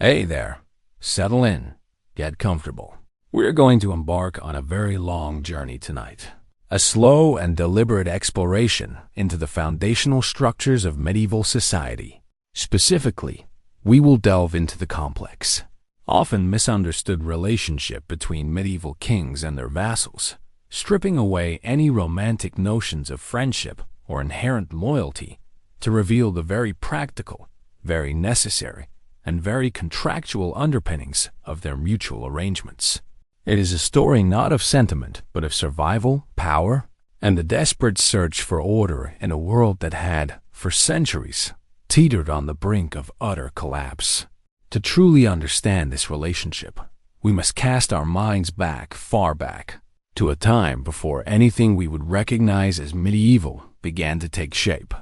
Hey there, settle in, get comfortable. We're going to embark on a very long journey tonight. A slow and deliberate exploration into the foundational structures of medieval society. Specifically, we will delve into the complex, often misunderstood relationship between medieval kings and their vassals, stripping away any romantic notions of friendship or inherent loyalty to reveal the very practical, very necessary, and very contractual underpinnings of their mutual arrangements. It is a story not of sentiment, but of survival, power, and the desperate search for order in a world that had, for centuries, teetered on the brink of utter collapse. To truly understand this relationship, we must cast our minds back, far back, to a time before anything we would recognize as medieval began to take shape.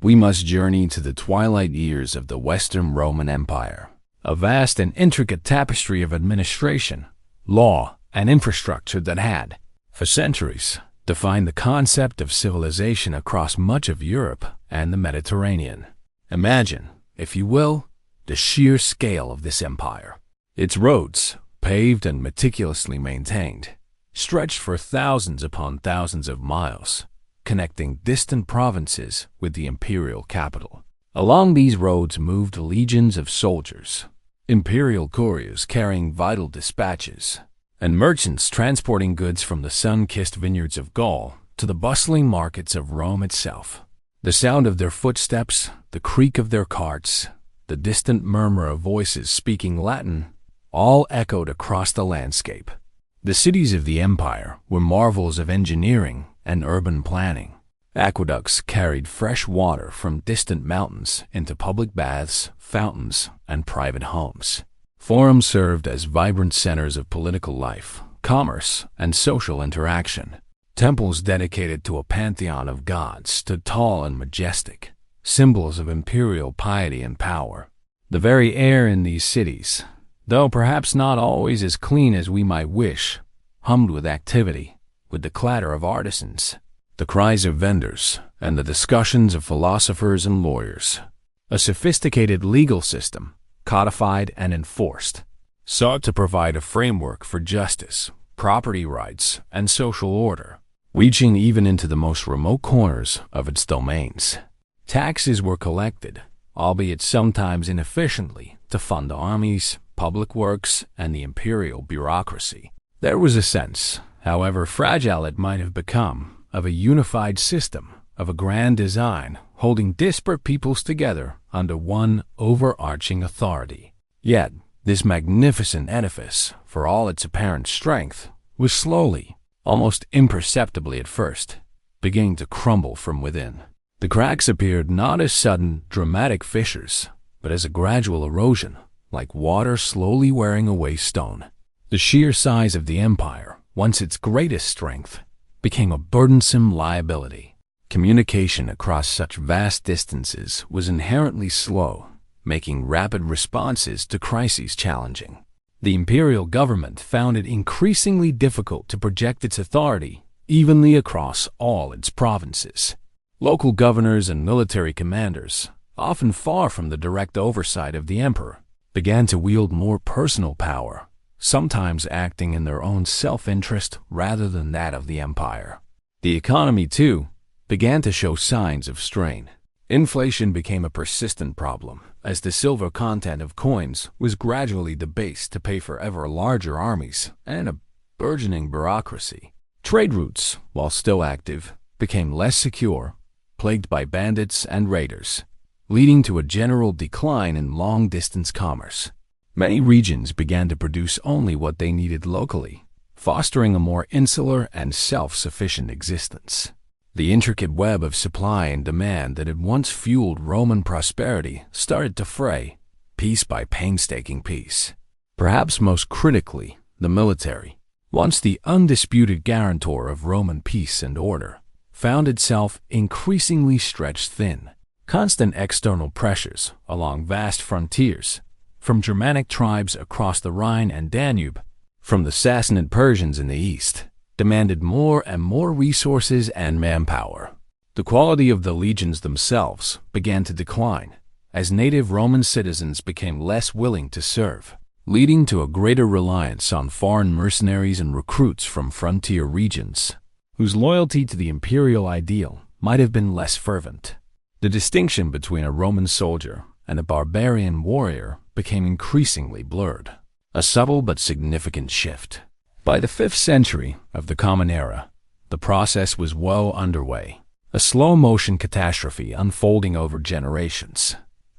We must journey to the twilight years of the Western Roman Empire, a vast and intricate tapestry of administration, law, and infrastructure that had, for centuries, defined the concept of civilization across much of Europe and the Mediterranean. Imagine, if you will, the sheer scale of this empire. Its roads, paved and meticulously maintained, stretched for thousands upon thousands of miles, connecting distant provinces with the imperial capital. Along these roads moved legions of soldiers, imperial couriers carrying vital dispatches, and merchants transporting goods from the sun-kissed vineyards of Gaul to the bustling markets of Rome itself. The sound of their footsteps, the creak of their carts, the distant murmur of voices speaking Latin, all echoed across the landscape. The cities of the empire were marvels of engineering and urban planning. Aqueducts carried fresh water from distant mountains into public baths, fountains, and private homes. Forums served as vibrant centers of political life, commerce, and social interaction. Temples dedicated to a pantheon of gods stood tall and majestic, symbols of imperial piety and power. The very air in these cities, though perhaps not always as clean as we might wish, hummed with activity, with the clatter of artisans, the cries of vendors, and the discussions of philosophers and lawyers. A sophisticated legal system, codified and enforced, sought to provide a framework for justice, property rights, and social order, reaching even into the most remote corners of its domains. Taxes were collected, albeit sometimes inefficiently, to fund armies, public works, and the imperial bureaucracy. There was a sense, however fragile it might have become, of a unified system, of a grand design holding disparate peoples together under one overarching authority. Yet, this magnificent edifice, for all its apparent strength, was slowly, almost imperceptibly at first, beginning to crumble from within. The cracks appeared not as sudden, dramatic fissures, but as a gradual erosion, like water slowly wearing away stone. The sheer size of the empire, once its greatest strength, became a burdensome liability. Communication across such vast distances was inherently slow, making rapid responses to crises challenging. The imperial government found it increasingly difficult to project its authority evenly across all its provinces. Local governors and military commanders, often far from the direct oversight of the emperor, began to wield more personal power, sometimes acting in their own self-interest rather than that of the empire. The economy, too, began to show signs of strain. Inflation became a persistent problem, as the silver content of coins was gradually debased to pay for ever larger armies and a burgeoning bureaucracy. Trade routes, while still active, became less secure, plagued by bandits and raiders, leading to a general decline in long-distance commerce. Many regions began to produce only what they needed locally, fostering a more insular and self-sufficient existence. The intricate web of supply and demand that had once fueled Roman prosperity started to fray, piece by painstaking piece. Perhaps most critically, the military, once the undisputed guarantor of Roman peace and order, found itself increasingly stretched thin. Constant external pressures along vast frontiers, from Germanic tribes across the Rhine and Danube, from the Sassanid Persians in the east, demanded more and more resources and manpower. The quality of the legions themselves began to decline, as native Roman citizens became less willing to serve, leading to a greater reliance on foreign mercenaries and recruits from frontier regions, whose loyalty to the imperial ideal might have been less fervent. The distinction between a Roman soldier and a barbarian warrior became increasingly blurred, a subtle but significant shift. By the 5th century of the Common Era, the process was well underway, a slow-motion catastrophe unfolding over generations.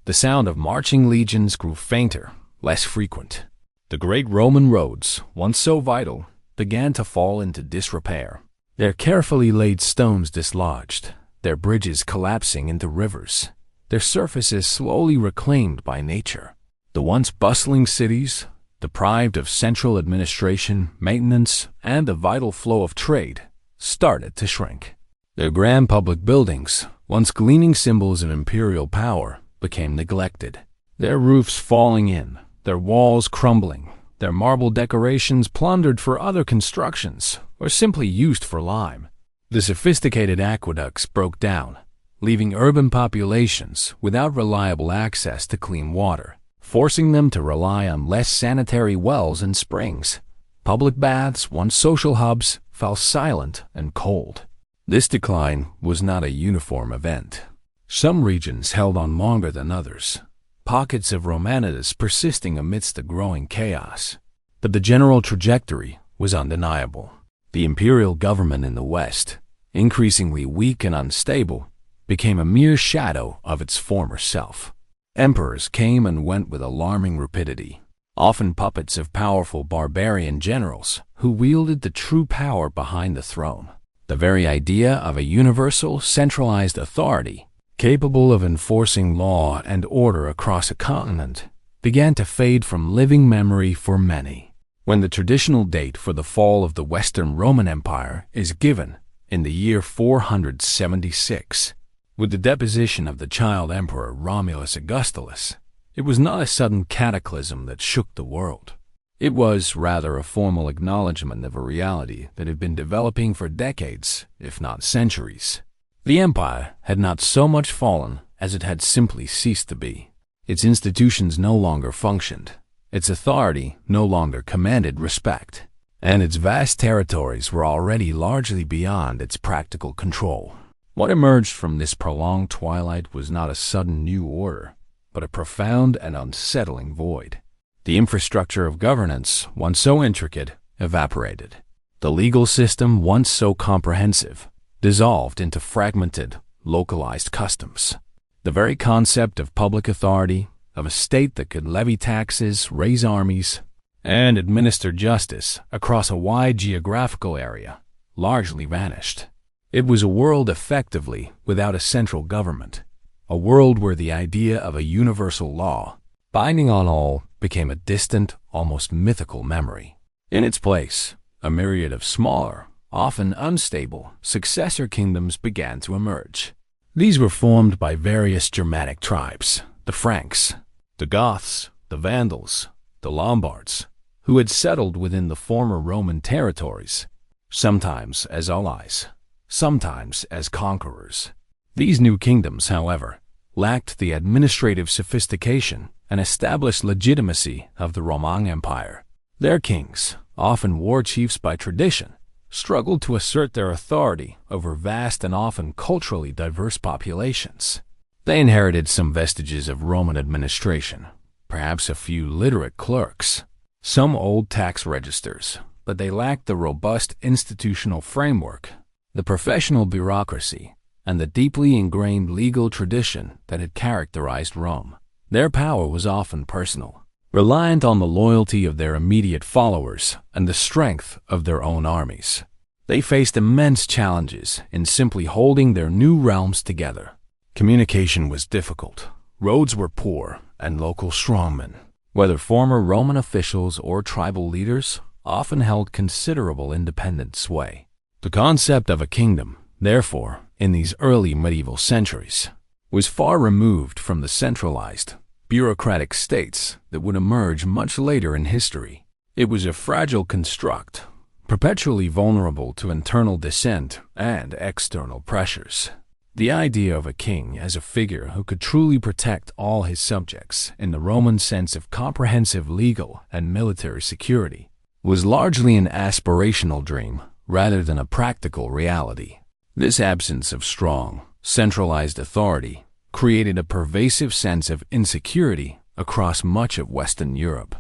The sound of marching legions grew fainter, less frequent. The great Roman roads, once so vital, began to fall into disrepair, their carefully laid stones dislodged, their bridges collapsing into rivers, their surfaces slowly reclaimed by nature. The once bustling cities, deprived of central administration, maintenance, and a vital flow of trade, started to shrink. Their grand public buildings, once gleaming symbols of imperial power, became neglected, their roofs falling in, their walls crumbling, their marble decorations plundered for other constructions or simply used for lime. The sophisticated aqueducts broke down, leaving urban populations without reliable access to clean water, forcing them to rely on less sanitary wells and springs. Public baths, once social hubs, fell silent and cold. This decline was not a uniform event. Some regions held on longer than others, pockets of Romanitas persisting amidst the growing chaos. But the general trajectory was undeniable. The imperial government in the West, increasingly weak and unstable, became a mere shadow of its former self. Emperors came and went with alarming rapidity, often puppets of powerful barbarian generals who wielded the true power behind the throne. The very idea of a universal, centralized authority, capable of enforcing law and order across a continent, began to fade from living memory for many. When the traditional date for the fall of the Western Roman Empire is given in the year 476, with the deposition of the child emperor Romulus Augustulus, it was not a sudden cataclysm that shook the world. It was rather a formal acknowledgement of a reality that had been developing for decades, if not centuries. The empire had not so much fallen as it had simply ceased to be. Its institutions no longer functioned, its authority no longer commanded respect, and its vast territories were already largely beyond its practical control. What emerged from this prolonged twilight was not a sudden new order, but a profound and unsettling void. The infrastructure of governance, once so intricate, evaporated. The legal system, once so comprehensive, dissolved into fragmented, localized customs. The very concept of public authority, of a state that could levy taxes, raise armies, and administer justice across a wide geographical area, largely vanished. It was a world effectively without a central government, a world where the idea of a universal law, binding on all, became a distant, almost mythical memory. In its place, a myriad of smaller, often unstable, successor kingdoms began to emerge. These were formed by various Germanic tribes, the Franks, the Goths, the Vandals, the Lombards, who had settled within the former Roman territories, sometimes as allies, sometimes as conquerors. These new kingdoms, however, lacked the administrative sophistication and established legitimacy of the Roman Empire. Their kings, often war chiefs by tradition, struggled to assert their authority over vast and often culturally diverse populations. They inherited some vestiges of Roman administration, perhaps a few literate clerks, some old tax registers, but they lacked the robust institutional framework, the professional bureaucracy, and the deeply ingrained legal tradition that had characterized Rome. Their power was often personal, reliant on the loyalty of their immediate followers and the strength of their own armies. They faced immense challenges in simply holding their new realms together. Communication was difficult, roads were poor, and local strongmen, whether former Roman officials or tribal leaders, often held considerable independent sway. The concept of a kingdom, therefore, in these early medieval centuries, was far removed from the centralized, bureaucratic states that would emerge much later in history. It was a fragile construct, perpetually vulnerable to internal dissent and external pressures. The idea of a king as a figure who could truly protect all his subjects in the Roman sense of comprehensive legal and military security was largely an aspirational dream rather than a practical reality. This absence of strong, centralized authority created a pervasive sense of insecurity across much of Western Europe.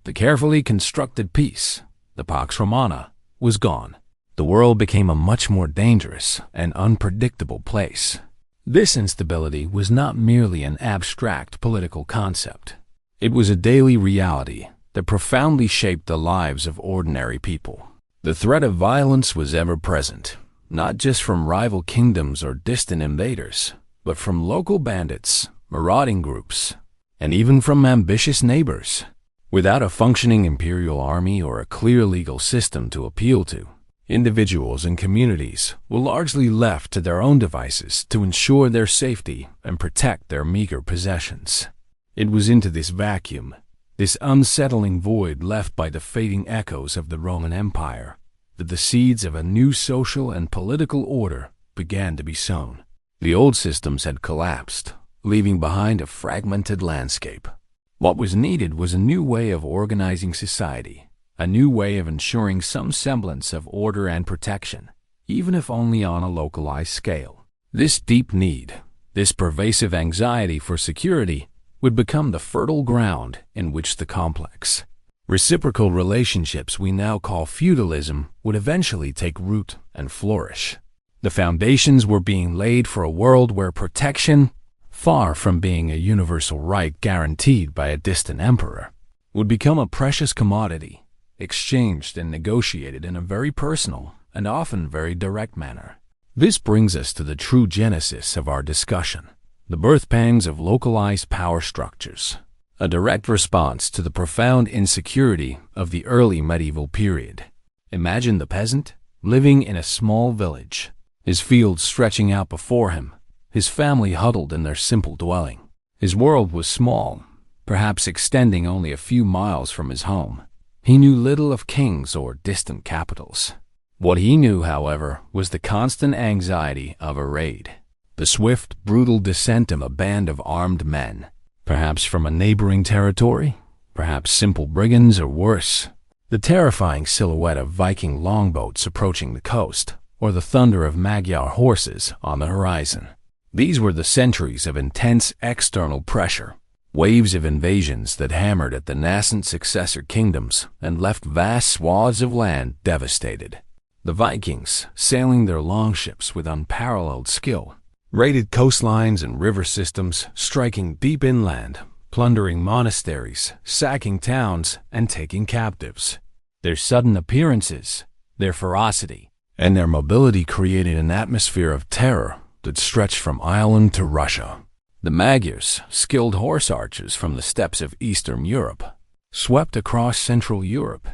The carefully constructed peace, the Pax Romana, was gone. The world became a much more dangerous and unpredictable place. This instability was not merely an abstract political concept. It was a daily reality that profoundly shaped the lives of ordinary people. The threat of violence was ever present, not just from rival kingdoms or distant invaders, but from local bandits, marauding groups, and even from ambitious neighbors. Without a functioning imperial army or a clear legal system to appeal to, individuals and communities were largely left to their own devices to ensure their safety and protect their meager possessions. It was into this vacuum, this unsettling void left by the fading echoes of the Roman Empire, that the seeds of a new social and political order began to be sown. The old systems had collapsed, leaving behind a fragmented landscape. What was needed was a new way of organizing society, a new way of ensuring some semblance of order and protection, even if only on a localized scale. This deep need, this pervasive anxiety for security, would become the fertile ground in which the complex, reciprocal relationships we now call feudalism would eventually take root and flourish. The foundations were being laid for a world where protection, far from being a universal right guaranteed by a distant emperor, would become a precious commodity, exchanged and negotiated in a very personal and often very direct manner. This brings us to the true genesis of our discussion, the birth pangs of localized power structures, a direct response to the profound insecurity of the early medieval period. Imagine the peasant living in a small village, his fields stretching out before him, his family huddled in their simple dwelling. His world was small, perhaps extending only a few miles from his home. He knew little of kings or distant capitals. What he knew, however, was the constant anxiety of a raid, the swift, brutal descent of a band of armed men, perhaps from a neighboring territory, perhaps simple brigands or worse, the terrifying silhouette of Viking longboats approaching the coast, or the thunder of Magyar horses on the horizon. These were the centuries of intense external pressure, waves of invasions that hammered at the nascent successor kingdoms and left vast swaths of land devastated. The Vikings, sailing their longships with unparalleled skill, raided coastlines and river systems, striking deep inland, plundering monasteries, sacking towns, and taking captives. Their sudden appearances, their ferocity, and their mobility created an atmosphere of terror that stretched from Ireland to Russia. The Magyars, skilled horse archers from the steppes of Eastern Europe, swept across Central Europe,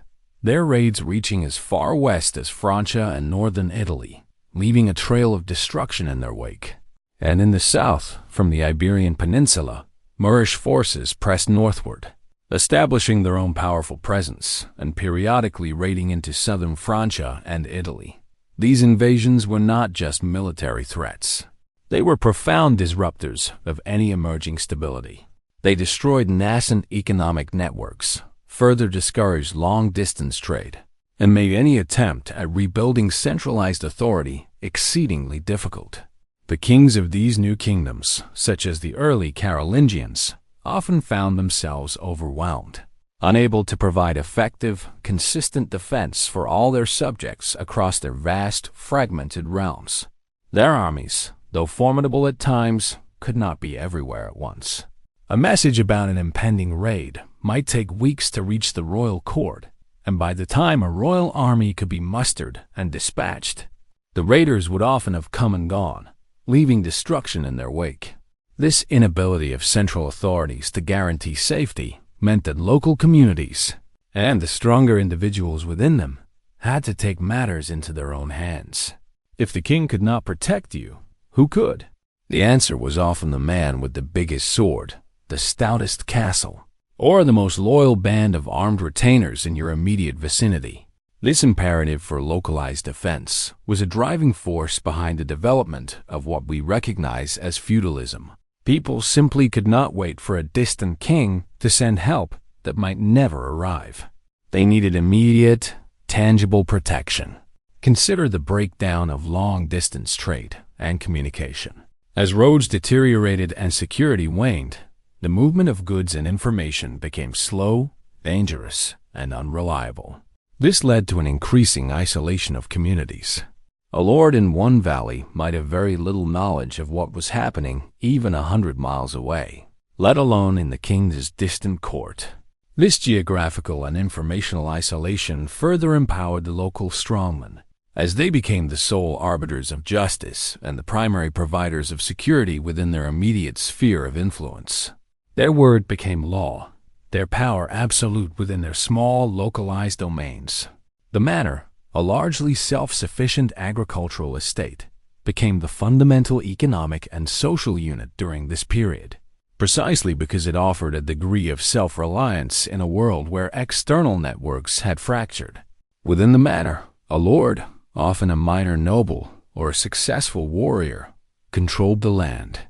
their raids reaching as far west as Francia and northern Italy, leaving a trail of destruction in their wake. And in the south, from the Iberian Peninsula, Moorish forces pressed northward, establishing their own powerful presence and periodically raiding into southern Francia and Italy. These invasions were not just military threats. They were profound disruptors of any emerging stability. They destroyed nascent economic networks, further discouraged long-distance trade, and made any attempt at rebuilding centralized authority exceedingly difficult. The kings of these new kingdoms, such as the early Carolingians, often found themselves overwhelmed, unable to provide effective, consistent defense for all their subjects across their vast, fragmented realms. Their armies, though formidable at times, could not be everywhere at once. A message about an impending raid might take weeks to reach the royal court, and by the time a royal army could be mustered and dispatched, the raiders would often have come and gone, leaving destruction in their wake. This inability of central authorities to guarantee safety meant that local communities, and the stronger individuals within them, had to take matters into their own hands. If the king could not protect you, who could? The answer was often the man with the biggest sword, the stoutest castle, or the most loyal band of armed retainers in your immediate vicinity. This imperative for localized defense was a driving force behind the development of what we recognize as feudalism. People simply could not wait for a distant king to send help that might never arrive. They needed immediate, tangible protection. Consider the breakdown of long-distance trade and communication. As roads deteriorated and security waned, the movement of goods and information became slow, dangerous, and unreliable. This led to an increasing isolation of communities. A lord in one valley might have very little knowledge of what was happening even 100 miles away, let alone in the king's distant court. This geographical and informational isolation further empowered the local strongmen, as they became the sole arbiters of justice and the primary providers of security within their immediate sphere of influence. Their word became law, their power absolute within their small, localized domains. The manor, a largely self-sufficient agricultural estate, became the fundamental economic and social unit during this period, precisely because it offered a degree of self-reliance in a world where external networks had fractured. Within the manor, a lord, often a minor noble or a successful warrior, controlled the land,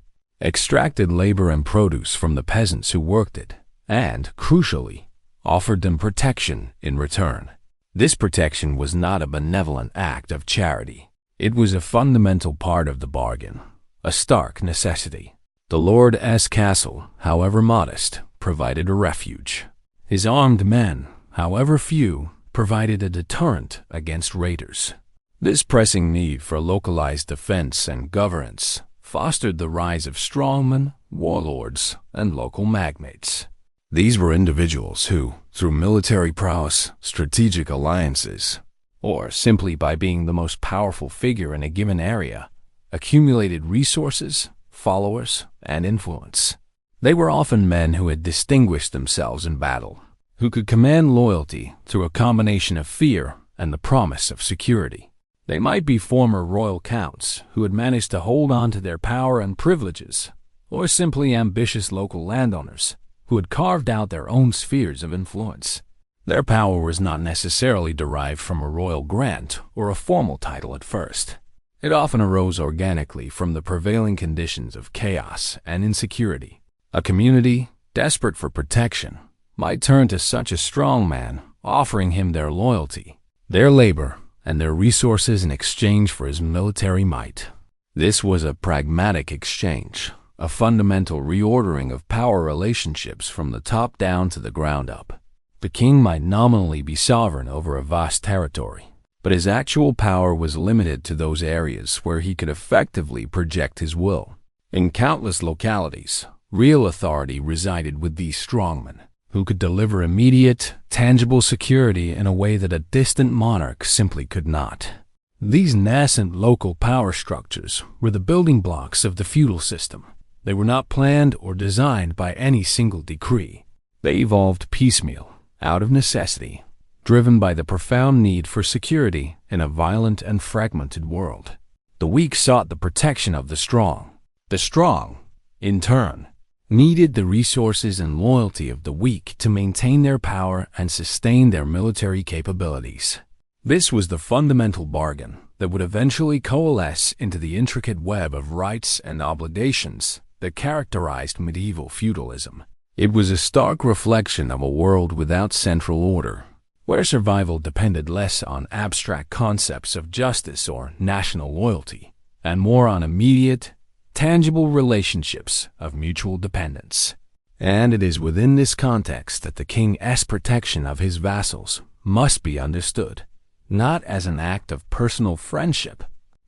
extracted labor and produce from the peasants who worked it, and, crucially, offered them protection in return. This protection was not a benevolent act of charity. It was a fundamental part of the bargain, a stark necessity. The lord's castle, however modest, provided a refuge. His armed men, however few, provided a deterrent against raiders. This pressing need for localized defense and governance fostered the rise of strongmen, warlords, and local magnates. These were individuals who, through military prowess, strategic alliances, or simply by being the most powerful figure in a given area, accumulated resources, followers, and influence. They were often men who had distinguished themselves in battle, who could command loyalty through a combination of fear and the promise of security. They might be former royal counts who had managed to hold on to their power and privileges, or simply ambitious local landowners who had carved out their own spheres of influence. Their power was not necessarily derived from a royal grant or a formal title at first. It often arose organically from the prevailing conditions of chaos and insecurity. A community, desperate for protection, might turn to such a strong man, offering him their loyalty, their labor, and their resources in exchange for his military might. This was a pragmatic exchange, a fundamental reordering of power relationships from the top down to the ground up. The king might nominally be sovereign over a vast territory, but his actual power was limited to those areas where he could effectively project his will. In countless localities, real authority resided with these strongmen, who could deliver immediate, tangible security in a way that a distant monarch simply could not. These nascent local power structures were the building blocks of the feudal system. They were not planned or designed by any single decree. They evolved piecemeal, out of necessity, driven by the profound need for security in a violent and fragmented world. The weak sought the protection of the strong. The strong, in turn, needed the resources and loyalty of the weak to maintain their power and sustain their military capabilities. This was the fundamental bargain that would eventually coalesce into the intricate web of rights and obligations that characterized medieval feudalism. It was a stark reflection of a world without central order, where survival depended less on abstract concepts of justice or national loyalty, and more on immediate, tangible relationships of mutual dependence. And it is within this context that the king's protection of his vassals must be understood, not as an act of personal friendship,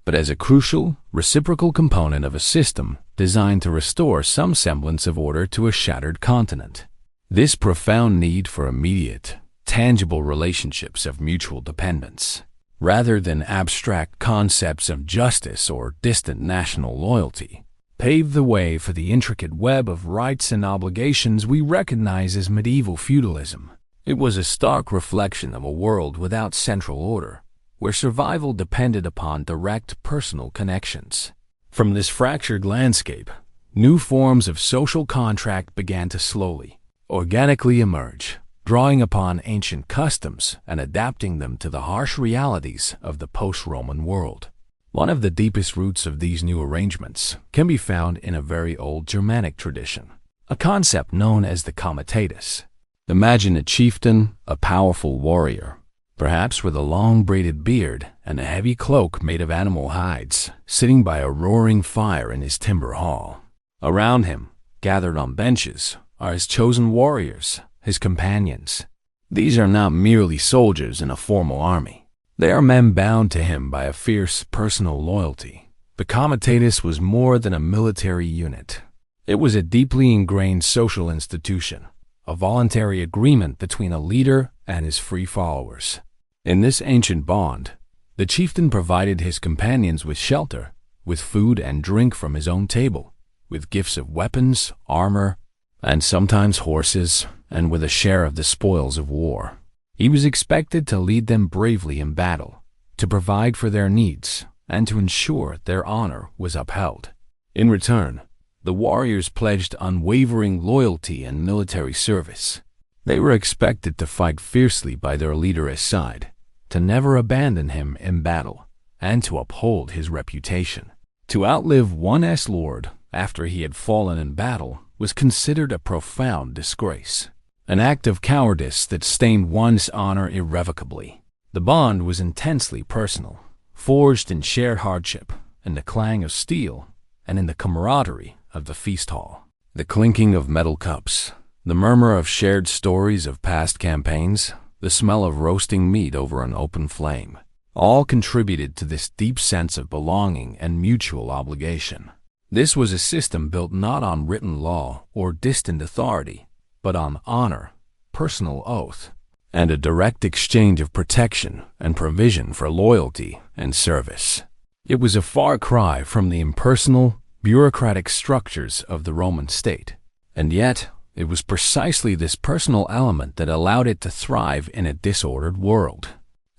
but as a crucial, reciprocal component of a system designed to restore some semblance of order to a shattered continent. This profound need for immediate, tangible relationships of mutual dependence, rather than abstract concepts of justice or distant national loyalty, paved the way for the intricate web of rights and obligations we recognize as medieval feudalism. It was a stark reflection of a world without central order, where survival depended upon direct personal connections. From this fractured landscape, new forms of social contract began to slowly, organically emerge, drawing upon ancient customs and adapting them to the harsh realities of the post-Roman world. One of the deepest roots of these new arrangements can be found in a very old Germanic tradition, a concept known as the comitatus. Imagine a chieftain, a powerful warrior, perhaps with a long braided beard and a heavy cloak made of animal hides, sitting by a roaring fire in his timber hall. Around him, gathered on benches, are his chosen warriors, his companions. These are not merely soldiers in a formal army. They are men bound to him by a fierce personal loyalty. The comitatus was more than a military unit. It was a deeply ingrained social institution, a voluntary agreement between a leader and his free followers. In this ancient bond, the chieftain provided his companions with shelter, with food and drink from his own table, with gifts of weapons, armor, and sometimes horses, and with a share of the spoils of war. He was expected to lead them bravely in battle, to provide for their needs, and to ensure their honor was upheld. In return, the warriors pledged unwavering loyalty and military service. They were expected to fight fiercely by their leader's side, to never abandon him in battle, and to uphold his reputation. To outlive one's lord after he had fallen in battle was considered a profound disgrace, an act of cowardice that stained one's honor irrevocably. The bond was intensely personal, forged in shared hardship, in the clang of steel, and in the camaraderie of the feast hall. The clinking of metal cups, the murmur of shared stories of past campaigns, the smell of roasting meat over an open flame, all contributed to this deep sense of belonging and mutual obligation. This was a system built not on written law or distant authority, but on honor, personal oath, and a direct exchange of protection and provision for loyalty and service. It was a far cry from the impersonal, bureaucratic structures of the Roman state, and yet it was precisely this personal element that allowed it to thrive in a disordered world.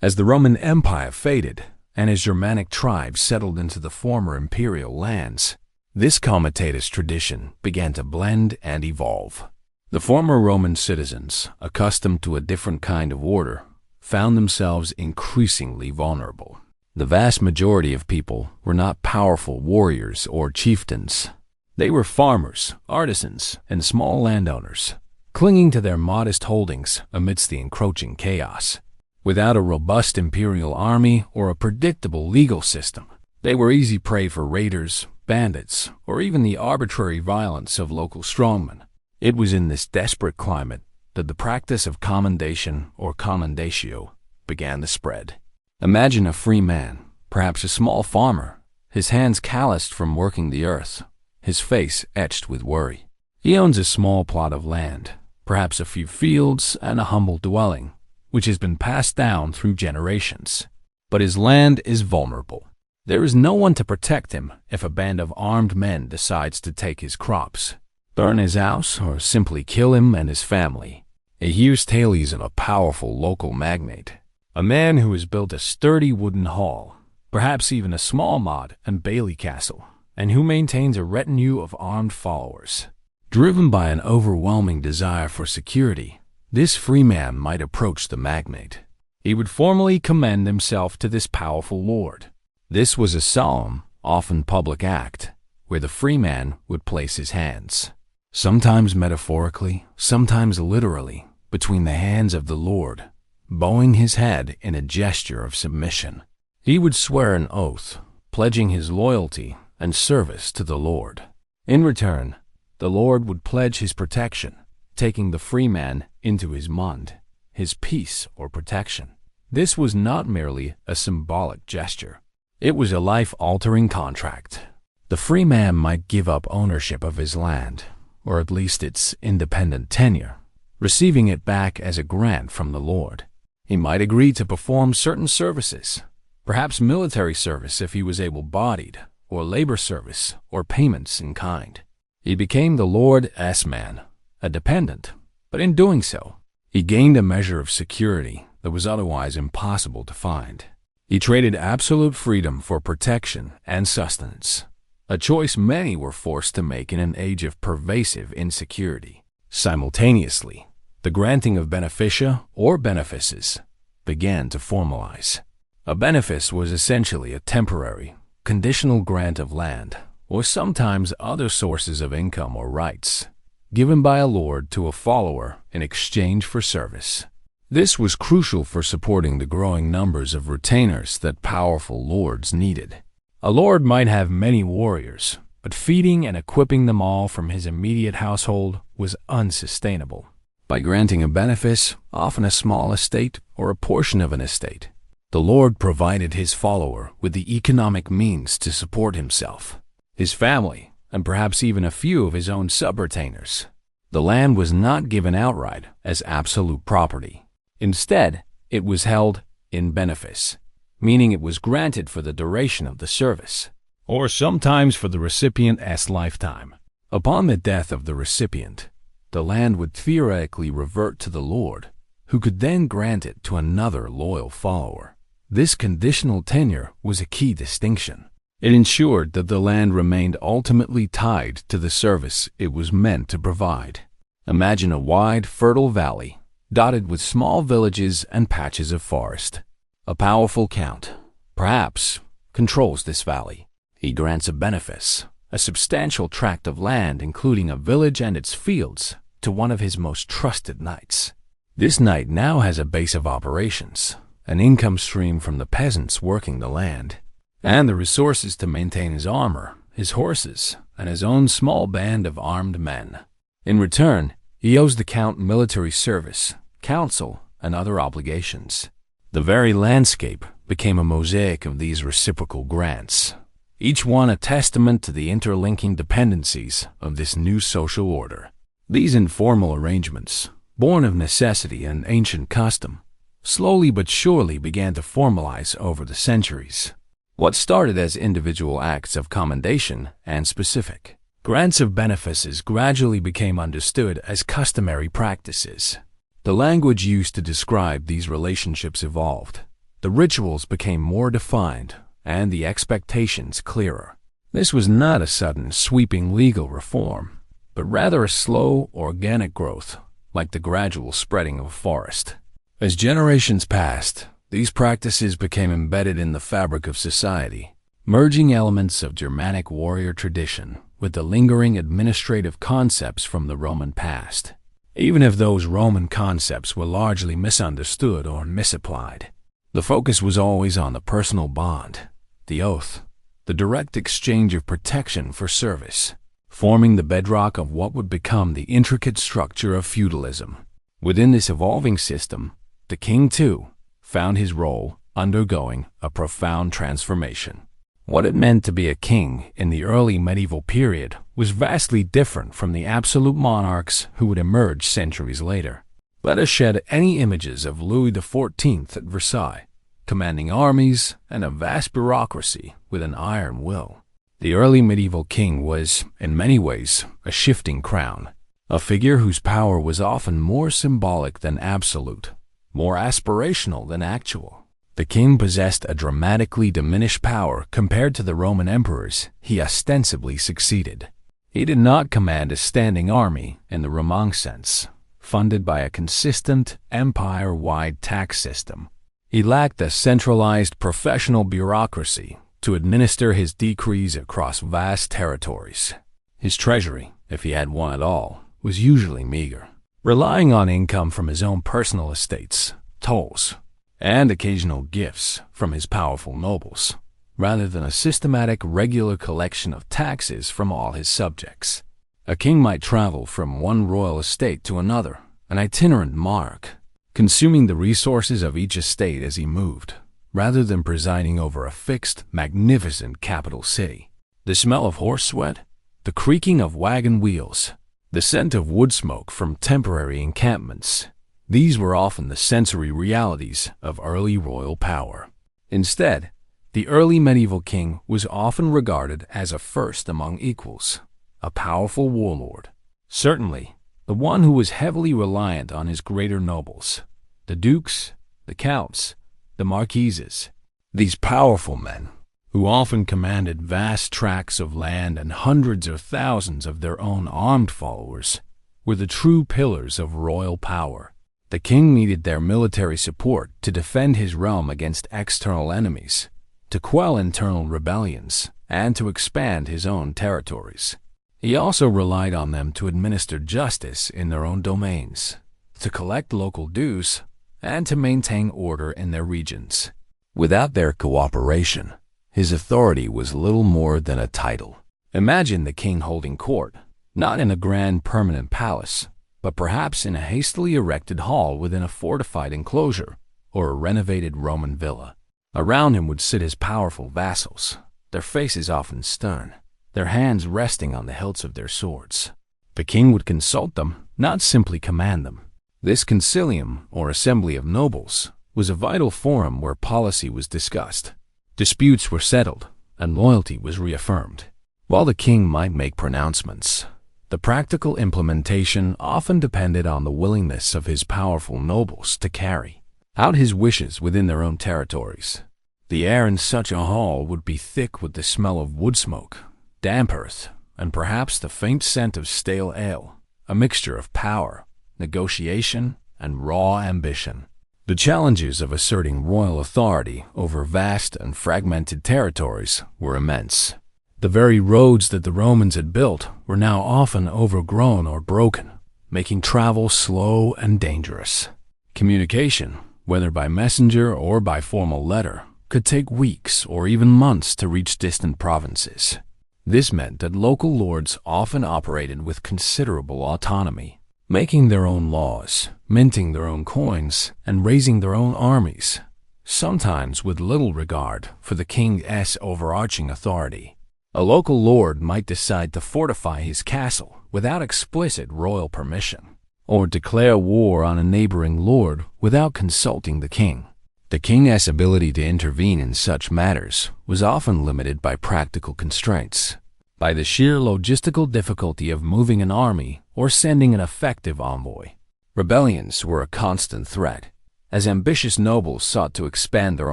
As the Roman Empire faded, and as Germanic tribes settled into the former imperial lands, this comitatus tradition began to blend and evolve. The former Roman citizens, accustomed to a different kind of order, found themselves increasingly vulnerable. The vast majority of people were not powerful warriors or chieftains. They were farmers, artisans, and small landowners, clinging to their modest holdings amidst the encroaching chaos. Without a robust imperial army or a predictable legal system, they were easy prey for raiders, bandits, or even the arbitrary violence of local strongmen. It was in this desperate climate that the practice of commendation or commendatio began to spread. Imagine a free man, perhaps a small farmer, his hands calloused from working the earth, his face etched with worry. He owns a small plot of land, perhaps a few fields and a humble dwelling, which has been passed down through generations. But his land is vulnerable. There is no one to protect him if a band of armed men decides to take his crops, burn his house, or simply kill him and his family. He hears tales of a powerful local magnate, a man who has built a sturdy wooden hall, perhaps even a small motte and bailey castle, and who maintains a retinue of armed followers. Driven by an overwhelming desire for security, this free man might approach the magnate. He would formally commend himself to this powerful lord. This was a solemn, often public act, where the free man would place his hands, sometimes metaphorically, sometimes literally, between the hands of the lord, bowing his head in a gesture of submission. He would swear an oath, pledging his loyalty and service to the lord. In return, the lord would pledge his protection, taking the free man into his mund, his peace or protection. This was not merely a symbolic gesture. It was a life-altering contract. The free man might give up ownership of his land, or at least its independent tenure, receiving it back as a grant from the lord. He might agree to perform certain services, perhaps military service if he was able-bodied, or labor service, or payments in kind. He became the lord's man, a dependent, but in doing so, he gained a measure of security that was otherwise impossible to find. He traded absolute freedom for protection and sustenance, a choice many were forced to make in an age of pervasive insecurity. Simultaneously, the granting of beneficia or benefices began to formalize. A benefice was essentially a temporary, conditional grant of land, or sometimes other sources of income or rights, given by a lord to a follower in exchange for service. This was crucial for supporting the growing numbers of retainers that powerful lords needed. A lord might have many warriors, but feeding and equipping them all from his immediate household was unsustainable. By granting a benefice, often a small estate or a portion of an estate, the lord provided his follower with the economic means to support himself, his family, and perhaps even a few of his own sub-retainers. The land was not given outright as absolute property. Instead, it was held in benefice, meaning it was granted for the duration of the service, or sometimes for the recipient's lifetime. Upon the death of the recipient, the land would theoretically revert to the lord, who could then grant it to another loyal follower. This conditional tenure was a key distinction. It ensured that the land remained ultimately tied to the service it was meant to provide. Imagine a wide, fertile valley, dotted with small villages and patches of forest. A powerful count, perhaps, controls this valley. He grants a benefice, a substantial tract of land including a village and its fields, to one of his most trusted knights. This knight now has a base of operations, an income stream from the peasants working the land, and the resources to maintain his armor, his horses, and his own small band of armed men. In return, he owes the count military service, counsel, and other obligations. The very landscape became a mosaic of these reciprocal grants, each one a testament to the interlinking dependencies of this new social order. These informal arrangements, born of necessity and ancient custom, slowly but surely began to formalize over the centuries. What started as individual acts of commendation and specific grants of benefices gradually became understood as customary practices. The language used to describe these relationships evolved. The rituals became more defined and the expectations clearer. This was not a sudden, sweeping legal reform, but rather a slow, organic growth, like the gradual spreading of a forest. As generations passed, these practices became embedded in the fabric of society, merging elements of Germanic warrior tradition with the lingering administrative concepts from the Roman past, even if those Roman concepts were largely misunderstood or misapplied. The focus was always on the personal bond, the oath, the direct exchange of protection for service, forming the bedrock of what would become the intricate structure of feudalism. Within this evolving system, the king, too, found his role undergoing a profound transformation. What it meant to be a king in the early medieval period was vastly different from the absolute monarchs who would emerge centuries later. Let us shed any images of Louis XIV at Versailles, commanding armies and a vast bureaucracy with an iron will. The early medieval king was, in many ways, a shifting crown, a figure whose power was often more symbolic than absolute, more aspirational than actual. The king possessed a dramatically diminished power compared to the Roman emperors he ostensibly succeeded. He did not command a standing army in the Roman sense, funded by a consistent, empire-wide tax system. He lacked a centralized professional bureaucracy to administer his decrees across vast territories. His treasury, if he had one at all, was usually meager, relying on income from his own personal estates, tolls, and occasional gifts from his powerful nobles, rather than a systematic, regular collection of taxes from all his subjects. A king might travel from one royal estate to another, an itinerant monarch, consuming the resources of each estate as he moved, rather than presiding over a fixed, magnificent capital city. The smell of horse sweat, the creaking of wagon wheels, the scent of wood smoke from temporary encampments, these were often the sensory realities of early royal power. Instead, the early medieval king was often regarded as a first among equals, a powerful warlord, certainly the one who was heavily reliant on his greater nobles, the dukes, the counts, the marquises. These powerful men, who often commanded vast tracts of land and hundreds or thousands of their own armed followers, were the true pillars of royal power. The king needed their military support to defend his realm against external enemies, to quell internal rebellions, and to expand his own territories. He also relied on them to administer justice in their own domains, to collect local dues, and to maintain order in their regions. Without their cooperation, his authority was little more than a title. Imagine the king holding court, not in a grand permanent palace, but perhaps in a hastily erected hall within a fortified enclosure or a renovated Roman villa. Around him would sit his powerful vassals, their faces often stern, their hands resting on the hilts of their swords. The king would consult them, not simply command them. This concilium, or assembly of nobles, was a vital forum where policy was discussed, disputes were settled, and loyalty was reaffirmed. While the king might make pronouncements, the practical implementation often depended on the willingness of his powerful nobles to carry out his wishes within their own territories. The air in such a hall would be thick with the smell of wood smoke, damp earth, and perhaps the faint scent of stale ale, a mixture of power, negotiation, and raw ambition. The challenges of asserting royal authority over vast and fragmented territories were immense. The very roads that the Romans had built were now often overgrown or broken, making travel slow and dangerous. Communication, whether by messenger or by formal letter, could take weeks or even months to reach distant provinces. This meant that local lords often operated with considerable autonomy, making their own laws, minting their own coins, and raising their own armies, sometimes with little regard for the king's overarching authority. A local lord might decide to fortify his castle without explicit royal permission, or declare war on a neighboring lord without consulting the king. The king's ability to intervene in such matters was often limited by practical constraints, by the sheer logistical difficulty of moving an army or sending an effective envoy. Rebellions were a constant threat, as ambitious nobles sought to expand their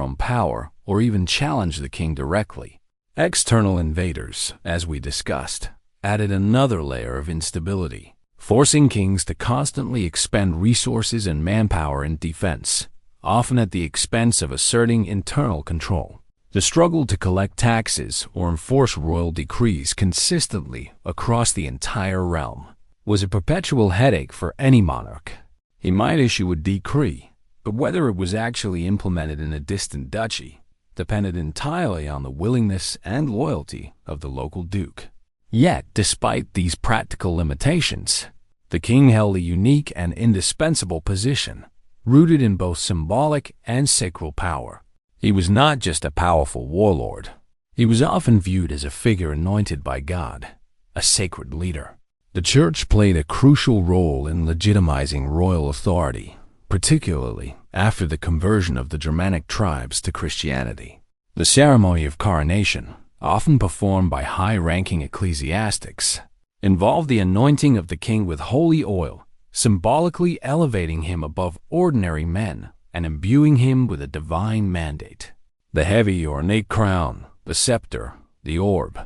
own power or even challenge the king directly. External invaders, as we discussed, added another layer of instability, forcing kings to constantly expend resources and manpower in defense, often at the expense of asserting internal control. The struggle to collect taxes or enforce royal decrees consistently across the entire realm was a perpetual headache for any monarch. He might issue a decree, but whether it was actually implemented in a distant duchy depended entirely on the willingness and loyalty of the local duke. Yet, despite these practical limitations, the king held a unique and indispensable position, rooted in both symbolic and sacral power. He was not just a powerful warlord. He was often viewed as a figure anointed by God, a sacred leader. The church played a crucial role in legitimizing royal authority, particularly after the conversion of the Germanic tribes to Christianity. The ceremony of coronation, often performed by high-ranking ecclesiastics, involved the anointing of the king with holy oil, symbolically elevating him above ordinary men and imbuing him with a divine mandate. The heavy ornate crown, the scepter, the orb,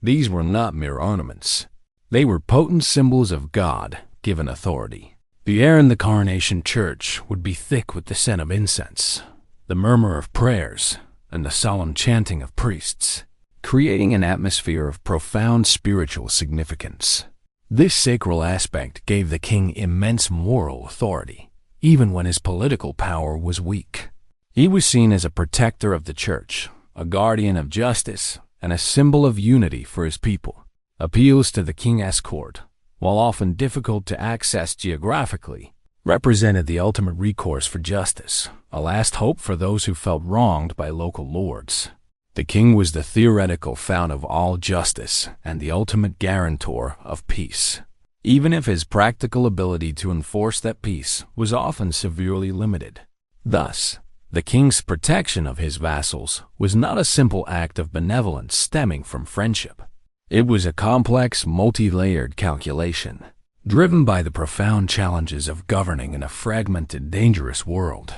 these were not mere ornaments. They were potent symbols of God-given authority. The air in the coronation church would be thick with the scent of incense, the murmur of prayers, and the solemn chanting of priests, creating an atmosphere of profound spiritual significance. This sacral aspect gave the king immense moral authority, even when his political power was weak. He was seen as a protector of the church, a guardian of justice, and a symbol of unity for his people. Appeals to the king's court, while often difficult to access geographically, represented the ultimate recourse for justice, a last hope for those who felt wronged by local lords. The king was the theoretical fount of all justice and the ultimate guarantor of peace, even if his practical ability to enforce that peace was often severely limited. Thus, the king's protection of his vassals was not a simple act of benevolence stemming from friendship. It was a complex, multi-layered calculation, driven by the profound challenges of governing in a fragmented, dangerous world.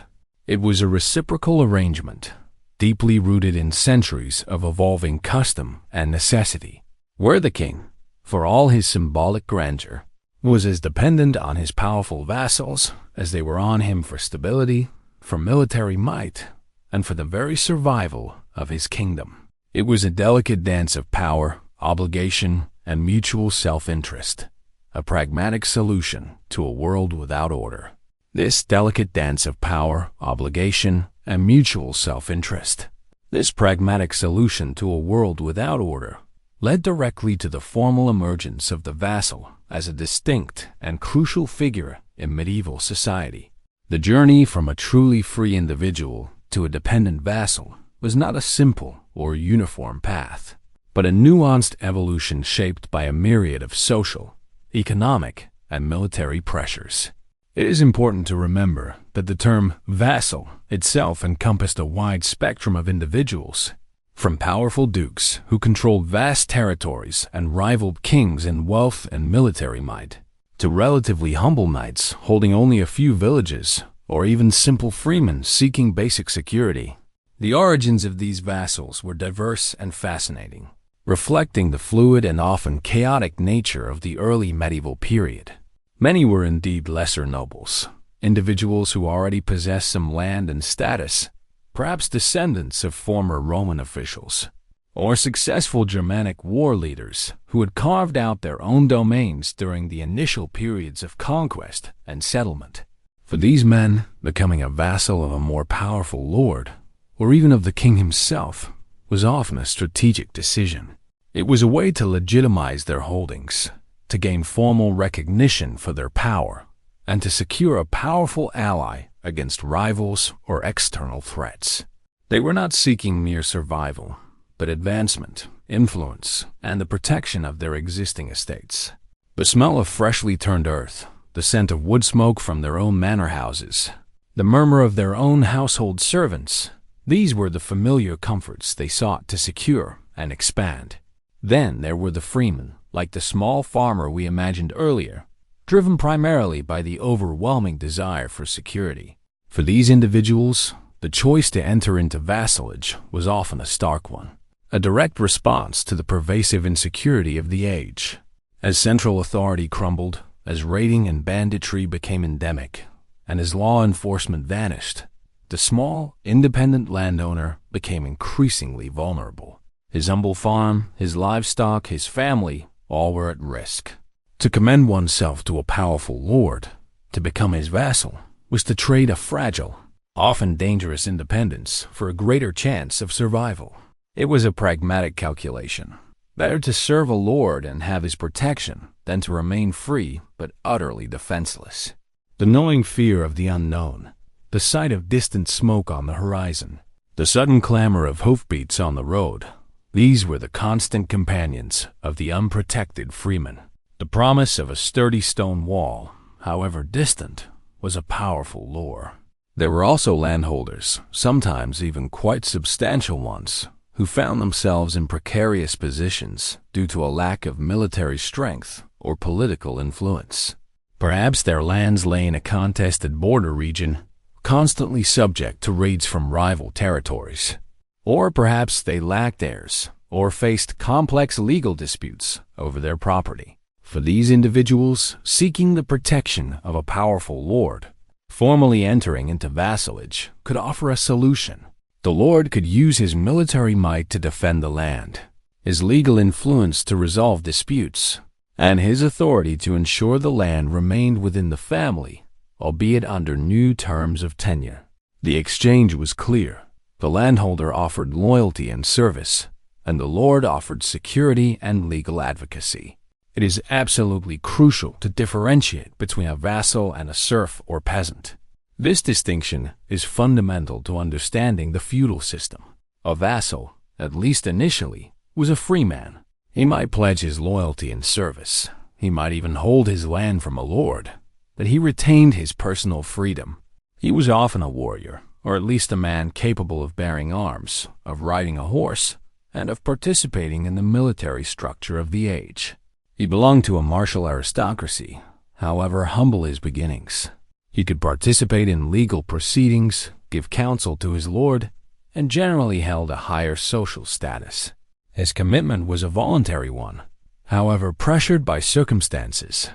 It was a reciprocal arrangement, deeply rooted in centuries of evolving custom and necessity, where the king, for all his symbolic grandeur, was as dependent on his powerful vassals as they were on him for stability, for military might, and for the very survival of his kingdom. It was a delicate dance of power, obligation, and mutual self-interest, a pragmatic solution to a world without order. This delicate dance of power, obligation, and mutual self-interest, this pragmatic solution to a world without order, led directly to the formal emergence of the vassal as a distinct and crucial figure in medieval society. The journey from a truly free individual to a dependent vassal was not a simple or uniform path, but a nuanced evolution shaped by a myriad of social, economic, and military pressures. It is important to remember that the term vassal itself encompassed a wide spectrum of individuals, from powerful dukes who controlled vast territories and rivaled kings in wealth and military might, to relatively humble knights holding only a few villages, or even simple freemen seeking basic security. The origins of these vassals were diverse and fascinating, reflecting the fluid and often chaotic nature of the early medieval period. Many were indeed lesser nobles, individuals who already possessed some land and status, perhaps descendants of former Roman officials, or successful Germanic war leaders who had carved out their own domains during the initial periods of conquest and settlement. For these men, becoming a vassal of a more powerful lord, or even of the king himself, was often a strategic decision. It was a way to legitimize their holdings, to gain formal recognition for their power, and to secure a powerful ally against rivals or external threats. They were not seeking mere survival, but advancement, influence, and the protection of their existing estates. The smell of freshly turned earth, the scent of wood smoke from their own manor houses, the murmur of their own household servants, these were the familiar comforts they sought to secure and expand. Then there were the freemen, like the small farmer we imagined earlier, driven primarily by the overwhelming desire for security. For these individuals, the choice to enter into vassalage was often a stark one, a direct response to the pervasive insecurity of the age. As central authority crumbled, as raiding and banditry became endemic, and as law enforcement vanished, the small, independent landowner became increasingly vulnerable. His humble farm, his livestock, his family, all were at risk. To commend oneself to a powerful lord, to become his vassal, was to trade a fragile, often dangerous independence for a greater chance of survival. It was a pragmatic calculation. Better to serve a lord and have his protection than to remain free but utterly defenseless. The gnawing fear of the unknown, the sight of distant smoke on the horizon, the sudden clamor of hoofbeats on the road, these were the constant companions of the unprotected freeman. The promise of a sturdy stone wall, however distant, was a powerful lure. There were also landholders, sometimes even quite substantial ones, who found themselves in precarious positions due to a lack of military strength or political influence. Perhaps their lands lay in a contested border region, constantly subject to raids from rival territories. Or perhaps they lacked heirs or faced complex legal disputes over their property. For these individuals seeking the protection of a powerful lord, formally entering into vassalage could offer a solution. The lord could use his military might to defend the land, his legal influence to resolve disputes, and his authority to ensure the land remained within the family, albeit under new terms of tenure. The exchange was clear. The landholder offered loyalty and service, and the lord offered security and legal advocacy. It is absolutely crucial to differentiate between a vassal and a serf or peasant. This distinction is fundamental to understanding the feudal system. A vassal, at least initially, was a free man. He might pledge his loyalty and service. He might even hold his land from a lord, but he retained his personal freedom. He was often a warrior, or at least a man capable of bearing arms, of riding a horse, and of participating in the military structure of the age. He belonged to a martial aristocracy, however humble his beginnings. He could participate in legal proceedings, give counsel to his lord, and generally held a higher social status. His commitment was a voluntary one, however pressured by circumstances.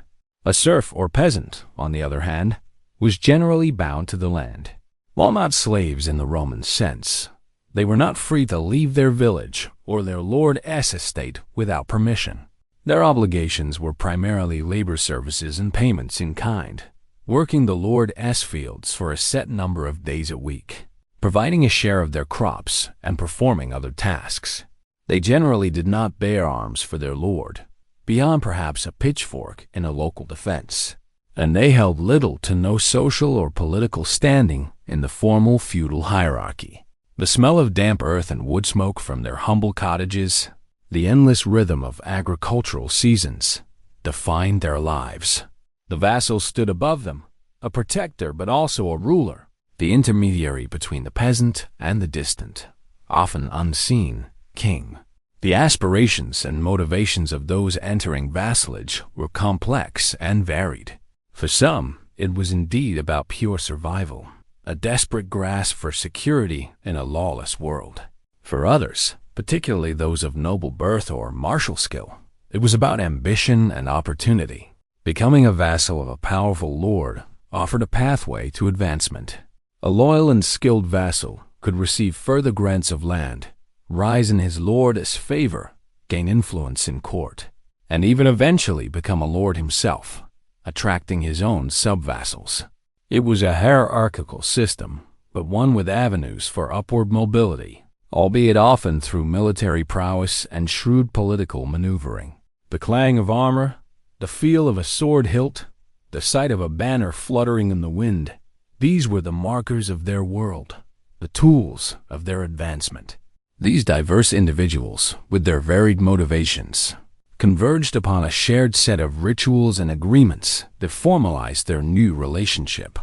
A serf or peasant, on the other hand, was generally bound to the land. While not slaves in the Roman sense, they were not free to leave their village or their lord's estate without permission. Their obligations were primarily labor services and payments in kind, working the lord's fields for a set number of days a week, providing a share of their crops and performing other tasks. They generally did not bear arms for their lord, beyond perhaps a pitchfork in a local defense, and they held little to no social or political standing in the formal feudal hierarchy. The smell of damp earth and wood smoke from their humble cottages, the endless rhythm of agricultural seasons, defined their lives. The vassal stood above them, a protector but also a ruler, the intermediary between the peasant and the distant, often unseen, king. The aspirations and motivations of those entering vassalage were complex and varied. For some, it was indeed about pure survival, a desperate grasp for security in a lawless world. For others, particularly those of noble birth or martial skill, it was about ambition and opportunity. Becoming a vassal of a powerful lord offered a pathway to advancement. A loyal and skilled vassal could receive further grants of land, rise in his lord's favor, gain influence in court, and even eventually become a lord himself, attracting his own sub-vassals. It was a hierarchical system, but one with avenues for upward mobility, albeit often through military prowess and shrewd political maneuvering. The clang of armor, the feel of a sword hilt, the sight of a banner fluttering in the wind, these were the markers of their world, the tools of their advancement. These diverse individuals, with their varied motivations, converged upon a shared set of rituals and agreements that formalized their new relationship.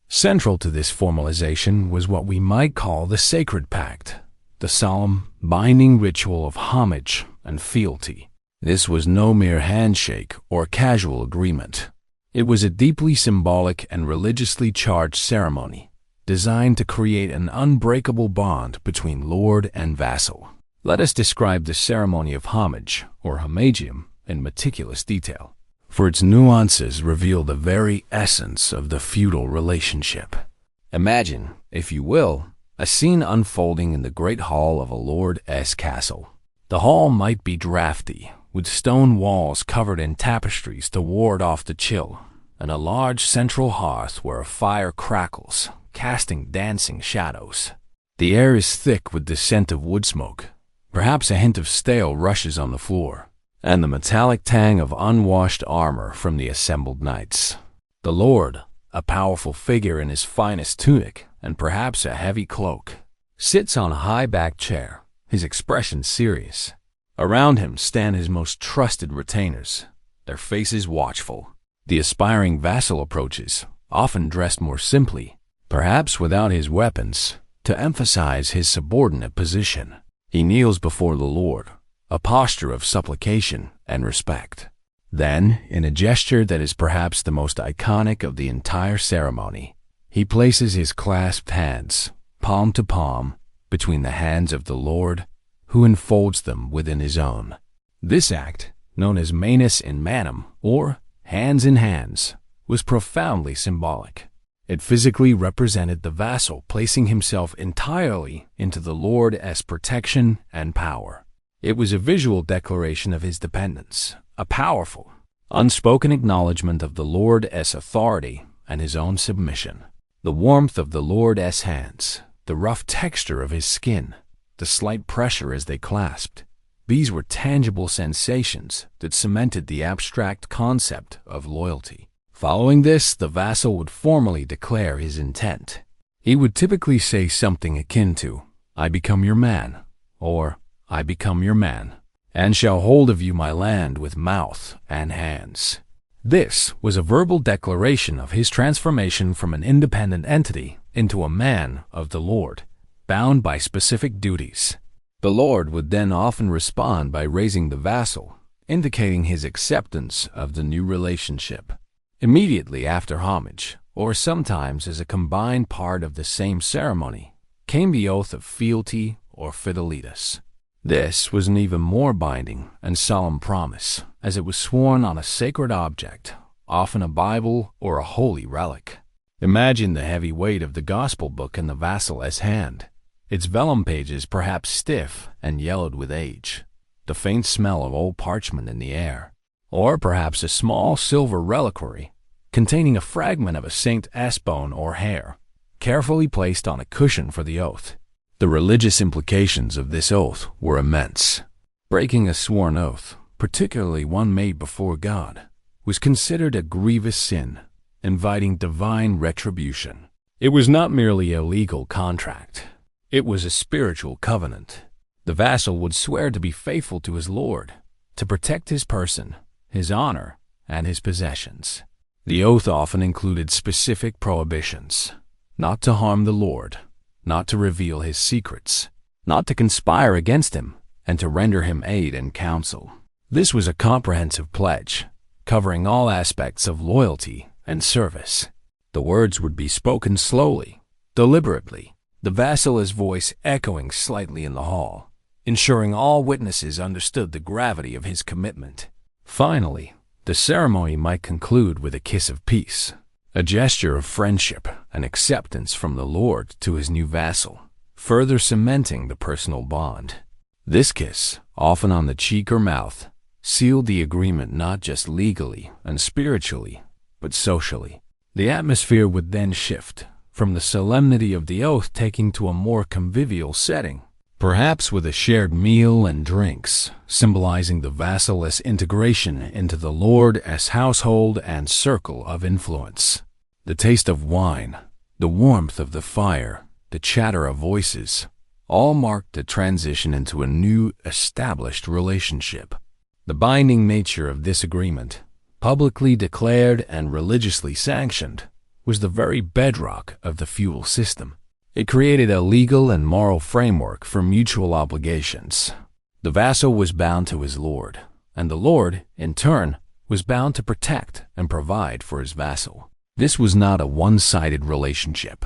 Central to this formalization was what we might call the sacred pact, the solemn, binding ritual of homage and fealty. This was no mere handshake or casual agreement. It was a deeply symbolic and religiously charged ceremony, designed to create an unbreakable bond between lord and vassal. Let us describe the ceremony of homage, or homagium, in meticulous detail, for its nuances reveal the very essence of the feudal relationship. Imagine, if you will, a scene unfolding in the great hall of a lord's castle. The hall might be drafty, with stone walls covered in tapestries to ward off the chill, and a large central hearth where a fire crackles, casting dancing shadows. The air is thick with the scent of wood smoke. Perhaps a hint of stale rushes on the floor, and the metallic tang of unwashed armor from the assembled knights. The lord, a powerful figure in his finest tunic and perhaps a heavy cloak, sits on a high-backed chair, his expression serious. Around him stand his most trusted retainers, their faces watchful. The aspiring vassal approaches, often dressed more simply, perhaps without his weapons, to emphasize his subordinate position. He kneels before the lord, a posture of supplication and respect. Then, in a gesture that is perhaps the most iconic of the entire ceremony, he places his clasped hands, palm to palm, between the hands of the lord, who enfolds them within his own. This act, known as manus in manum, or hands in hands, was profoundly symbolic. It physically represented the vassal placing himself entirely into the lord's protection and power. It was a visual declaration of his dependence, a powerful, unspoken acknowledgement of the lord's authority and his own submission. The warmth of the lord's hands, the rough texture of his skin, the slight pressure as they clasped, these were tangible sensations that cemented the abstract concept of loyalty. Following this, the vassal would formally declare his intent. He would typically say something akin to, "I become your man," or "I become your man, and shall hold of you my land with mouth and hands." This was a verbal declaration of his transformation from an independent entity into a man of the lord, bound by specific duties. The lord would then often respond by raising the vassal, indicating his acceptance of the new relationship. Immediately after homage, or sometimes as a combined part of the same ceremony, came the oath of fealty or fidelitas. This was an even more binding and solemn promise, as it was sworn on a sacred object, often a Bible or a holy relic. Imagine the heavy weight of the gospel book in the vassal's hand, its vellum pages perhaps stiff and yellowed with age, the faint smell of old parchment in the air, or perhaps a small silver reliquary containing a fragment of a saint's bone or hair, carefully placed on a cushion for the oath. The religious implications of this oath were immense. Breaking a sworn oath, particularly one made before God, was considered a grievous sin, inviting divine retribution. It was not merely a legal contract. It was a spiritual covenant. The vassal would swear to be faithful to his lord, to protect his person, his honor, and his possessions. The oath often included specific prohibitions: not to harm the Lord, not to reveal his secrets, not to conspire against him, and to render him aid and counsel. This was a comprehensive pledge, covering all aspects of loyalty and service. The words would be spoken slowly, deliberately, the vassal's voice echoing slightly in the hall, ensuring all witnesses understood the gravity of his commitment. Finally, the ceremony might conclude with a kiss of peace, a gesture of friendship and acceptance from the Lord to his new vassal, further cementing the personal bond. This kiss, often on the cheek or mouth, sealed the agreement not just legally and spiritually, but socially. The atmosphere would then shift, from the solemnity of the oath taking to a more convivial setting, perhaps with a shared meal and drinks, symbolizing the vassal's integration into the Lord's household and circle of influence. The taste of wine, the warmth of the fire, the chatter of voices, all marked the transition into a new, established relationship. The binding nature of this agreement, publicly declared and religiously sanctioned, was the very bedrock of the feudal system. It created a legal and moral framework for mutual obligations. The vassal was bound to his lord, and the lord, in turn, was bound to protect and provide for his vassal. This was not a one-sided relationship.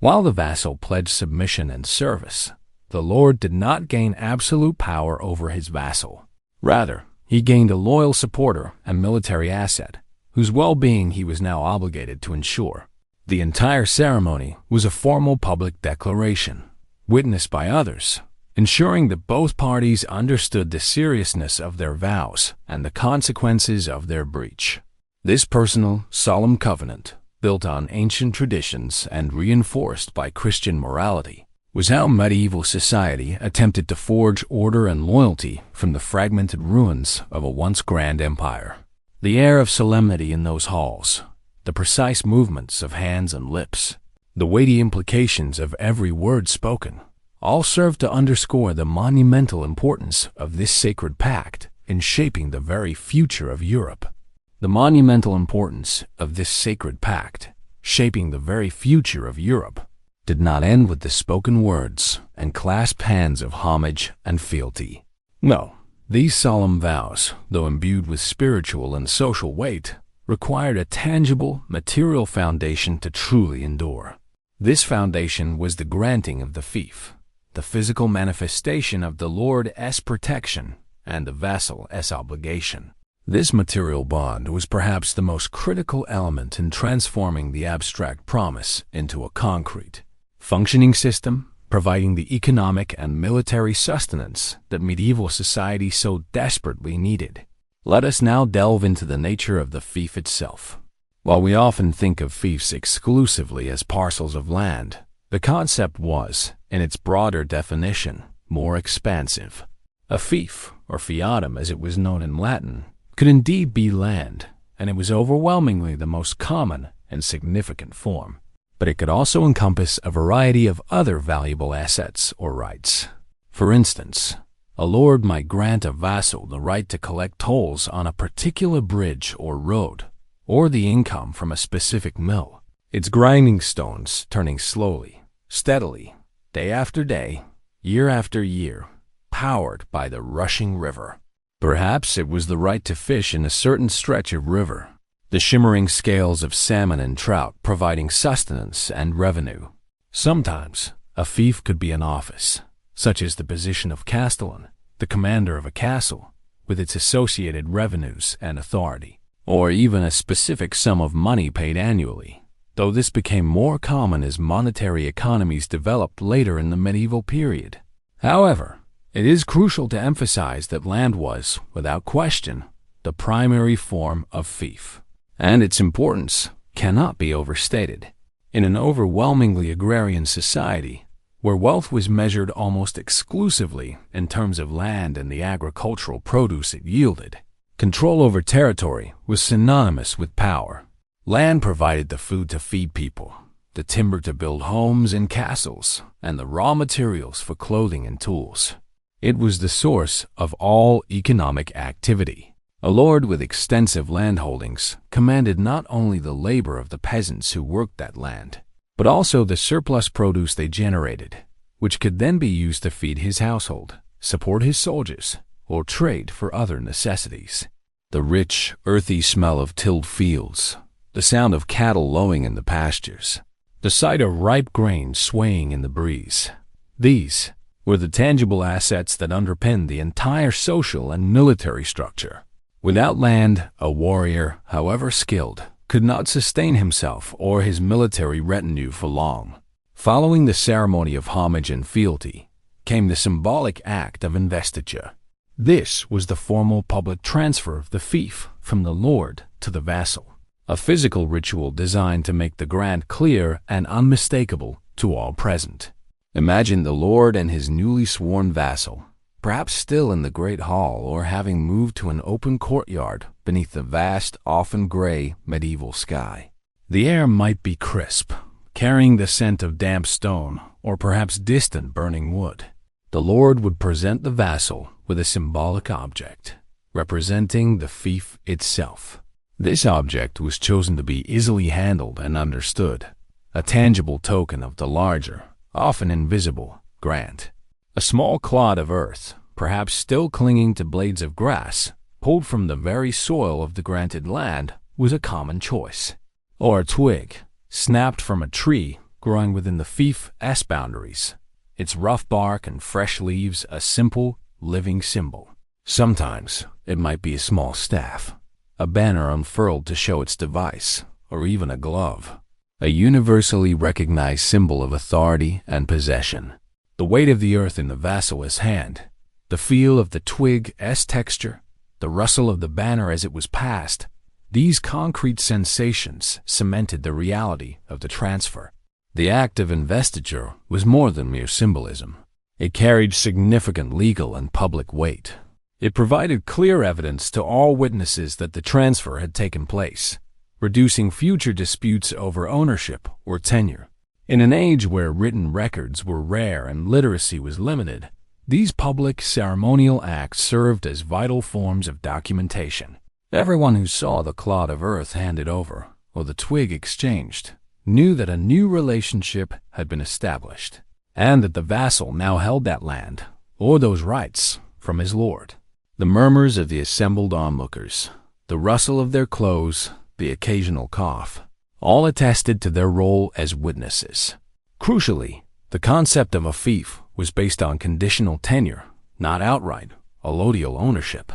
While the vassal pledged submission and service, the lord did not gain absolute power over his vassal. Rather, he gained a loyal supporter and military asset, whose well-being he was now obligated to ensure. The entire ceremony was a formal public declaration, witnessed by others, ensuring that both parties understood the seriousness of their vows and the consequences of their breach. This personal, solemn covenant, built on ancient traditions and reinforced by Christian morality, was how medieval society attempted to forge order and loyalty from the fragmented ruins of a once grand empire. The air of solemnity in those halls, the precise movements of hands and lips, the weighty implications of every word spoken, all served to underscore the monumental importance of this sacred pact in shaping the very future of Europe. The monumental importance of this sacred pact, shaping the very future of Europe, did not end with the spoken words and clasped hands of homage and fealty. No, these solemn vows, though imbued with spiritual and social weight, required a tangible, material foundation to truly endure. This foundation was the granting of the fief, the physical manifestation of the Lord's protection and the vassal's obligation. This material bond was perhaps the most critical element in transforming the abstract promise into a concrete, functioning system, providing the economic and military sustenance that medieval society so desperately needed. Let us now delve into the nature of the fief itself. While we often think of fiefs exclusively as parcels of land, the concept was, in its broader definition, more expansive. A fief, or fiatum as it was known in Latin, could indeed be land, and it was overwhelmingly the most common and significant form. But it could also encompass a variety of other valuable assets or rights. For instance, a lord might grant a vassal the right to collect tolls on a particular bridge or road, or the income from a specific mill, its grinding stones turning slowly, steadily, day after day, year after year, powered by the rushing river. Perhaps it was the right to fish in a certain stretch of river, the shimmering scales of salmon and trout providing sustenance and revenue. Sometimes, a fief could be an office, such as the position of castellan, the commander of a castle, with its associated revenues and authority. or even a specific sum of money paid annually, though this became more common as monetary economies developed later in the medieval period. However, it is crucial to emphasize that land was, without question, the primary form of fief, and its importance cannot be overstated. In an overwhelmingly agrarian society, where wealth was measured almost exclusively in terms of land and the agricultural produce it yielded, control over territory was synonymous with power. Land provided the food to feed people, the timber to build homes and castles, and the raw materials for clothing and tools. It was the source of all economic activity. A lord with extensive landholdings commanded not only the labor of the peasants who worked that land, but also the surplus produce they generated, which could then be used to feed his household, support his soldiers, or trade for other necessities. The rich, earthy smell of tilled fields, the sound of cattle lowing in the pastures, the sight of ripe grain swaying in the breeze. These were the tangible assets that underpinned the entire social and military structure. Without land, a warrior, however skilled, could not sustain himself or his military retinue for long. Following the ceremony of homage and fealty came the symbolic act of investiture. This was the formal public transfer of the fief from the lord to the vassal, a physical ritual designed to make the grant clear and unmistakable to all present. Imagine the lord and his newly sworn vassal, perhaps still in the great hall or having moved to an open courtyard beneath the vast, often gray, medieval sky. The air might be crisp, carrying the scent of damp stone or perhaps distant burning wood. The lord would present the vassal with a symbolic object, representing the fief itself. This object was chosen to be easily handled and understood, a tangible token of the larger, often invisible, grant. A small clod of earth, perhaps still clinging to blades of grass, pulled from the very soil of the granted land, was a common choice. Or a twig, snapped from a tree growing within the fief's boundaries, its rough bark and fresh leaves a simple, living symbol. Sometimes it might be a small staff, a banner unfurled to show its device, or even a glove, a universally recognized symbol of authority and possession. The weight of the earth in the vassal's hand, the feel of the twig's texture, the rustle of the banner as it was passed, these concrete sensations cemented the reality of the transfer. The act of investiture was more than mere symbolism. It carried significant legal and public weight. It provided clear evidence to all witnesses that the transfer had taken place, reducing future disputes over ownership or tenure. In an age where written records were rare and literacy was limited, these public ceremonial acts served as vital forms of documentation. Everyone who saw the clod of earth handed over or the twig exchanged knew that a new relationship had been established, and that the vassal now held that land, or those rights, from his lord. The murmurs of the assembled onlookers, the rustle of their clothes, the occasional cough, all attested to their role as witnesses. Crucially, the concept of a fief was based on conditional tenure, not outright, allodial ownership.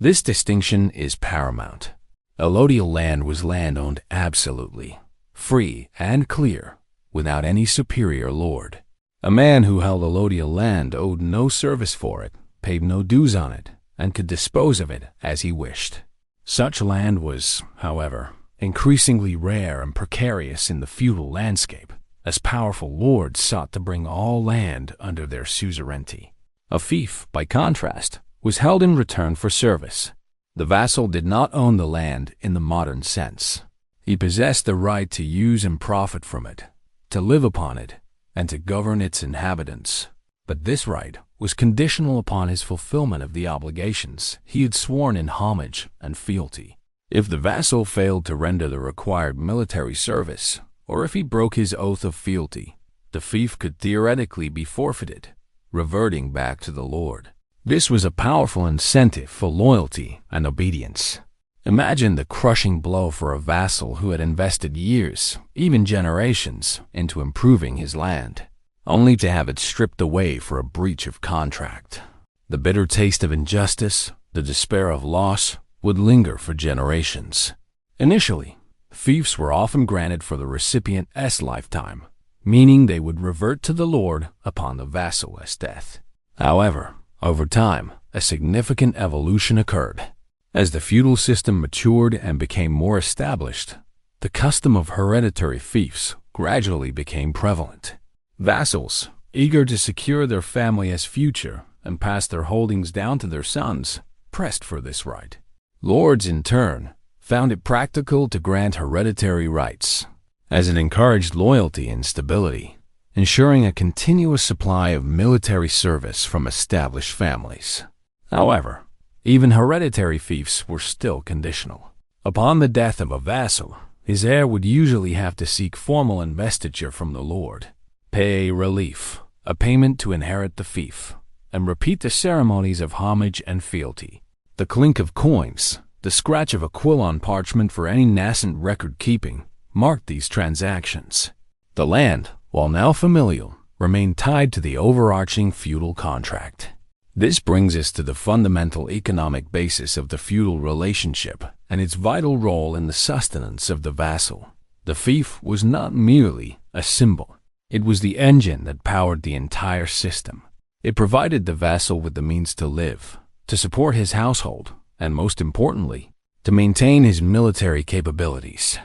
This distinction is paramount. Allodial land was land owned absolutely, free and clear, without any superior lord. A man who held allodial land owed no service for it, paid no dues on it, and could dispose of it as he wished. Such land was, however, increasingly rare and precarious in the feudal landscape, as powerful lords sought to bring all land under their suzerainty. A fief, by contrast, was held in return for service. The vassal did not own the land in the modern sense. He possessed the right to use and profit from it, to live upon it, and to govern its inhabitants. But this right was conditional upon his fulfillment of the obligations he had sworn in homage and fealty. If the vassal failed to render the required military service, or if he broke his oath of fealty, the fief could theoretically be forfeited, reverting back to the lord. This was a powerful incentive for loyalty and obedience. Imagine the crushing blow for a vassal who had invested years, even generations, into improving his land, only to have it stripped away for a breach of contract. The bitter taste of injustice, the despair of loss, would linger for generations. Initially, fiefs were often granted for the recipient's lifetime, meaning they would revert to the lord upon the vassal's death. However, over time, a significant evolution occurred. As the feudal system matured and became more established, the custom of hereditary fiefs gradually became prevalent. Vassals, eager to secure their family's future and pass their holdings down to their sons, pressed for this right. Lords, in turn, found it practical to grant hereditary rights, as it encouraged loyalty and stability, ensuring a continuous supply of military service from established families. However, even hereditary fiefs were still conditional. Upon the death of a vassal, his heir would usually have to seek formal investiture from the lord, pay relief, a payment to inherit the fief, and repeat the ceremonies of homage and fealty. The clink of coins, the scratch of a quill on parchment for any nascent record-keeping, marked these transactions. The land, while now familial, remained tied to the overarching feudal contract. This brings us to the fundamental economic basis of the feudal relationship and its vital role in the sustenance of the vassal. The fief was not merely a symbol. It was the engine that powered the entire system. It provided the vassal with the means to live, to support his household, and most importantly, to maintain his military capabilities.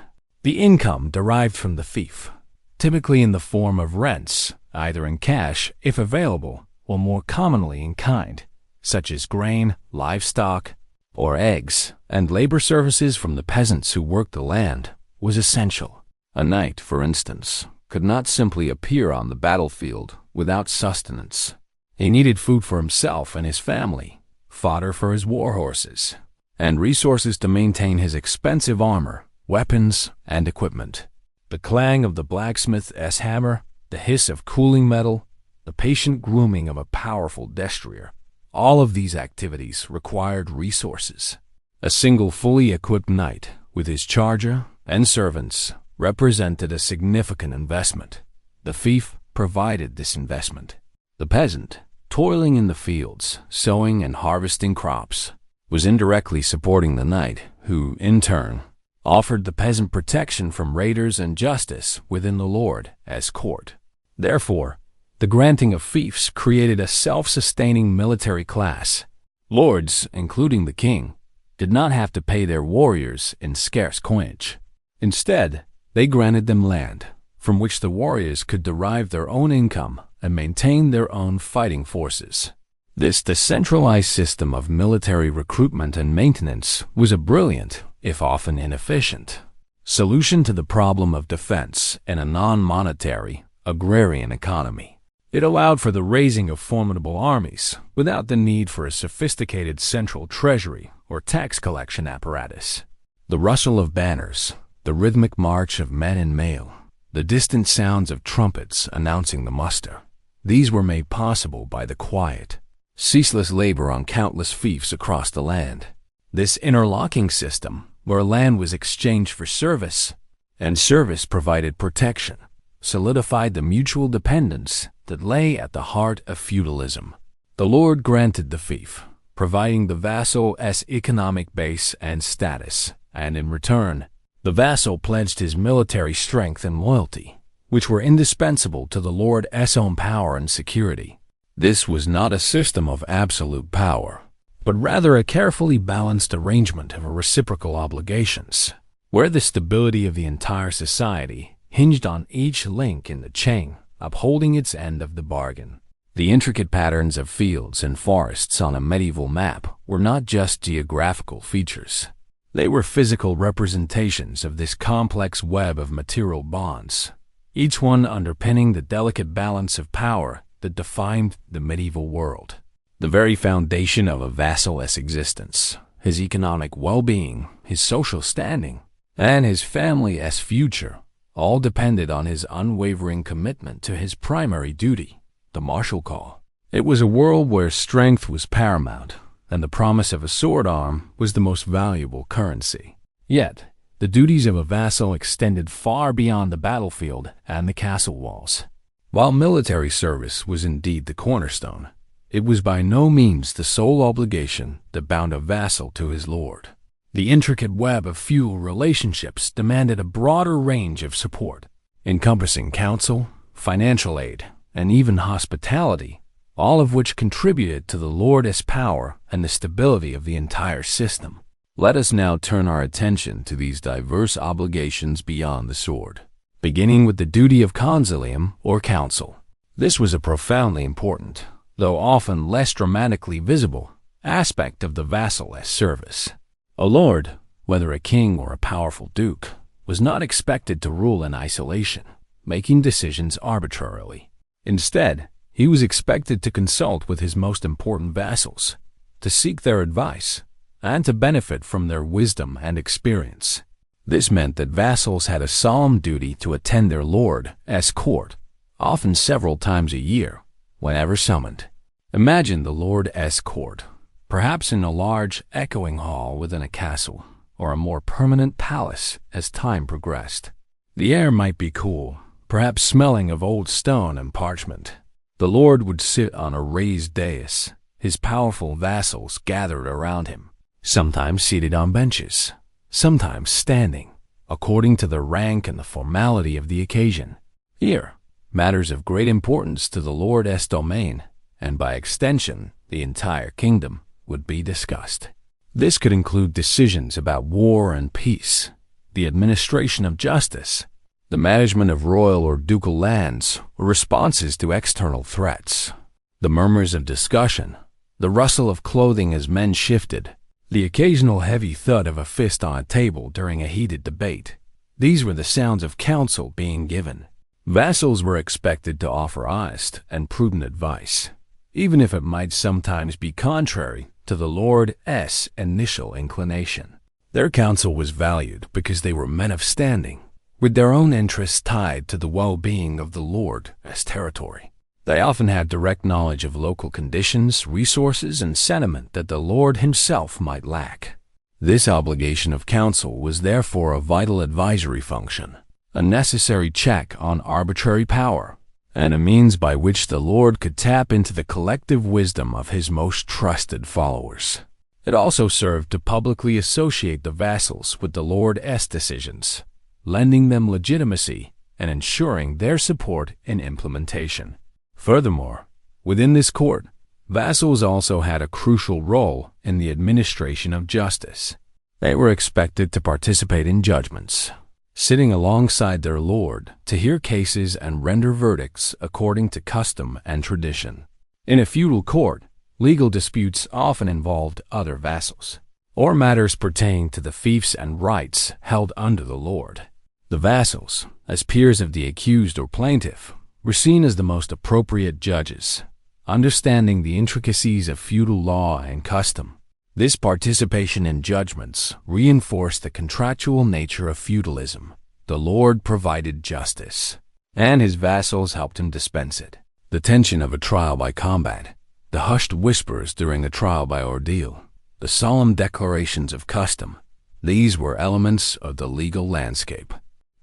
The income derived from the fief, typically in the form of rents, either in cash, if available, or more commonly in kind, such as grain, livestock, or eggs, and labor services from the peasants who worked the land, was essential. A knight, for instance, could not simply appear on the battlefield without sustenance. He needed food for himself and his family, fodder for his war horses, and resources to maintain his expensive armor, weapons, and equipment. The clang of the blacksmith's hammer, the hiss of cooling metal, the patient grooming of a powerful destrier, all of these activities required resources. A single fully equipped knight, with his charger and servants, represented a significant investment. The fief provided this investment. The peasant, toiling in the fields, sowing and harvesting crops, was indirectly supporting the knight, who, in turn, offered the peasant protection from raiders and justice within the lord's court. Therefore, the granting of fiefs created a self-sustaining military class. Lords, including the king, did not have to pay their warriors in scarce coinage. Instead, they granted them land, from which the warriors could derive their own income and maintain their own fighting forces. This decentralized system of military recruitment and maintenance was a brilliant, if often inefficient, solution to the problem of defense in a non-monetary, agrarian economy. It allowed for the raising of formidable armies without the need for a sophisticated central treasury or tax collection apparatus. The rustle of banners, the rhythmic march of men in mail, the distant sounds of trumpets announcing the muster, these were made possible by the quiet, ceaseless labor on countless fiefs across the land. This interlocking system, where land was exchanged for service, and service provided protection, solidified the mutual dependence that lay at the heart of feudalism. The lord granted the fief, providing the vassal's economic base and status, and in return, the vassal pledged his military strength and loyalty, which were indispensable to the lord's own power and security. This was not a system of absolute power, but rather a carefully balanced arrangement of reciprocal obligations, where the stability of the entire society hinged on each link in the chain upholding its end of the bargain. The intricate patterns of fields and forests on a medieval map were not just geographical features. They were physical representations of this complex web of material bonds, each one underpinning the delicate balance of power that defined the medieval world. The very foundation of a vassal's existence, his economic well-being, his social standing, and his family's future, all depended on his unwavering commitment to his primary duty, the martial call. It was a world where strength was paramount, and the promise of a sword arm was the most valuable currency. Yet, the duties of a vassal extended far beyond the battlefield and the castle walls. While military service was indeed the cornerstone, it was by no means the sole obligation that bound a vassal to his lord. The intricate web of feudal relationships demanded a broader range of support, encompassing counsel, financial aid, and even hospitality, all of which contributed to the lord's power and the stability of the entire system. Let us now turn our attention to these diverse obligations beyond the sword, beginning with the duty of consilium or counsel. This was a profoundly important, though often less dramatically visible, aspect of the vassal service. A lord, whether a king or a powerful duke, was not expected to rule in isolation, making decisions arbitrarily. Instead, he was expected to consult with his most important vassals, to seek their advice, and to benefit from their wisdom and experience. This meant that vassals had a solemn duty to attend their lord's court, often several times a year, whenever summoned. Imagine the lord's court, perhaps in a large, echoing hall within a castle, or a more permanent palace as time progressed. The air might be cool, perhaps smelling of old stone and parchment. The lord would sit on a raised dais, his powerful vassals gathered around him, sometimes seated on benches, sometimes standing, according to the rank and the formality of the occasion. Here, matters of great importance to the lord's domain, and by extension, the entire kingdom, would be discussed. This could include decisions about war and peace, the administration of justice, the management of royal or ducal lands, or responses to external threats, the murmurs of discussion, the rustle of clothing as men shifted, the occasional heavy thud of a fist on a table during a heated debate. These were the sounds of counsel being given. Vassals were expected to offer honest and prudent advice, even if it might sometimes be contrary to the lord's initial inclination. Their counsel was valued because they were men of standing, with their own interests tied to the well-being of the lord's territory. They often had direct knowledge of local conditions, resources, and sentiment that the lord himself might lack. This obligation of counsel was therefore a vital advisory function, a necessary check on arbitrary power, and a means by which the lord could tap into the collective wisdom of his most trusted followers. It also served to publicly associate the vassals with the lord's decisions, lending them legitimacy and ensuring their support in implementation. Furthermore, within this court, vassals also had a crucial role in the administration of justice. They were expected to participate in judgments, sitting alongside their lord to hear cases and render verdicts according to custom and tradition. In a feudal court, legal disputes often involved other vassals, or matters pertaining to the fiefs and rights held under the lord. The vassals, as peers of the accused or plaintiff, were seen as the most appropriate judges, understanding the intricacies of feudal law and custom. This participation in judgments reinforced the contractual nature of feudalism. The lord provided justice, and his vassals helped him dispense it. The tension of a trial by combat, the hushed whispers during a trial by ordeal, the solemn declarations of custom, these were elements of the legal landscape.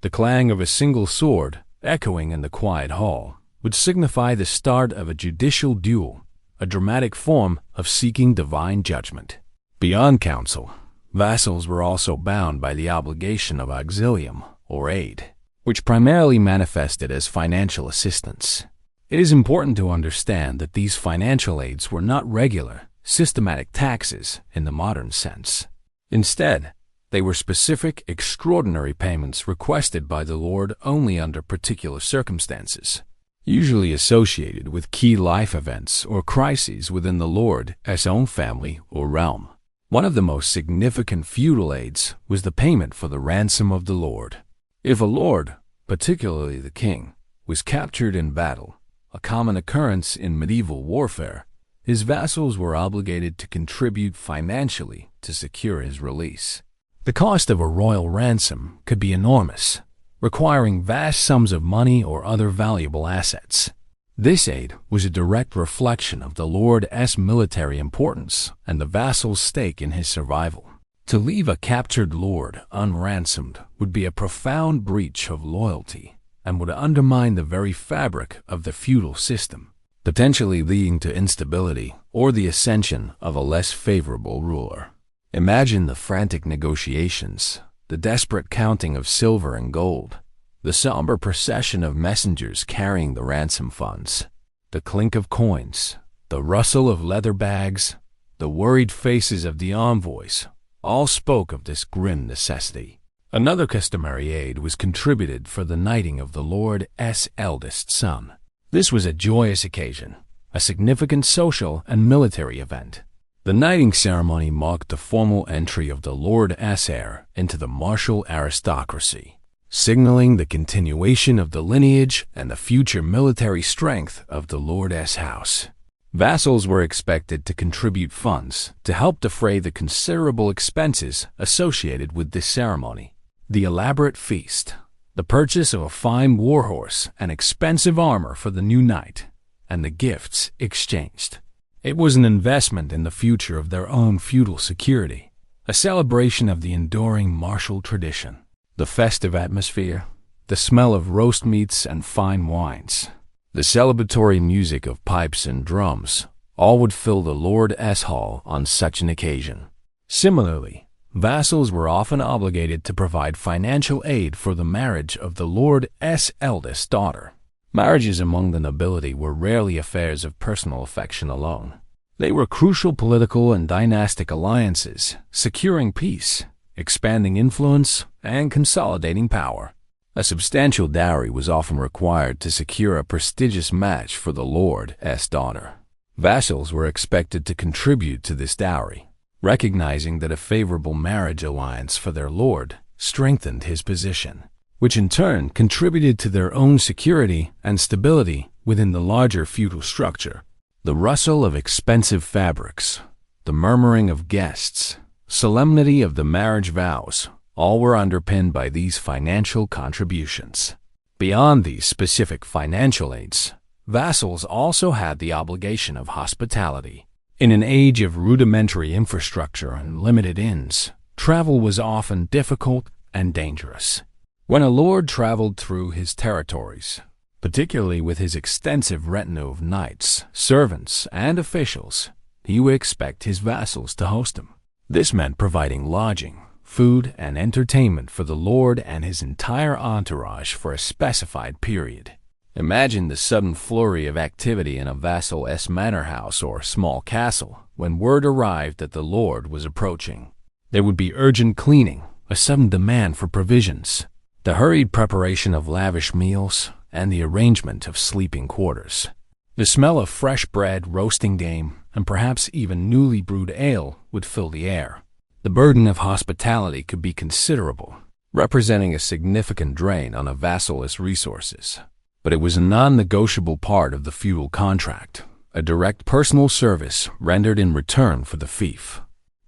The clang of a single sword, echoing in the quiet hall, would signify the start of a judicial duel, a dramatic form of seeking divine judgment. Beyond counsel, vassals were also bound by the obligation of auxilium, or aid, which primarily manifested as financial assistance. It is important to understand that these financial aids were not regular, systematic taxes in the modern sense. Instead, they were specific, extraordinary payments requested by the lord only under particular circumstances, usually associated with key life events or crises within the lord's own family or realm. One of the most significant feudal aids was the payment for the ransom of the lord. If a lord, particularly the king, was captured in battle, a common occurrence in medieval warfare, his vassals were obligated to contribute financially to secure his release. The cost of a royal ransom could be enormous, requiring vast sums of money or other valuable assets. This aid was a direct reflection of the lord's military importance and the vassal's stake in his survival. To leave a captured lord unransomed would be a profound breach of loyalty and would undermine the very fabric of the feudal system, potentially leading to instability or the ascension of a less favorable ruler. Imagine the frantic negotiations, the desperate counting of silver and gold, the somber procession of messengers carrying the ransom funds, the clink of coins, the rustle of leather bags, the worried faces of the envoys, all spoke of this grim necessity. Another customary aid was contributed for the knighting of the Lord's eldest son. This was a joyous occasion, a significant social and military event. The knighting ceremony marked the formal entry of the Lord's heir into the martial aristocracy, signaling the continuation of the lineage and the future military strength of the Lord's house. Vassals were expected to contribute funds to help defray the considerable expenses associated with this ceremony. The elaborate feast, the purchase of a fine warhorse and expensive armor for the new knight, and the gifts exchanged. It was an investment in the future of their own feudal security, a celebration of the enduring martial tradition. The festive atmosphere, the smell of roast meats and fine wines, the celebratory music of pipes and drums, all would fill the Lord's hall on such an occasion. Similarly, vassals were often obligated to provide financial aid for the marriage of the Lord's eldest daughter. Marriages among the nobility were rarely affairs of personal affection alone. They were crucial political and dynastic alliances, securing peace, expanding influence, and consolidating power. A substantial dowry was often required to secure a prestigious match for the Lord's daughter. Vassals were expected to contribute to this dowry, recognizing that a favorable marriage alliance for their lord strengthened his position, which in turn contributed to their own security and stability within the larger feudal structure. The rustle of expensive fabrics, the murmuring of guests, solemnity of the marriage vows, all were underpinned by these financial contributions. Beyond these specific financial aids, vassals also had the obligation of hospitality. In an age of rudimentary infrastructure and limited inns, travel was often difficult and dangerous. When a lord traveled through his territories, particularly with his extensive retinue of knights, servants, and officials, he would expect his vassals to host him. This meant providing lodging, food, and entertainment for the lord and his entire entourage for a specified period. Imagine the sudden flurry of activity in a vassal's manor house or small castle when word arrived that the lord was approaching. There would be urgent cleaning, a sudden demand for provisions, the hurried preparation of lavish meals, and the arrangement of sleeping quarters. The smell of fresh bread, roasting game, and perhaps even newly brewed ale would fill the air. The burden of hospitality could be considerable, representing a significant drain on a vassal's resources. But it was a non-negotiable part of the feudal contract, a direct personal service rendered in return for the fief.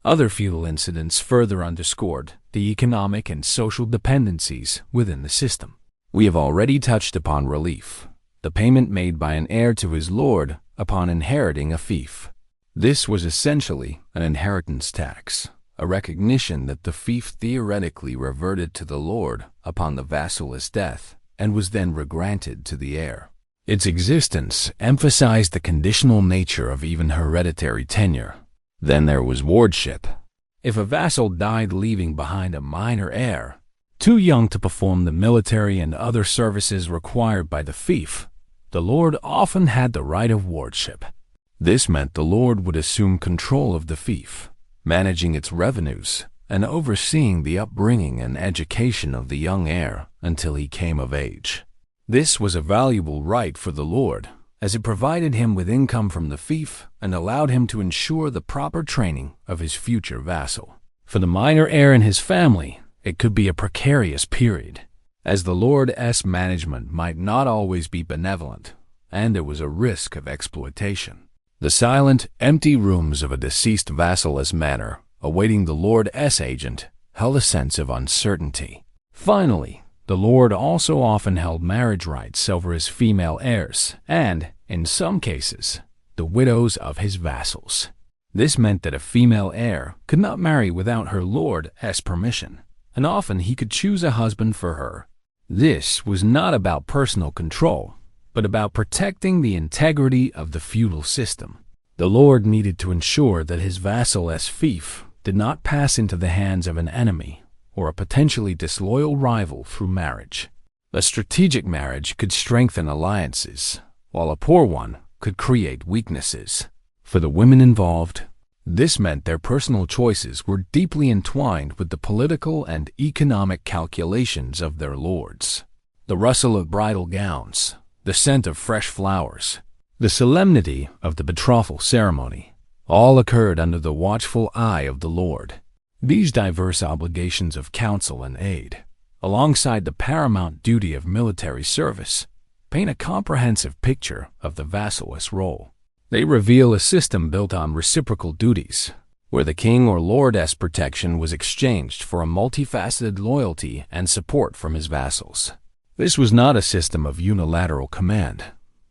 Other feudal incidents further underscored the economic and social dependencies within the system. We have already touched upon relief, the payment made by an heir to his lord upon inheriting a fief. This was essentially an inheritance tax, a recognition that the fief theoretically reverted to the lord upon the vassal's death and was then regranted to the heir. Its existence emphasized the conditional nature of even hereditary tenure. Then there was wardship. If a vassal died leaving behind a minor heir, too young to perform the military and other services required by the fief, the lord often had the right of wardship. This meant the lord would assume control of the fief, managing its revenues and overseeing the upbringing and education of the young heir until he came of age. This was a valuable right for the lord, as it provided him with income from the fief and allowed him to ensure the proper training of his future vassal. For the minor heir and his family, it could be a precarious period, as the lord's management might not always be benevolent, and there was a risk of exploitation. The silent, empty rooms of a deceased vassal's manor, awaiting the lord's agent, held a sense of uncertainty. Finally, the lord also often held marriage rights over his female heirs and, in some cases, the widows of his vassals. This meant that a female heir could not marry without her lord's permission, and often he could choose a husband for her. This was not about personal control, but about protecting the integrity of the feudal system. The lord needed to ensure that his vassal's fief did not pass into the hands of an enemy or a potentially disloyal rival through marriage. A strategic marriage could strengthen alliances, while a poor one could create weaknesses. For the women involved, this meant their personal choices were deeply entwined with the political and economic calculations of their lords. The rustle of bridal gowns, the scent of fresh flowers, the solemnity of the betrothal ceremony, all occurred under the watchful eye of the Lord. These diverse obligations of counsel and aid, alongside the paramount duty of military service, paint a comprehensive picture of the vassalist role. They reveal a system built on reciprocal duties, where the king or lord's protection was exchanged for a multifaceted loyalty and support from his vassals. This was not a system of unilateral command,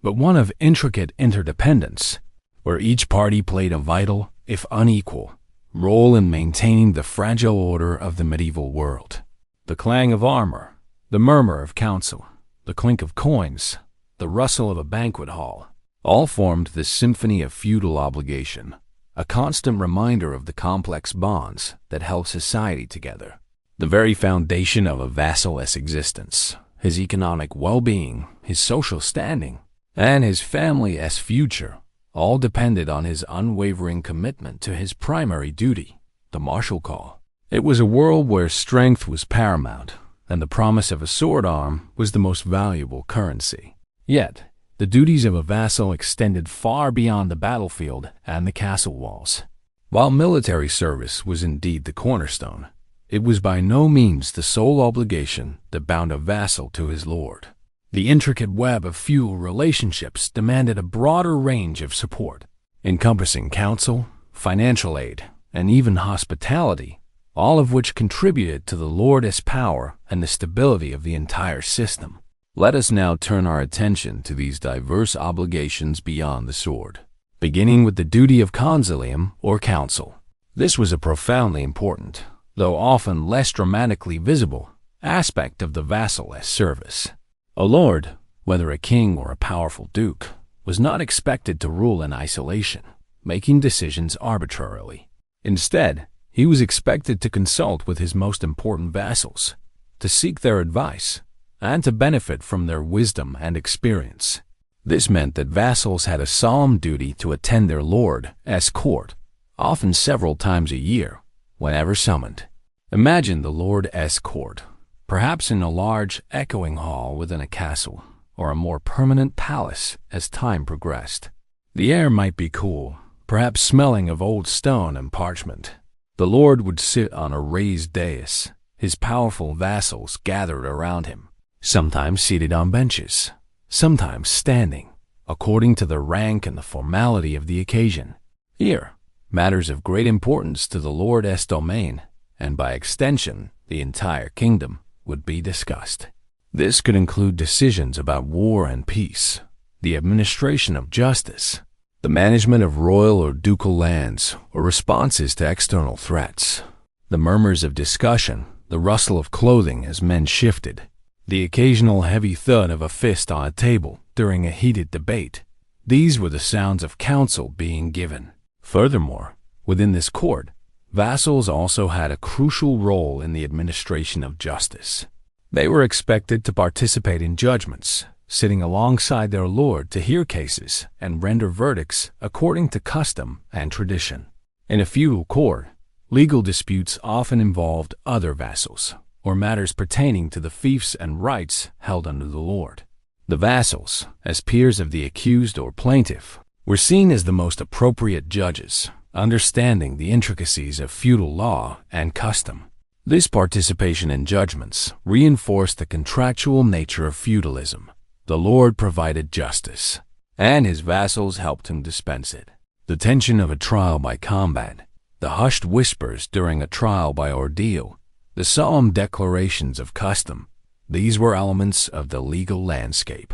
but one of intricate interdependence, where each party played a vital, if unequal, role in maintaining the fragile order of the medieval world. The clang of armor, the murmur of counsel, the clink of coins, the rustle of a banquet hall, all formed this symphony of feudal obligation, a constant reminder of the complex bonds that held society together. The very foundation of a vassal's existence, his economic well-being, his social standing, and his family's future, all depended on his unwavering commitment to his primary duty, the martial call. It was a world where strength was paramount, and the promise of a sword arm was the most valuable currency. Yet, the duties of a vassal extended far beyond the battlefield and the castle walls. While military service was indeed the cornerstone, it was by no means the sole obligation that bound a vassal to his lord. The intricate web of feudal relationships demanded a broader range of support, encompassing counsel, financial aid, and even hospitality, all of which contributed to the lord's power and the stability of the entire system. Let us now turn our attention to these diverse obligations beyond the sword, beginning with the duty of consilium or counsel. This was a profoundly important, though often less dramatically visible, aspect of the vassal's service. A lord, whether a king or a powerful duke, was not expected to rule in isolation, making decisions arbitrarily. Instead, he was expected to consult with his most important vassals, to seek their advice, and to benefit from their wisdom and experience. This meant that vassals had a solemn duty to attend their lord's court, often several times a year, whenever summoned. Imagine the lord's court, perhaps in a large, echoing hall within a castle, or a more permanent palace as time progressed. The air might be cool, perhaps smelling of old stone and parchment. The lord would sit on a raised dais, his powerful vassals gathered around him, sometimes seated on benches, sometimes standing, according to the rank and the formality of the occasion. Here, matters of great importance to the lord's domain, and by extension, the entire kingdom, would be discussed. This could include decisions about war and peace, the administration of justice, the management of royal or ducal lands, or responses to external threats. The murmurs of discussion, the rustle of clothing as men shifted, the occasional heavy thud of a fist on a table during a heated debate, these were the sounds of counsel being given. Furthermore, within this court, vassals also had a crucial role in the administration of justice. They were expected to participate in judgments, sitting alongside their lord to hear cases and render verdicts according to custom and tradition. In a feudal court, legal disputes often involved other vassals, or matters pertaining to the fiefs and rights held under the lord. The vassals, as peers of the accused or plaintiff, were seen as the most appropriate judges, understanding the intricacies of feudal law and custom. This participation in judgments reinforced the contractual nature of feudalism. The lord provided justice, and his vassals helped him dispense it. The tension of a trial by combat, the hushed whispers during a trial by ordeal, the solemn declarations of custom, these were elements of the legal landscape.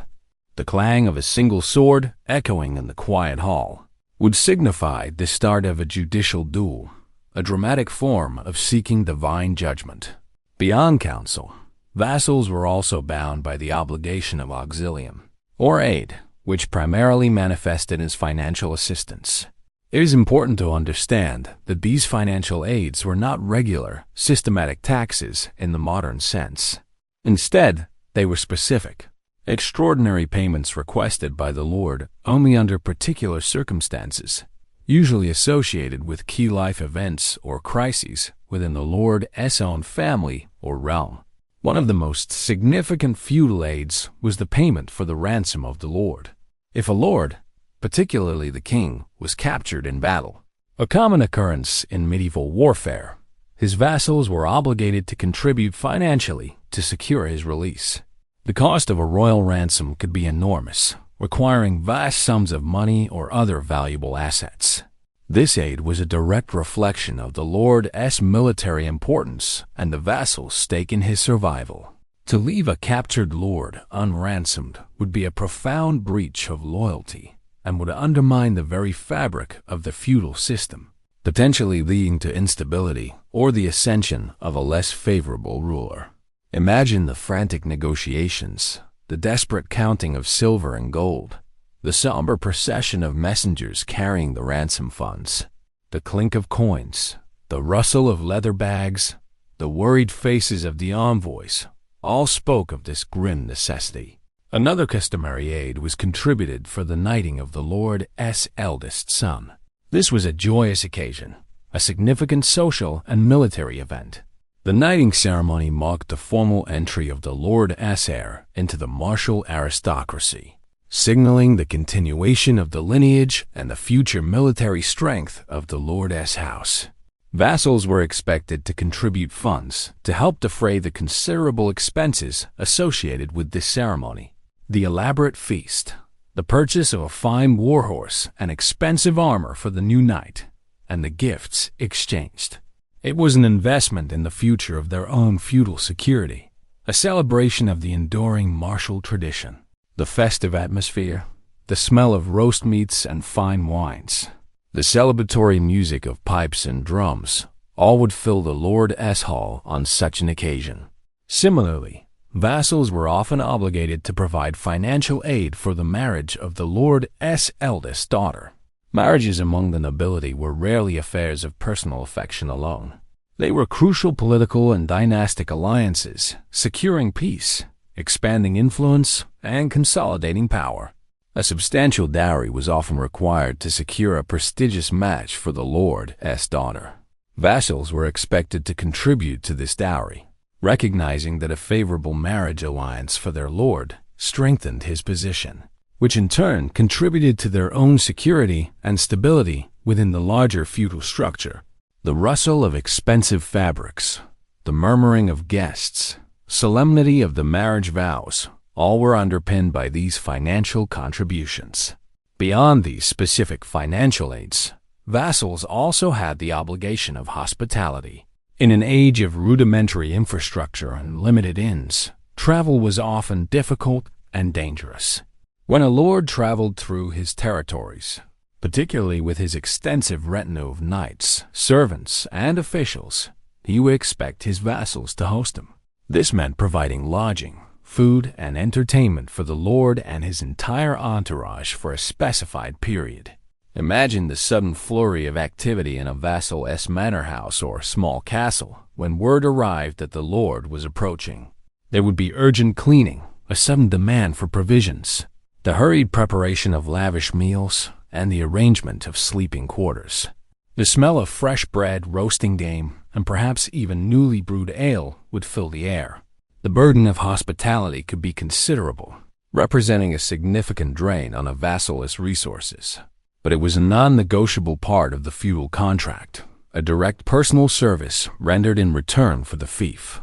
The clang of a single sword, echoing in the quiet hall, would signify the start of a judicial duel, a dramatic form of seeking divine judgment. Beyond counsel, vassals were also bound by the obligation of auxilium, or aid, which primarily manifested as financial assistance. It is important to understand that these financial aids were not regular, systematic taxes in the modern sense. Instead, they were specific, extraordinary payments requested by the Lord only under particular circumstances, usually associated with key life events or crises within the Lord's own family or realm. One of the most significant feudal aids was the payment for the ransom of the Lord. If a lord, particularly the king, was captured in battle, a common occurrence in medieval warfare, his vassals were obligated to contribute financially to secure his release. The cost of a royal ransom could be enormous, requiring vast sums of money or other valuable assets. This aid was a direct reflection of the Lord's military importance and the vassal's stake in his survival. To leave a captured lord unransomed would be a profound breach of loyalty and would undermine the very fabric of the feudal system, potentially leading to instability or the ascension of a less favorable ruler. Imagine the frantic negotiations, the desperate counting of silver and gold, the somber procession of messengers carrying the ransom funds, the clink of coins, the rustle of leather bags, the worried faces of the envoys, all spoke of this grim necessity. Another customary aid was contributed for the knighting of the Lord's eldest son. This was a joyous occasion, a significant social and military event. The knighting ceremony marked the formal entry of the Lord's heir into the martial aristocracy, signaling the continuation of the lineage and the future military strength of the Lord's house. Vassals were expected to contribute funds to help defray the considerable expenses associated with this ceremony. The elaborate feast, the purchase of a fine warhorse and expensive armor for the new knight, and the gifts exchanged. It was an investment in the future of their own feudal security, a celebration of the enduring martial tradition. The festive atmosphere, the smell of roast meats and fine wines, the celebratory music of pipes and drums, all would fill the Lord's hall on such an occasion. Similarly, vassals were often obligated to provide financial aid for the marriage of the Lord's eldest daughter. Marriages among the nobility were rarely affairs of personal affection alone. They were crucial political and dynastic alliances, securing peace, expanding influence, and consolidating power. A substantial dowry was often required to secure a prestigious match for the Lord's daughter. Vassals were expected to contribute to this dowry, recognizing that a favorable marriage alliance for their lord strengthened his position, which in turn contributed to their own security and stability within the larger feudal structure. The rustle of expensive fabrics, the murmuring of guests, solemnity of the marriage vows, all were underpinned by these financial contributions. Beyond these specific financial aids, vassals also had the obligation of hospitality. In an age of rudimentary infrastructure and limited inns, travel was often difficult and dangerous. When a lord traveled through his territories, particularly with his extensive retinue of knights, servants, and officials, he would expect his vassals to host him. This meant providing lodging, food, and entertainment for the lord and his entire entourage for a specified period. Imagine the sudden flurry of activity in a vassal's manor house or small castle when word arrived that the lord was approaching. There would be urgent cleaning, a sudden demand for provisions, the hurried preparation of lavish meals, and the arrangement of sleeping quarters. The smell of fresh bread, roasting game, and perhaps even newly brewed ale would fill the air. The burden of hospitality could be considerable, representing a significant drain on a vassal's resources. But it was a non-negotiable part of the feudal contract, a direct personal service rendered in return for the fief.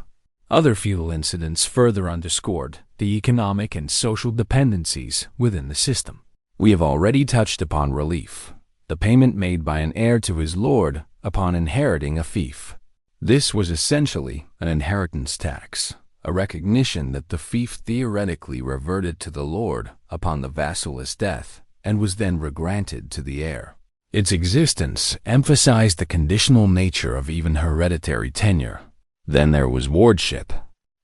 Other feudal incidents further underscored the economic and social dependencies within the system. We have already touched upon relief, the payment made by an heir to his lord upon inheriting a fief. This was essentially an inheritance tax, a recognition that the fief theoretically reverted to the lord upon the vassal's death and was then regranted to the heir. Its existence emphasized the conditional nature of even hereditary tenure. Then there was wardship.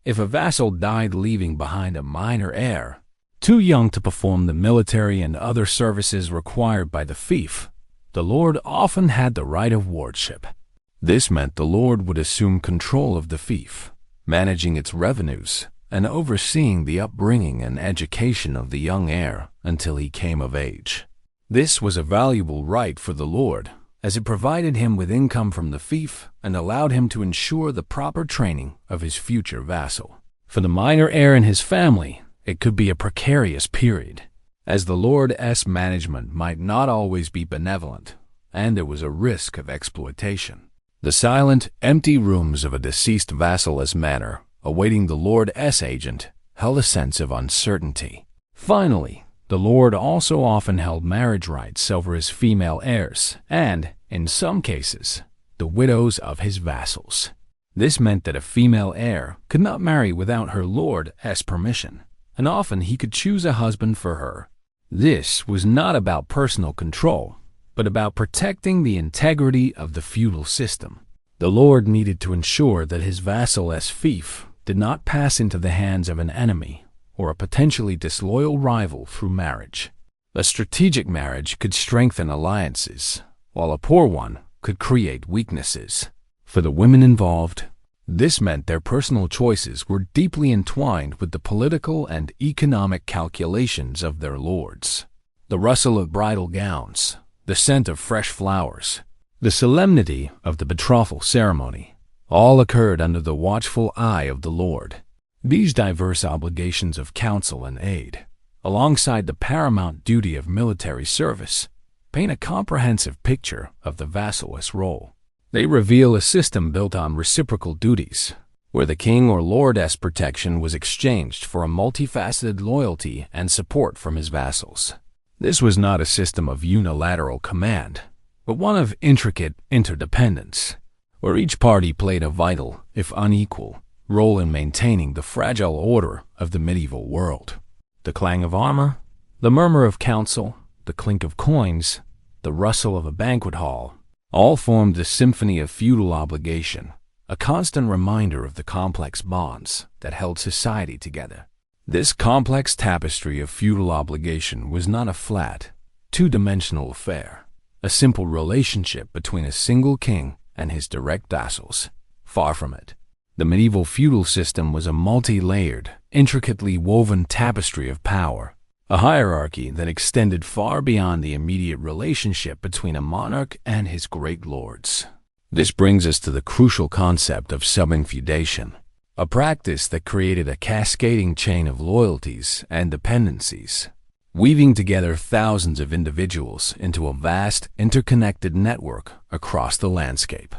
If a vassal died leaving behind a minor heir, too young to perform the military and other services required by the fief, the lord often had the right of wardship. This meant the lord would assume control of the fief, managing its revenues and overseeing the upbringing and education of the young heir until he came of age. This was a valuable right for the lord, as it provided him with income from the fief and allowed him to ensure the proper training of his future vassal. For the minor heir and his family, it could be a precarious period, as the lord's management might not always be benevolent, and there was a risk of exploitation. The silent, empty rooms of a deceased vassal's manor, awaiting the lord's agent, held a sense of uncertainty. Finally, the lord also often held marriage rights over his female heirs and, in some cases, the widows of his vassals. This meant that a female heir could not marry without her lord's permission, and often he could choose a husband for her. This was not about personal control, but about protecting the integrity of the feudal system. The lord needed to ensure that his vassal's fief did not pass into the hands of an enemy or a potentially disloyal rival through marriage. A strategic marriage could strengthen alliances, while a poor one could create weaknesses. For the women involved, this meant their personal choices were deeply entwined with the political and economic calculations of their lords. The rustle of bridal gowns, the scent of fresh flowers, the solemnity of the betrothal ceremony, all occurred under the watchful eye of the lord. These diverse obligations of counsel and aid, alongside the paramount duty of military service, paint a comprehensive picture of the vassal's role. They reveal a system built on reciprocal duties, where the king or lord's protection was exchanged for a multifaceted loyalty and support from his vassals. This was not a system of unilateral command, but one of intricate interdependence, where each party played a vital, if unequal, role in maintaining the fragile order of the medieval world. The clang of armor, the murmur of counsel, the clink of coins, the rustle of a banquet hall, all formed the symphony of feudal obligation, a constant reminder of the complex bonds that held society together. This complex tapestry of feudal obligation was not a flat, two-dimensional affair, a simple relationship between a single king and his direct vassals. Far from it. The medieval feudal system was a multi-layered, intricately woven tapestry of power, a hierarchy that extended far beyond the immediate relationship between a monarch and his great lords. This brings us to the crucial concept of subinfeudation, a practice that created a cascading chain of loyalties and dependencies, weaving together thousands of individuals into a vast, interconnected network across the landscape.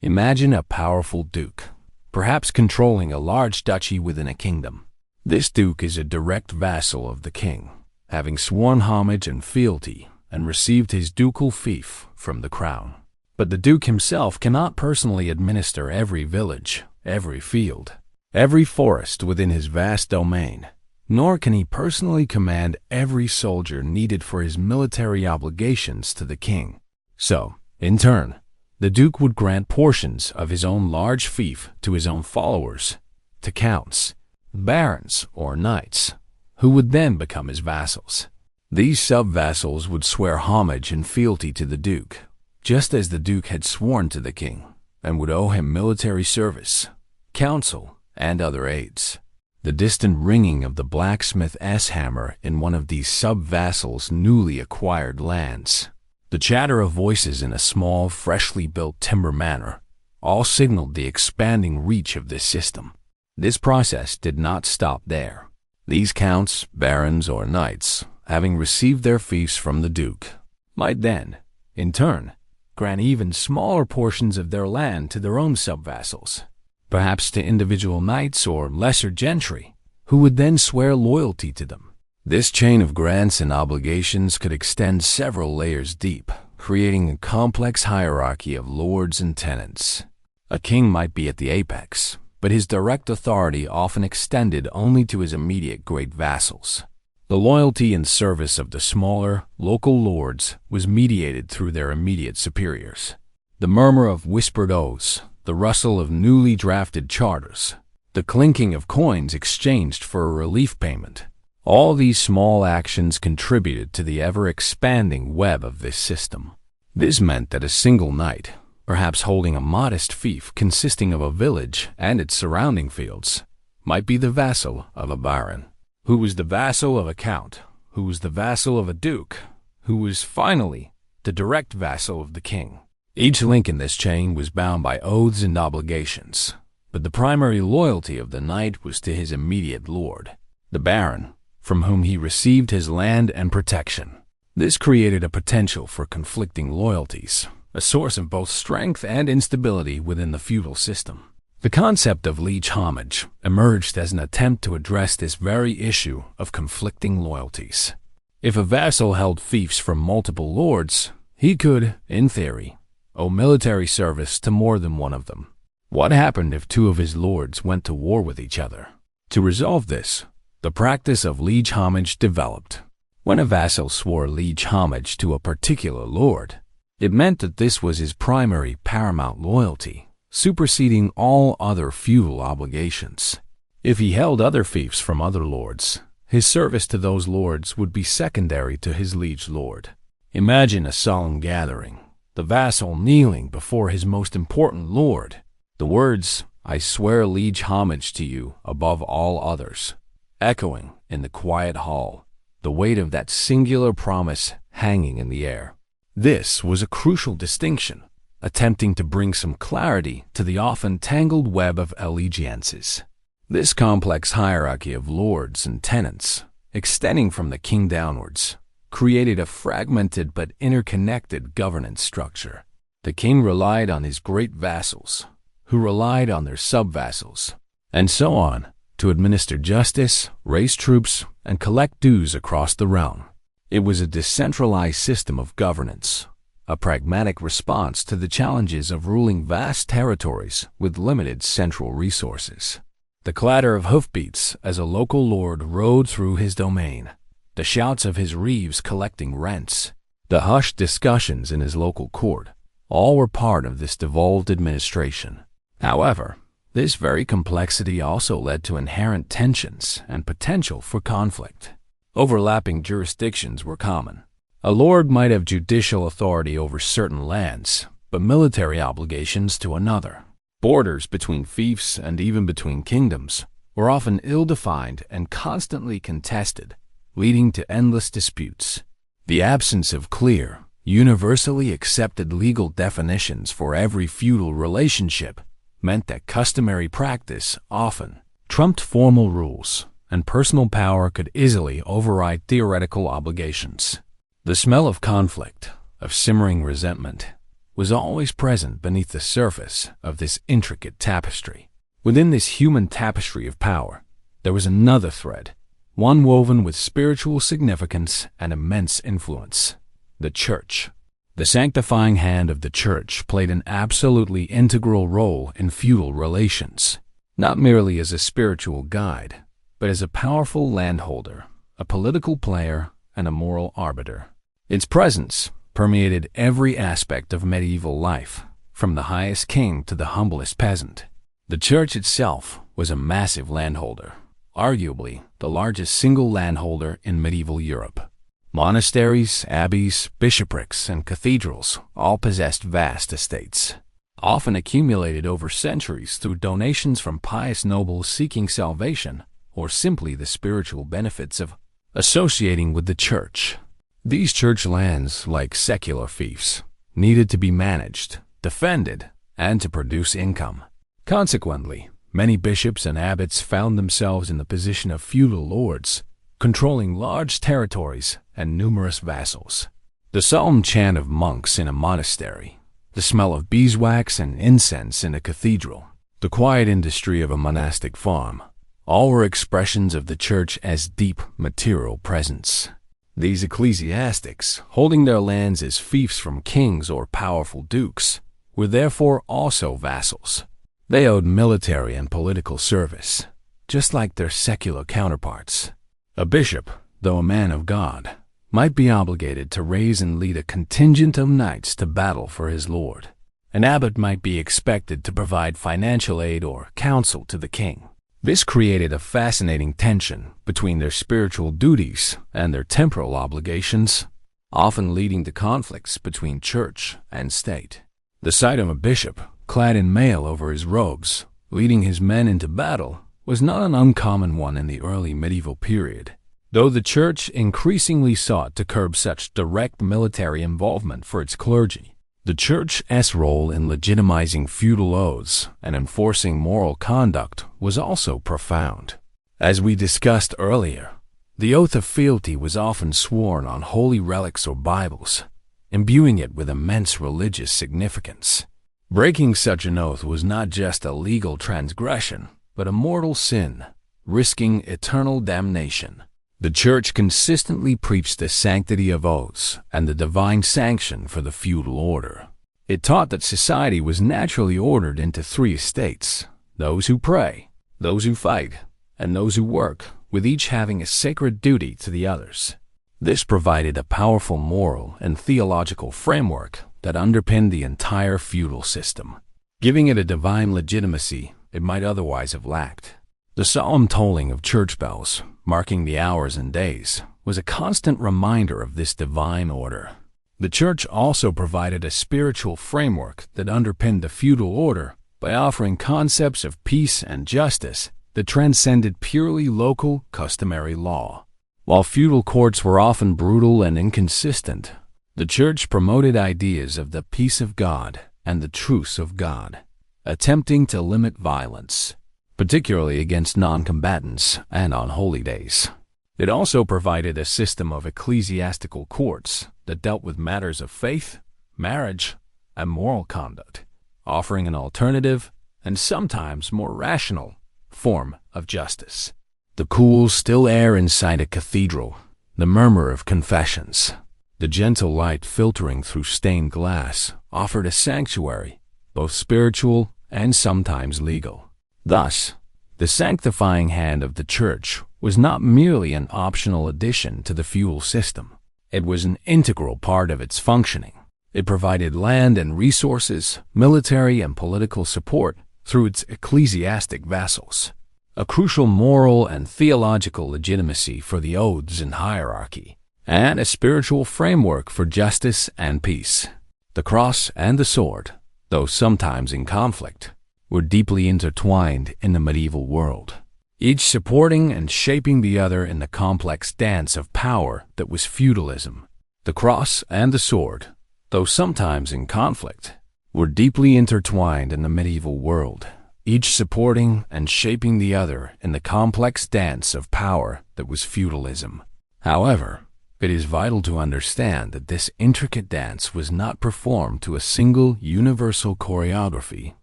Imagine a powerful duke, perhaps controlling a large duchy within a kingdom. This duke is a direct vassal of the king, having sworn homage and fealty and received his ducal fief from the crown. But the duke himself cannot personally administer every village, every field, every forest within his vast domain, nor can he personally command every soldier needed for his military obligations to the king. So, in turn, the duke would grant portions of his own large fief to his own followers, to counts, barons, or knights, who would then become his vassals. These sub-vassals would swear homage and fealty to the duke, just as the duke had sworn to the king, and would owe him military service, counsel, and other aids. The distant ringing of the blacksmith's hammer in one of these sub-vassals' newly acquired lands, the chatter of voices in a small, freshly built timber manor, all signaled the expanding reach of this system. This process did not stop there. These counts, barons, or knights, having received their fiefs from the duke, might then, in turn, grant even smaller portions of their land to their own sub-vassals, perhaps to individual knights or lesser gentry, who would then swear loyalty to them. This chain of grants and obligations could extend several layers deep, creating a complex hierarchy of lords and tenants. A king might be at the apex, but his direct authority often extended only to his immediate great vassals. The loyalty and service of the smaller, local lords was mediated through their immediate superiors. The murmur of whispered oaths, the rustle of newly drafted charters, the clinking of coins exchanged for a relief payment, all these small actions contributed to the ever-expanding web of this system. This meant that a single knight, perhaps holding a modest fief consisting of a village and its surrounding fields, might be the vassal of a baron, who was the vassal of a count, who was the vassal of a duke, who was finally the direct vassal of the king. Each link in this chain was bound by oaths and obligations, but the primary loyalty of the knight was to his immediate lord, the baron, from whom he received his land and protection. This created a potential for conflicting loyalties, a source of both strength and instability within the feudal system. The concept of liege homage emerged as an attempt to address this very issue of conflicting loyalties. If a vassal held fiefs from multiple lords, he could, in theory, owe military service to more than one of them. What happened if two of his lords went to war with each other? To resolve this, the practice of liege homage developed. When a vassal swore liege homage to a particular lord, it meant that this was his primary paramount loyalty, superseding all other feudal obligations. If he held other fiefs from other lords, his service to those lords would be secondary to his liege lord. Imagine a solemn gathering, the vassal kneeling before his most important lord, the words, "I swear liege homage to you above all others," echoing in the quiet hall, the weight of that singular promise hanging in the air. This was a crucial distinction, attempting to bring some clarity to the often tangled web of allegiances. This complex hierarchy of lords and tenants, extending from the king downwards, created a fragmented but interconnected governance structure. The king relied on his great vassals, who relied on their sub-vassals, and so on, to administer justice, raise troops, and collect dues across the realm. It was a decentralized system of governance, a pragmatic response to the challenges of ruling vast territories with limited central resources. The clatter of hoofbeats as a local lord rode through his domain, the shouts of his reeves collecting rents, the hushed discussions in his local court, all were part of this devolved administration. However, this very complexity also led to inherent tensions and potential for conflict. Overlapping jurisdictions were common. A lord might have judicial authority over certain lands, but military obligations to another. Borders between fiefs and even between kingdoms were often ill-defined and constantly contested, leading to endless disputes. The absence of clear, universally accepted legal definitions for every feudal relationship meant that customary practice often trumped formal rules, and personal power could easily override theoretical obligations. The smell of conflict, of simmering resentment, was always present beneath the surface of this intricate tapestry. Within this human tapestry of power, there was another thread, one woven with spiritual significance and immense influence: the Church. The sanctifying hand of the Church played an absolutely integral role in feudal relations, not merely as a spiritual guide, but as a powerful landholder, a political player, and a moral arbiter. Its presence permeated every aspect of medieval life, from the highest king to the humblest peasant. The Church itself was a massive landholder, arguably the largest single landholder in medieval Europe. Monasteries, abbeys, bishoprics, and cathedrals all possessed vast estates, often accumulated over centuries through donations from pious nobles seeking salvation or simply the spiritual benefits of associating with the Church. These church lands, like secular fiefs, needed to be managed, defended, and to produce income. Consequently, many bishops and abbots found themselves in the position of feudal lords, controlling large territories and numerous vassals. The solemn chant of monks in a monastery, the smell of beeswax and incense in a cathedral, the quiet industry of a monastic farm, all were expressions of the Church as deep material presence. These ecclesiastics, holding their lands as fiefs from kings or powerful dukes, were therefore also vassals. They owed military and political service, just like their secular counterparts. A bishop, though a man of God, might be obligated to raise and lead a contingent of knights to battle for his lord. An abbot might be expected to provide financial aid or counsel to the king. This created a fascinating tension between their spiritual duties and their temporal obligations. often leading to conflicts between church and state. The sight of a bishop, clad in mail over his robes, leading his men into battle, was not an uncommon one in the early medieval period, though the church increasingly sought to curb such direct military involvement for its clergy. The church's role in legitimizing feudal oaths and enforcing moral conduct was also profound. As we discussed earlier, the oath of fealty was often sworn on holy relics or Bibles, imbuing it with immense religious significance. Breaking such an oath was not just a legal transgression, but a mortal sin, risking eternal damnation. The Church consistently preached the sanctity of oaths and the divine sanction for the feudal order. It taught that society was naturally ordered into three estates: those who pray, those who fight, and those who work, with each having a sacred duty to the others. This provided a powerful moral and theological framework that underpinned the entire feudal system, giving it a divine legitimacy it might otherwise have lacked. The solemn tolling of church bells, marking the hours and days, was a constant reminder of this divine order. The church also provided a spiritual framework that underpinned the feudal order by offering concepts of peace and justice that transcended purely local, customary law. While feudal courts were often brutal and inconsistent, the church promoted ideas of the peace of God and the truce of God, attempting to limit violence, particularly against non-combatants and on holy days. It also provided a system of ecclesiastical courts that dealt with matters of faith, marriage, and moral conduct, offering an alternative and sometimes more rational form of justice. The cool, still air inside a cathedral, the murmur of confessions, the gentle light filtering through stained glass offered a sanctuary, both spiritual and sometimes legal. Thus, the sanctifying hand of the church was not merely an optional addition to the feudal system. It was an integral part of its functioning. It provided land and resources, military and political support through its ecclesiastic vassals, a crucial moral and theological legitimacy for the oaths and hierarchy, and a spiritual framework for justice and peace. The cross and the sword, though sometimes in conflict, were deeply intertwined in the medieval world, each supporting and shaping the other in the complex dance of power that was feudalism. The cross and the sword, though sometimes in conflict, were deeply intertwined in the medieval world, each supporting and shaping the other in the complex dance of power that was feudalism. However, it is vital to understand that this intricate dance was not performed to a single universal choreography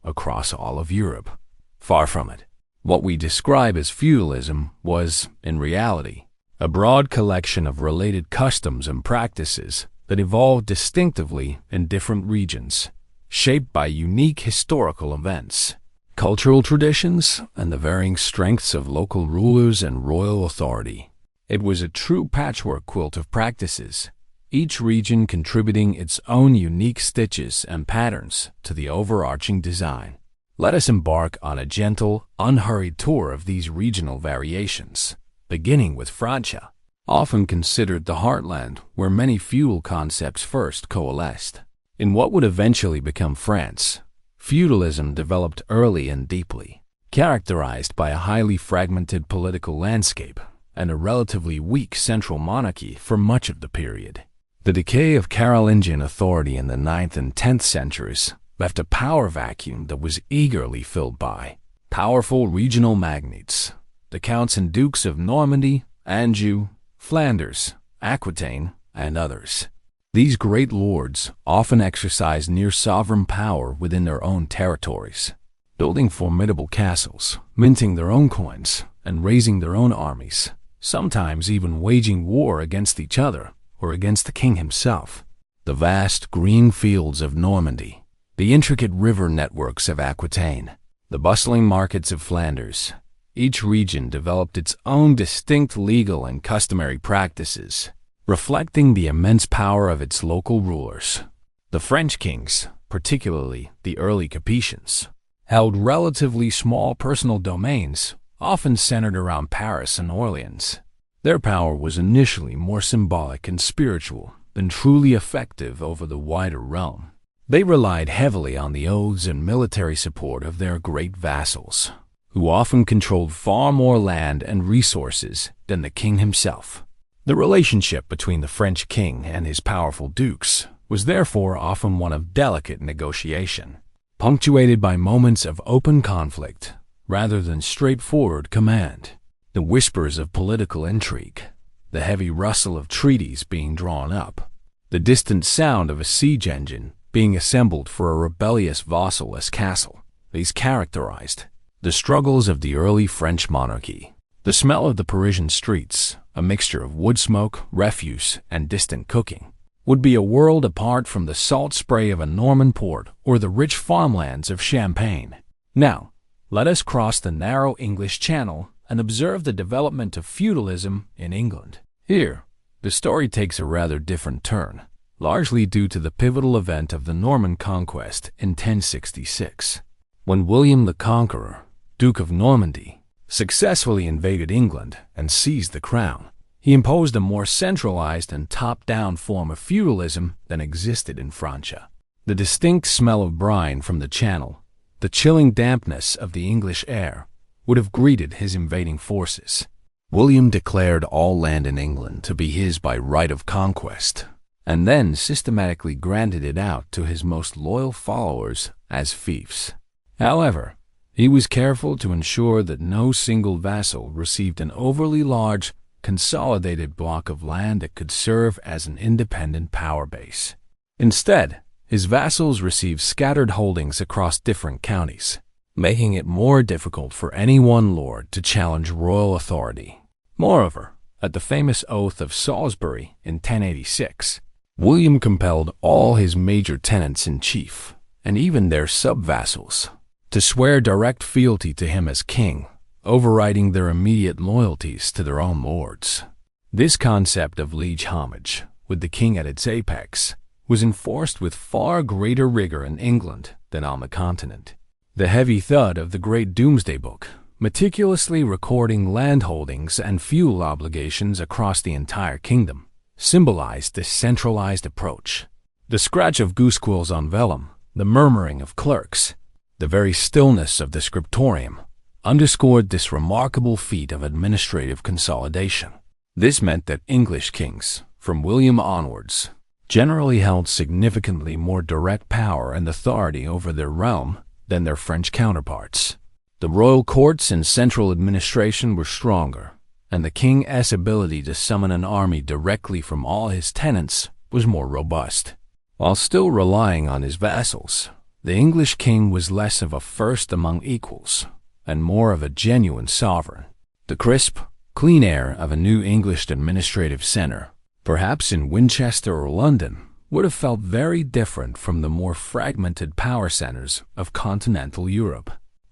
across all of Europe. Far from it. What we describe as feudalism was, in reality, a broad collection of related customs and practices that evolved distinctively in different regions, shaped by unique historical events, cultural traditions, and the varying strengths of local rulers and royal authority. It was a true patchwork quilt of practices, each region contributing its own unique stitches and patterns to the overarching design. Let us embark on a gentle, unhurried tour of these regional variations, beginning with Francia, often considered the heartland where many feudal concepts first coalesced. In what would eventually become France, feudalism developed early and deeply, characterized by a highly fragmented political landscape and a relatively weak central monarchy for much of the period. The decay of Carolingian authority in the 9th and 10th centuries left a power vacuum that was eagerly filled by powerful regional magnates, the counts and dukes of Normandy, Anjou, Flanders, Aquitaine, and others. These great lords often exercised near-sovereign power within their own territories, building formidable castles, minting their own coins, and raising their own armies, sometimes even waging war against each other or against the king himself. The vast green fields of Normandy, the intricate river networks of Aquitaine, the bustling markets of Flanders. Each region developed its own distinct legal and customary practices, reflecting the immense power of its local rulers. The French kings, particularly the early Capetians, held relatively small personal domains, often centered around Paris and Orleans. Their power was initially more symbolic and spiritual, been truly effective over the wider realm. They relied heavily on the oaths and military support of their great vassals, who often controlled far more land and resources than the king himself. The relationship between the French king and his powerful dukes was therefore often one of delicate negotiation, punctuated by moments of open conflict rather than straightforward command. The whispers of political intrigue, the heavy rustle of treaties being drawn up, the distant sound of a siege engine being assembled for a rebellious vassalless castle, these characterized the struggles of the early French monarchy. The smell of the Parisian streets, a mixture of wood smoke, refuse, and distant cooking, would be a world apart from the salt spray of a Norman port or the rich farmlands of Champagne. Now, let us cross the narrow English Channel and observe the development of feudalism in England. Here, the story takes a rather different turn, largely due to the pivotal event of the Norman conquest in 1066, when William the Conqueror, Duke of Normandy, successfully invaded England and seized the crown. He imposed a more centralized and top-down form of feudalism than existed in Francia. The distinct smell of brine from the Channel, the chilling dampness of the English air, would have greeted his invading forces. William declared all land in England to be his by right of conquest, and then systematically granted it out to his most loyal followers as fiefs. However, he was careful to ensure that no single vassal received an overly large, consolidated block of land that could serve as an independent power base. Instead, his vassals received scattered holdings across different counties, making it more difficult for any one lord to challenge royal authority. Moreover, at the famous Oath of Salisbury in 1086, William compelled all his major tenants-in-chief, and even their sub-vassals, to swear direct fealty to him as king, overriding their immediate loyalties to their own lords. This concept of liege homage, with the king at its apex, was enforced with far greater rigor in England than on the continent. The heavy thud of the Great Doomsday Book, meticulously recording landholdings and fuel obligations across the entire kingdom, symbolized this centralized approach. The scratch of goose quills on vellum, the murmuring of clerks, the very stillness of the scriptorium, underscored this remarkable feat of administrative consolidation. This meant that English kings, from William onwards, generally held significantly more direct power and authority over their realm than their French counterparts. The royal courts and central administration were stronger, and the king's ability to summon an army directly from all his tenants was more robust. While still relying on his vassals, the English king was less of a first among equals and more of a genuine sovereign. The crisp, clean air of a new English administrative center, perhaps in Winchester or London, would have felt very different from the more fragmented power centers of continental Europe.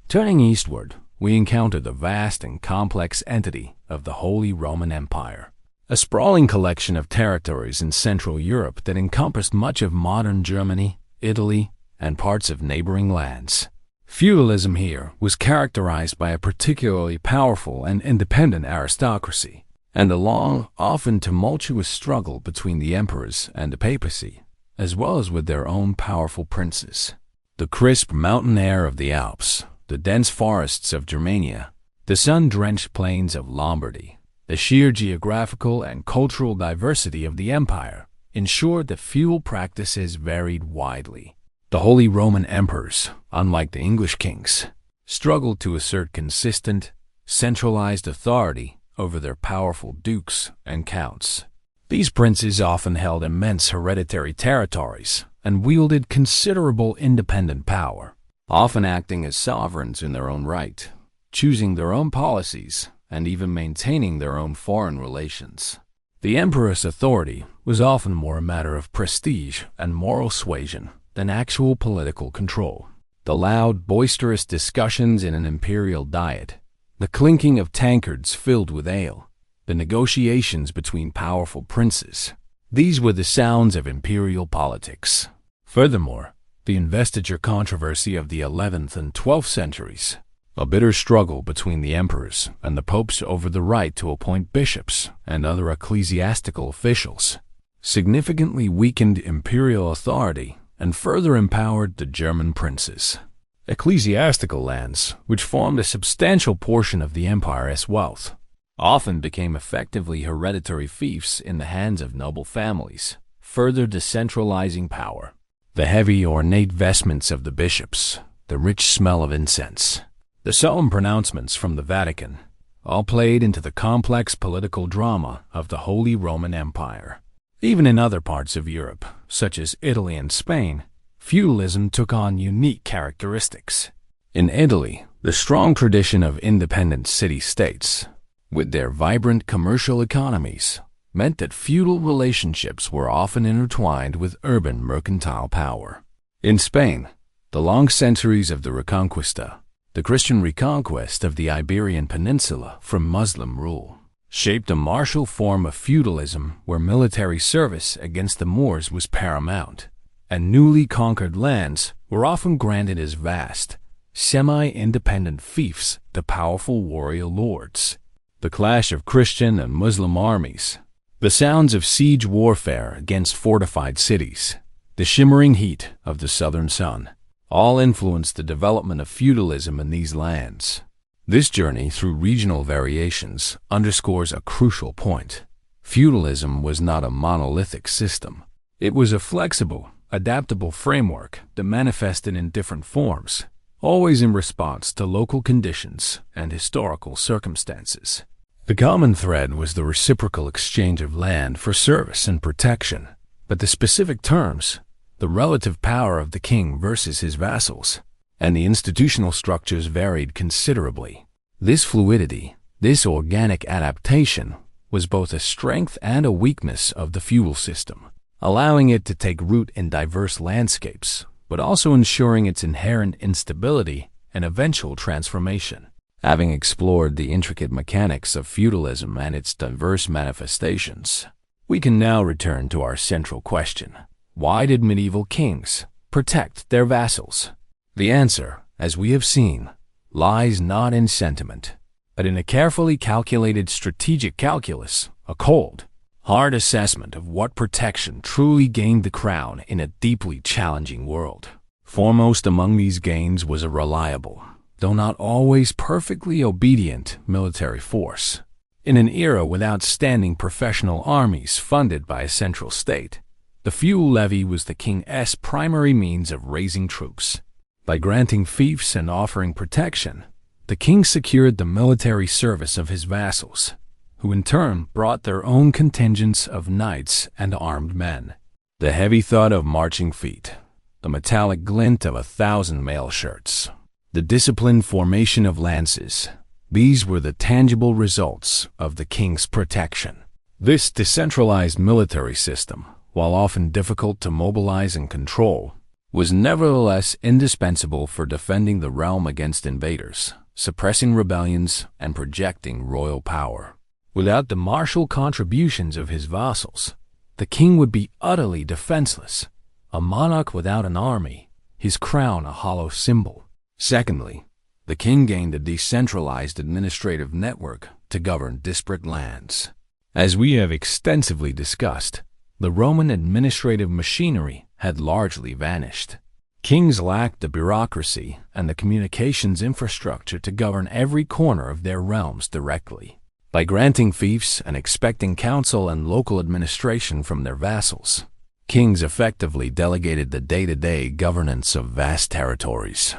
Turning eastward, we encounter the vast and complex entity of the Holy Roman Empire, a sprawling collection of territories in Central Europe that encompassed much of modern Germany, Italy, and parts of neighboring lands. Feudalism here was characterized by a particularly powerful and independent aristocracy, and a long, often tumultuous struggle between the emperors and the papacy, as well as with their own powerful princes. The crisp mountain air of the Alps, the dense forests of Germania, the sun-drenched plains of Lombardy, the sheer geographical and cultural diversity of the empire ensured that feudal practices varied widely. The Holy Roman emperors, unlike the English kings, struggled to assert consistent, centralized authority over their powerful dukes and counts. These princes often held immense hereditary territories and wielded considerable independent power, often acting as sovereigns in their own right, choosing their own policies, and even maintaining their own foreign relations. The emperor's authority was often more a matter of prestige and moral suasion than actual political control. The loud, boisterous discussions in an imperial diet, the clinking of tankards filled with ale, the negotiations between powerful princes, these were the sounds of imperial politics. Furthermore, the investiture controversy of the 11th and 12th centuries, a bitter struggle between the emperors and the popes over the right to appoint bishops and other ecclesiastical officials, significantly weakened imperial authority and further empowered the German princes. Ecclesiastical lands, which formed a substantial portion of the empire's wealth, often became effectively hereditary fiefs in the hands of noble families, further decentralizing power. The heavy, ornate vestments of the bishops, the rich smell of incense, the solemn pronouncements from the Vatican, all played into the complex political drama of the Holy Roman Empire. Even in other parts of Europe, such as Italy and Spain, feudalism took on unique characteristics. In Italy, the strong tradition of independent city-states, with their vibrant commercial economies, meant that feudal relationships were often intertwined with urban mercantile power. In Spain, the long centuries of the Reconquista, the Christian reconquest of the Iberian Peninsula from Muslim rule, shaped a martial form of feudalism where military service against the Moors was paramount, and newly conquered lands were often granted as vast, semi-independent fiefs to powerful warrior lords. The clash of Christian and Muslim armies, the sounds of siege warfare against fortified cities, the shimmering heat of the southern sun, all influenced the development of feudalism in these lands. This journey through regional variations underscores a crucial point. Feudalism was not a monolithic system. It was a flexible, adaptable framework that manifested in different forms, always in response to local conditions and historical circumstances. The common thread was the reciprocal exchange of land for service and protection, but the specific terms, the relative power of the king versus his vassals, and the institutional structures varied considerably. This fluidity, this organic adaptation, was both a strength and a weakness of the feudal system, allowing it to take root in diverse landscapes, but also ensuring its inherent instability and eventual transformation. Having explored the intricate mechanics of feudalism and its diverse manifestations, we can now return to our central question. Why did medieval kings protect their vassals? The answer, as we have seen, lies not in sentiment, but in a carefully calculated strategic calculus, a cold, hard assessment of what protection truly gained the crown in a deeply challenging world. Foremost among these gains was a reliable, though not always perfectly obedient, military force. In an era with outstanding professional armies funded by a central state, the feudal levy was the king's primary means of raising troops. By granting fiefs and offering protection, the king secured the military service of his vassals, who in turn brought their own contingents of knights and armed men. The heavy thud of marching feet, the metallic glint of 1,000 mail shirts, the disciplined formation of lances, these were the tangible results of the king's protection. This decentralized military system, while often difficult to mobilize and control, was nevertheless indispensable for defending the realm against invaders, suppressing rebellions, and projecting royal power. Without the martial contributions of his vassals, the king would be utterly defenseless, a monarch without an army, his crown a hollow symbol. Secondly, the king gained a decentralized administrative network to govern disparate lands. As we have extensively discussed, the Roman administrative machinery had largely vanished. Kings lacked the bureaucracy and the communications infrastructure to govern every corner of their realms directly. By granting fiefs and expecting counsel and local administration from their vassals, kings effectively delegated the day-to-day governance of vast territories.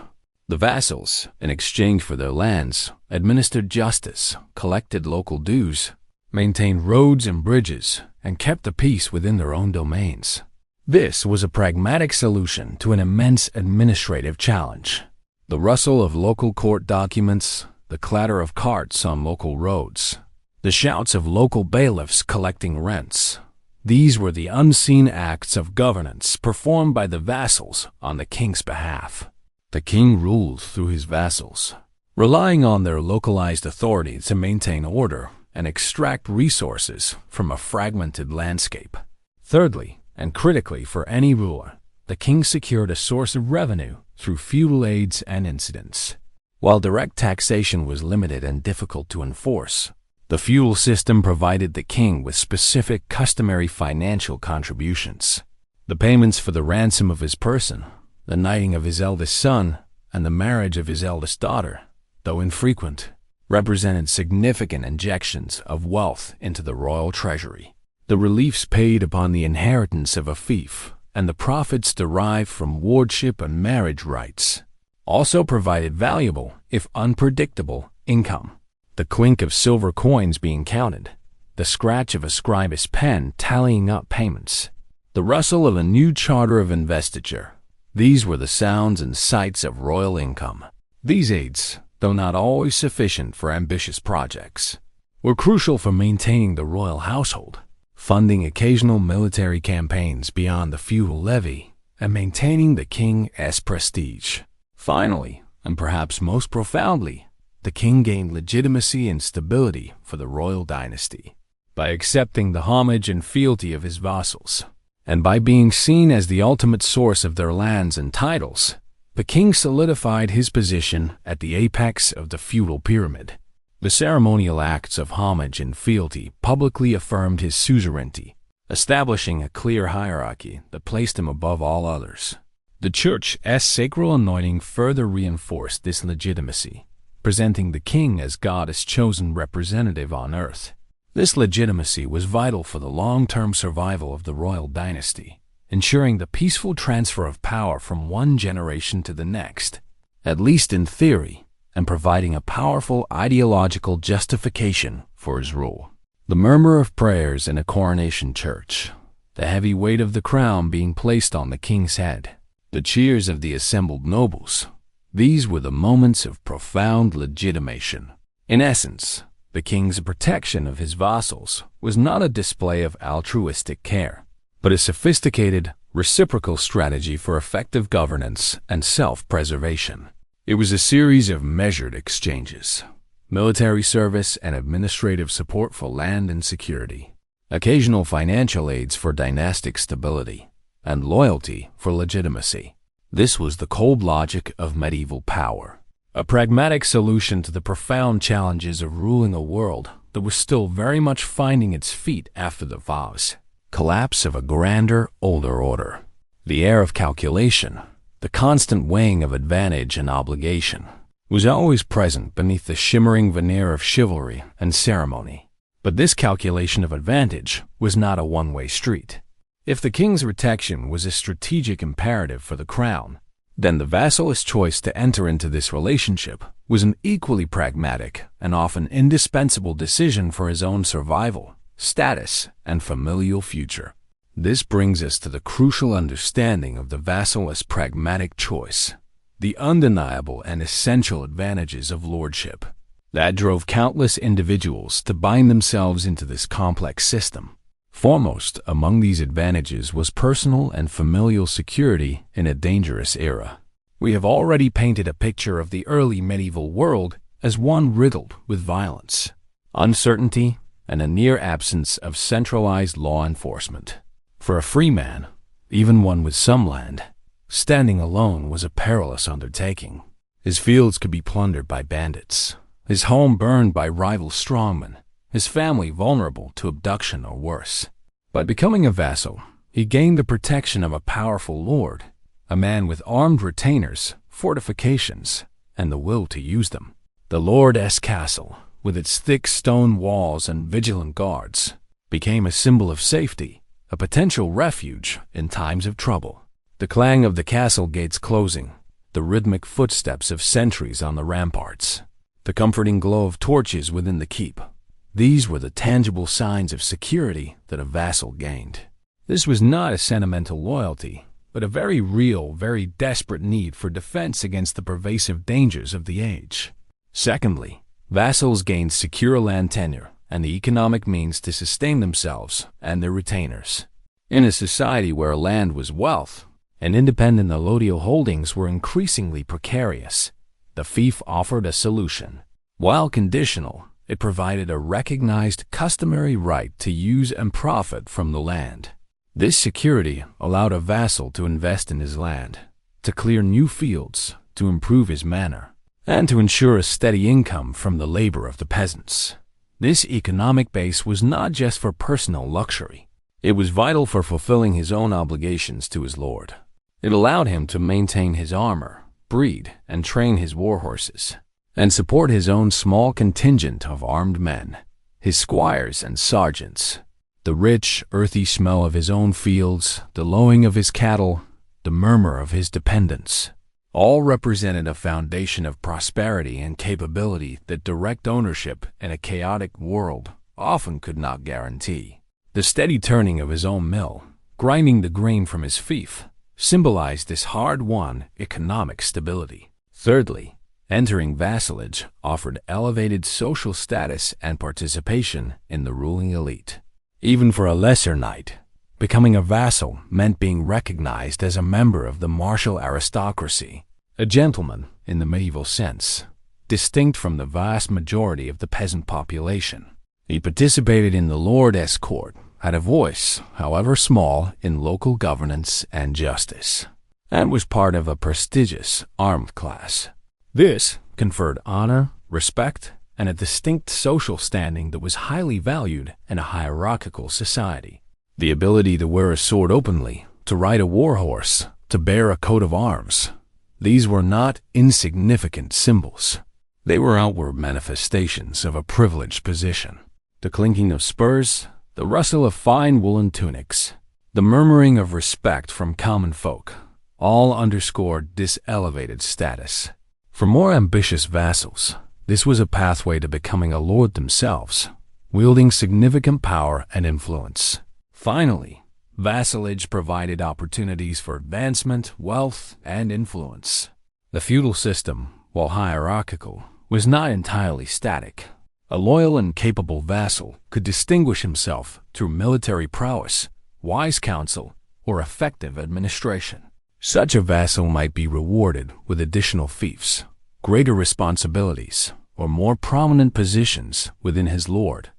The vassals, in exchange for their lands, administered justice, collected local dues, maintained roads and bridges, and kept the peace within their own domains. This was a pragmatic solution to an immense administrative challenge. The rustle of local court documents, the clatter of carts on local roads, the shouts of local bailiffs collecting rents. These were the unseen acts of governance performed by the vassals on the king's behalf. The king ruled through his vassals, relying on their localized authority to maintain order and extract resources from a fragmented landscape. Thirdly, and critically for any ruler, the king secured a source of revenue through feudal aids and incidents. While direct taxation was limited and difficult to enforce, The feudal system provided the king with specific customary financial contributions. The payments for the ransom of his person, the knighting of his eldest son, and the marriage of his eldest daughter, though infrequent, represented significant injections of wealth into the royal treasury. The reliefs paid upon the inheritance of a fief and the profits derived from wardship and marriage rights also provided valuable, if unpredictable, income. The clink of silver coins being counted, the scratch of a scribe's pen tallying up payments, the rustle of a new charter of investiture. These were the sounds and sights of royal income. These aids, though not always sufficient for ambitious projects, were crucial for maintaining the royal household, funding occasional military campaigns beyond the feudal levy, and maintaining the king's prestige. Finally, and perhaps most profoundly, the king gained legitimacy and stability for the royal dynasty by accepting the homage and fealty of his vassals, and by being seen as the ultimate source of their lands and titles. The king solidified his position at the apex of the feudal pyramid. The ceremonial acts of homage and fealty publicly affirmed his suzerainty, establishing a clear hierarchy that placed him above all others. The church's sacral anointing further reinforced this legitimacy, presenting the king as God's chosen representative on earth. This legitimacy was vital for the long-term survival of the royal dynasty, ensuring the peaceful transfer of power from one generation to the next, at least in theory, and providing a powerful ideological justification for his rule. The murmur of prayers in a coronation church, the heavy weight of the crown being placed on the king's head, the cheers of the assembled nobles, these were the moments of profound legitimation. In essence, the king's protection of his vassals was not a display of altruistic care, but a sophisticated, reciprocal strategy for effective governance and self-preservation. It was a series of measured exchanges, military service and administrative support for land and security, occasional financial aids for dynastic stability, and loyalty for legitimacy. This was the cold logic of medieval power, a pragmatic solution to the profound challenges of ruling a world that was still very much finding its feet after the VASSALS collapse of a grander, older order. The air of calculation, the constant weighing of advantage and obligation, was always present beneath the shimmering veneer of chivalry and ceremony. But this calculation of advantage was not a one-way street. If the king's protection was a strategic imperative for the crown, then the vassal's choice to enter into this relationship was an equally pragmatic and often indispensable decision for his own survival, status, and familial future. This brings us to the crucial understanding of the vassal's pragmatic choice, the undeniable and essential advantages of lordship that drove countless individuals to bind themselves into this complex system. Foremost among these advantages was personal and familial security in a dangerous era. We have already painted a picture of the early medieval world as one riddled with violence, uncertainty, and a near absence of centralized law enforcement. For a free man, even one with some land, standing alone was a perilous undertaking. His fields could be plundered by bandits, his home burned by rival strongmen, his family vulnerable to abduction or worse. By becoming a vassal, he gained the protection of a powerful lord, a man with armed retainers, fortifications, and the will to use them. The lord's castle, with its thick stone walls and vigilant guards, became a symbol of safety, a potential refuge in times of trouble. The clang of the castle gates closing, the rhythmic footsteps of sentries on the ramparts, the comforting glow of torches within the keep, these were the tangible signs of security that a vassal gained. This was not a sentimental loyalty, but a very real, very desperate need for defense against the pervasive dangers of the age. Secondly, vassals gained secure land tenure and the economic means to sustain themselves and their retainers. In a society where land was wealth, and independent allodial holdings were increasingly precarious, the fief offered a solution. While conditional, it provided a recognized customary right to use and profit from the land. This security allowed a vassal to invest in his land, to clear new fields, to improve his manor, and to ensure a steady income from the labor of the peasants. This economic base was not just for personal luxury. It was vital for fulfilling his own obligations to his lord. It allowed him to maintain his armor, breed and train his war horses, and support his own small contingent of armed men, his squires and sergeants. The rich, earthy smell of his own fields, the lowing of his cattle, the murmur of his dependents, all represented a foundation of prosperity and capability that direct ownership in a chaotic world often could not guarantee. The steady turning of his own mill, grinding the grain from his fief, symbolized this hard-won economic stability. Thirdly, entering vassalage offered elevated social status and participation in the ruling elite. Even for a lesser knight, becoming a vassal meant being recognized as a member of the martial aristocracy, a gentleman in the medieval sense, distinct from the vast majority of the peasant population. He participated in the lord's court, had a voice, however small, in local governance and justice, and was part of a prestigious armed class. This conferred honor, respect, and a distinct social standing that was highly valued in a hierarchical society. The ability to wear a sword openly, to ride a war horse, to bear a coat of arms, these were not insignificant symbols. They were outward manifestations of a privileged position. The clinking of spurs, the rustle of fine woolen tunics, the murmuring of respect from common folk, all underscored this elevated status. For more ambitious vassals, this was a pathway to becoming a lord themselves, wielding significant power and influence. Finally, vassalage provided opportunities for advancement, wealth, and influence. The feudal system, while hierarchical, was not entirely static. A loyal and capable vassal could distinguish himself through military prowess, wise counsel, or effective administration. Such a vassal might be rewarded with additional fiefs, greater responsibilities, or more prominent positions within his lord's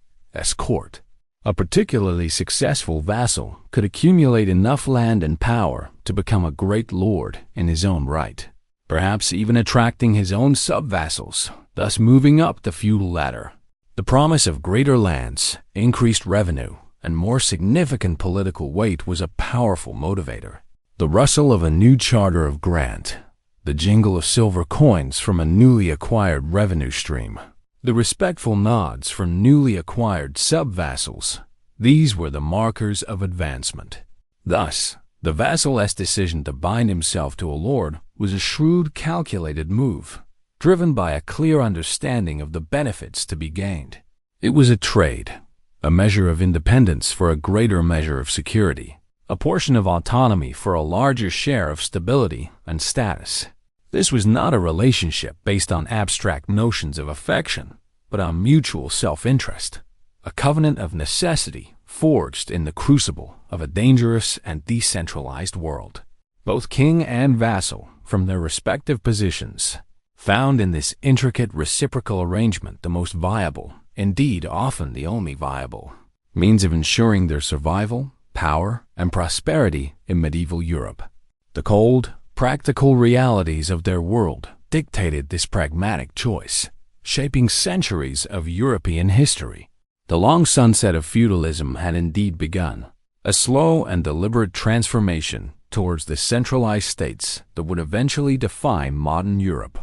court. A particularly successful vassal could accumulate enough land and power to become a great lord in his own right, perhaps even attracting his own sub-vassals, thus moving up the feudal ladder. The promise of greater lands, increased revenue, and more significant political weight was a powerful motivator. The rustle of a new charter of grant, the jingle of silver coins from a newly acquired revenue stream, the respectful nods from newly acquired sub-vassals, these were the markers of advancement. Thus, the vassal's decision to bind himself to a lord was a shrewd, calculated move, driven by a clear understanding of the benefits to be gained. It was a trade, a measure of independence for a greater measure of security, a portion of autonomy for a larger share of stability and status. This was not a relationship based on abstract notions of affection, but on mutual self-interest, a covenant of necessity forged in the crucible of a dangerous and decentralized world. Both king and vassal, from their respective positions, found in this intricate reciprocal arrangement the most viable, indeed often the only viable, means of ensuring their survival, power, and prosperity in medieval Europe. The cold, practical realities of their world dictated this pragmatic choice, shaping centuries of European history. The long sunset of feudalism had indeed begun, a slow and deliberate transformation towards the centralized states that would eventually define modern Europe.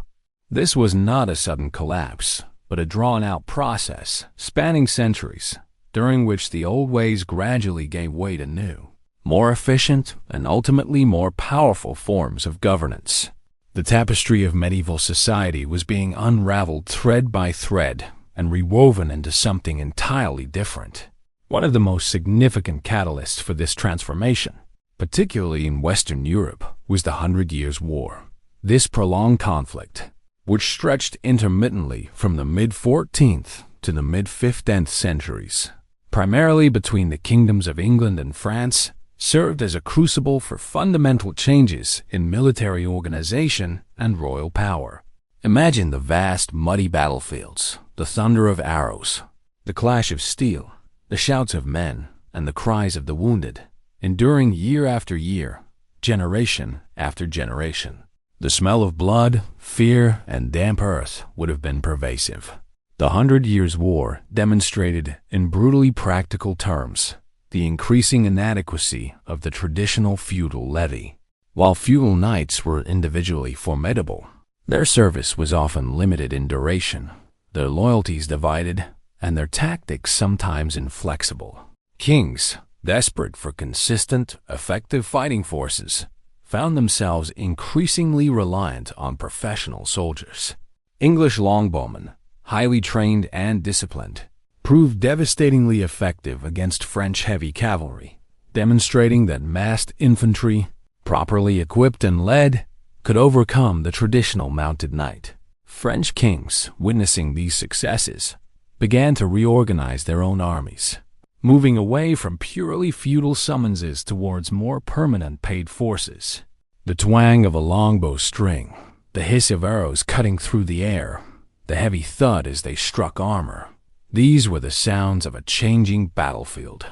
This was not a sudden collapse, but a drawn-out process spanning centuries, during which the old ways gradually gave way to new, more efficient and ultimately more powerful forms of governance. The tapestry of medieval society was being unraveled thread by thread and rewoven into something entirely different. One of the most significant catalysts for this transformation, particularly in Western Europe, was the 100 Years' War. This prolonged conflict, which stretched intermittently from the mid-14th to the mid-15th centuries, primarily between the kingdoms of England and France, served as a crucible for fundamental changes in military organization and royal power. Imagine the vast, muddy battlefields, the thunder of arrows, the clash of steel, the shouts of men, and the cries of the wounded, enduring year after year, generation after generation. The smell of blood, fear, and damp earth would have been pervasive. The 100 Years' War demonstrated in brutally practical terms the increasing inadequacy of the traditional feudal levy. While feudal knights were individually formidable, their service was often limited in duration, their loyalties divided, and their tactics sometimes inflexible. Kings, desperate for consistent, effective fighting forces, found themselves increasingly reliant on professional soldiers. English longbowmen, highly trained and disciplined, proved devastatingly effective against French heavy cavalry, demonstrating that massed infantry, properly equipped and led, could overcome the traditional mounted knight. French kings, witnessing these successes, began to reorganize their own armies, moving away from purely feudal summonses towards more permanent paid forces. The twang of a longbow string, the hiss of arrows cutting through the air, the heavy thud as they struck armor, these were the sounds of a changing battlefield.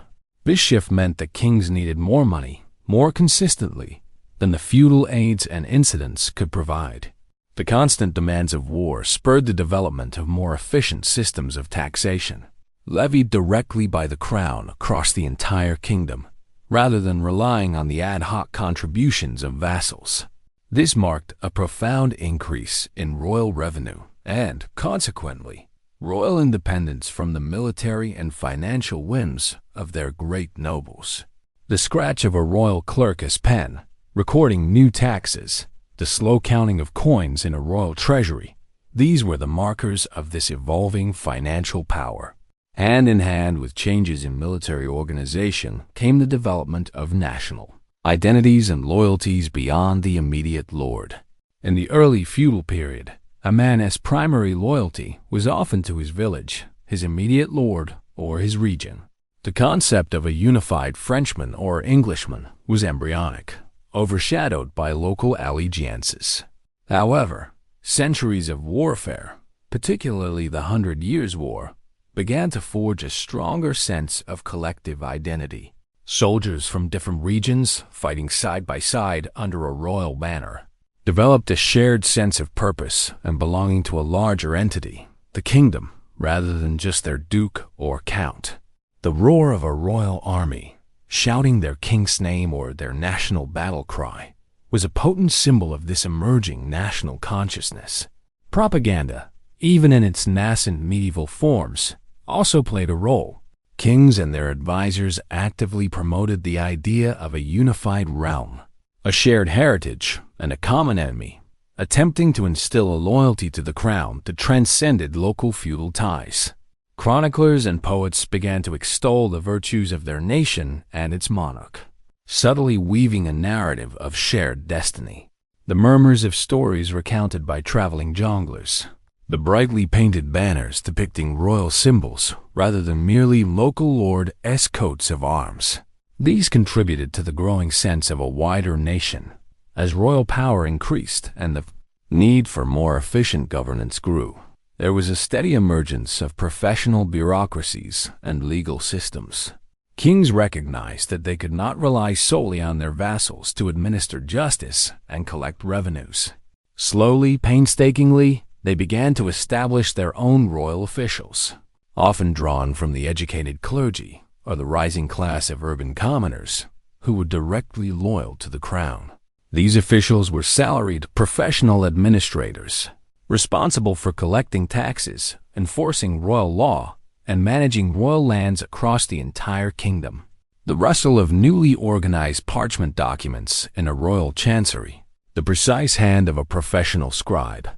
This shift meant that kings needed more money, more consistently, than the feudal aids and incidents could provide. The constant demands of war spurred the development of more efficient systems of taxation, levied directly by the crown across the entire kingdom, rather than relying on the ad hoc contributions of vassals. This marked a profound increase in royal revenue and, consequently, royal independence from the military and financial whims of their great nobles. The scratch of a royal clerk's pen, recording new taxes, the slow counting of coins in a royal treasury, these were the markers of this evolving financial power. Hand in hand with changes in military organization came the development of national identities and loyalties beyond the immediate lord. In the early feudal period, a man's primary loyalty was often to his village, his immediate lord, or his region. The concept of a unified Frenchman or Englishman was embryonic, overshadowed by local allegiances. However, centuries of warfare, particularly the 100 Years' War, began to forge a stronger sense of collective identity. Soldiers from different regions, fighting side by side under a royal banner, developed a shared sense of purpose and belonging to a larger entity, the kingdom, rather than just their duke or count. The roar of a royal army, shouting their king's name or their national battle cry, was a potent symbol of this emerging national consciousness. Propaganda, even in its nascent medieval forms, also played a role. Kings and their advisors actively promoted the idea of a unified realm, a shared heritage, and a common enemy, attempting to instill a loyalty to the crown that transcended local feudal ties. Chroniclers and poets began to extol the virtues of their nation and its monarch, subtly weaving a narrative of shared destiny. The murmurs of stories recounted by traveling jongleurs, the brightly painted banners depicting royal symbols rather than merely local lord-esque coats of arms. These contributed to the growing sense of a wider nation. As royal power increased and the need for more efficient governance grew, there was a steady emergence of professional bureaucracies and legal systems. Kings recognized that they could not rely solely on their vassals to administer justice and collect revenues. Slowly, painstakingly, they began to establish their own royal officials, often drawn from the educated clergy or the rising class of urban commoners who were directly loyal to the crown. These officials were salaried professional administrators, responsible for collecting taxes, enforcing royal law, and managing royal lands across the entire kingdom. The rustle of newly organized parchment documents in a royal chancery, the precise hand of a professional scribe,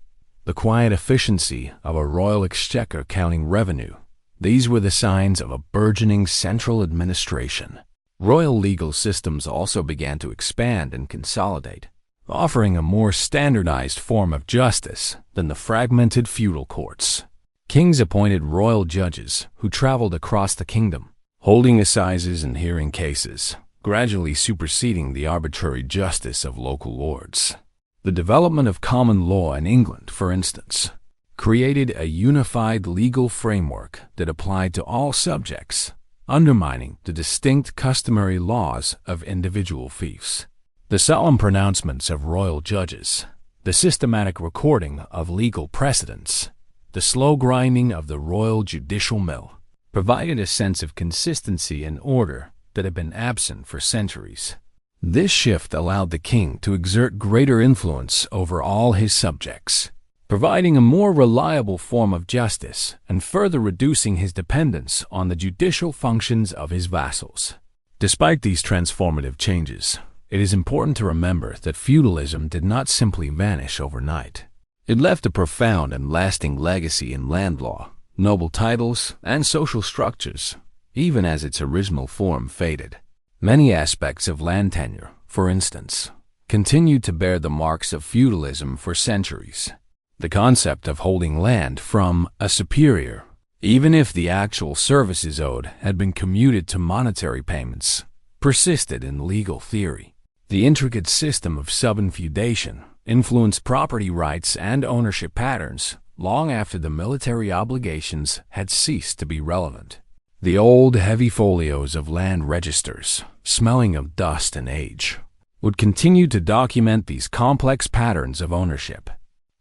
the quiet efficiency of a royal exchequer counting revenue, these were the signs of a burgeoning central administration. Royal legal systems also began to expand and consolidate, offering a more standardized form of justice than the fragmented feudal courts. Kings appointed royal judges who traveled across the kingdom, holding assizes and hearing cases, gradually superseding the arbitrary justice of local lords. The development of common law in England, for instance, created a unified legal framework that applied to all subjects, undermining the distinct customary laws of individual fiefs. The solemn pronouncements of royal judges, the systematic recording of legal precedents, the slow grinding of the royal judicial mill, provided a sense of consistency and order that had been absent for centuries. This shift allowed the king to exert greater influence over all his subjects, providing a more reliable form of justice and further reducing his dependence on the judicial functions of his vassals. Despite these transformative changes, it is important to remember that feudalism did not simply vanish overnight. It left a profound and lasting legacy in land law, noble titles, and social structures, even as its original form faded. Many aspects of land tenure, for instance, continued to bear the marks of feudalism for centuries. The concept of holding land from a superior, even if the actual services owed had been commuted to monetary payments, persisted in legal theory. The intricate system of subinfeudation influenced property rights and ownership patterns long after the military obligations had ceased to be relevant. The old, heavy folios of land registers, smelling of dust and age, would continue to document these complex patterns of ownership.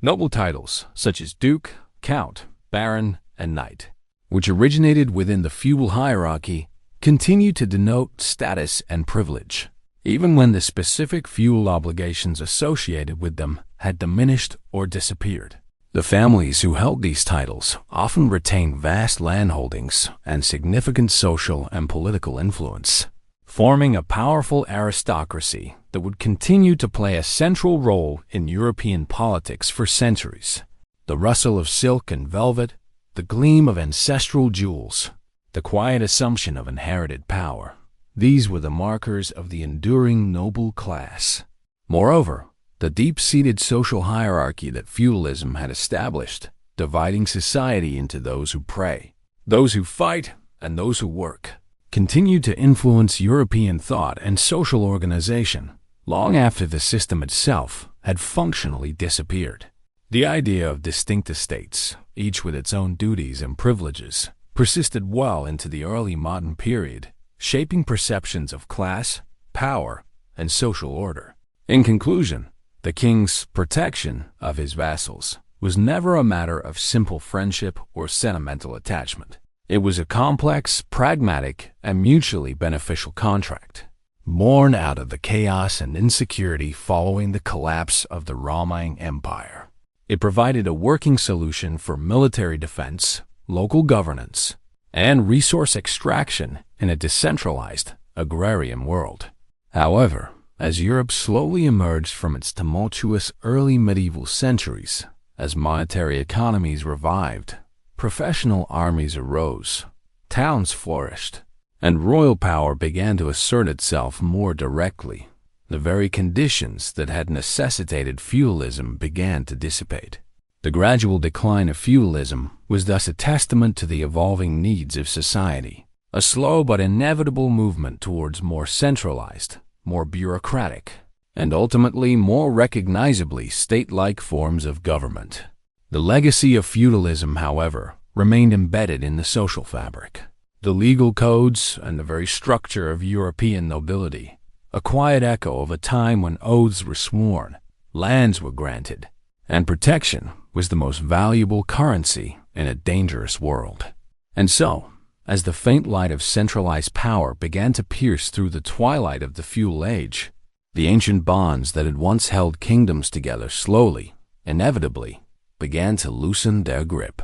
Noble titles such as Duke, Count, Baron, and Knight, which originated within the feudal hierarchy, continue to denote status and privilege, even when the specific feudal obligations associated with them had diminished or disappeared. The families who held these titles often retained vast landholdings and significant social and political influence, forming a powerful aristocracy that would continue to play a central role in European politics for centuries. The rustle of silk and velvet, the gleam of ancestral jewels, the quiet assumption of inherited power, these were the markers of the enduring noble class. Moreover, the deep-seated social hierarchy that feudalism had established, dividing society into those who pray, those who fight, and those who work, continued to influence European thought and social organization long after the system itself had functionally disappeared. The idea of distinct estates, each with its own duties and privileges, persisted well into the early modern period, shaping perceptions of class, power, and social order. In conclusion, the king's protection of his vassals was never a matter of simple friendship or sentimental attachment. It was a complex, pragmatic, and mutually beneficial contract, born out of the chaos and insecurity following the collapse of the Roman Empire. It provided a working solution for military defense, local governance, and resource extraction in a decentralized, agrarian world. However, as Europe slowly emerged from its tumultuous early medieval centuries, as monetary economies revived, professional armies arose, towns flourished, and royal power began to assert itself more directly, the very conditions that had necessitated feudalism began to dissipate. The gradual decline of feudalism was thus a testament to the evolving needs of society, a slow but inevitable movement towards more centralized, more bureaucratic, and ultimately more recognizably state-like forms of government. The legacy of feudalism, however, remained embedded in the social fabric. The legal codes and the very structure of European nobility, a quiet echo of a time when oaths were sworn, lands were granted, and protection was the most valuable currency in a dangerous world. And so, as the faint light of centralized power began to pierce through the twilight of the feudal age, the ancient bonds that had once held kingdoms together slowly, inevitably, began to loosen their grip.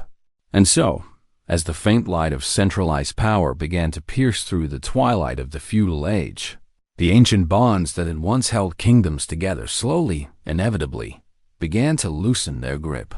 And so, as the faint light of centralized power began to pierce through the twilight of the feudal age, the ancient bonds that had once held kingdoms together slowly, inevitably, began to loosen their grip.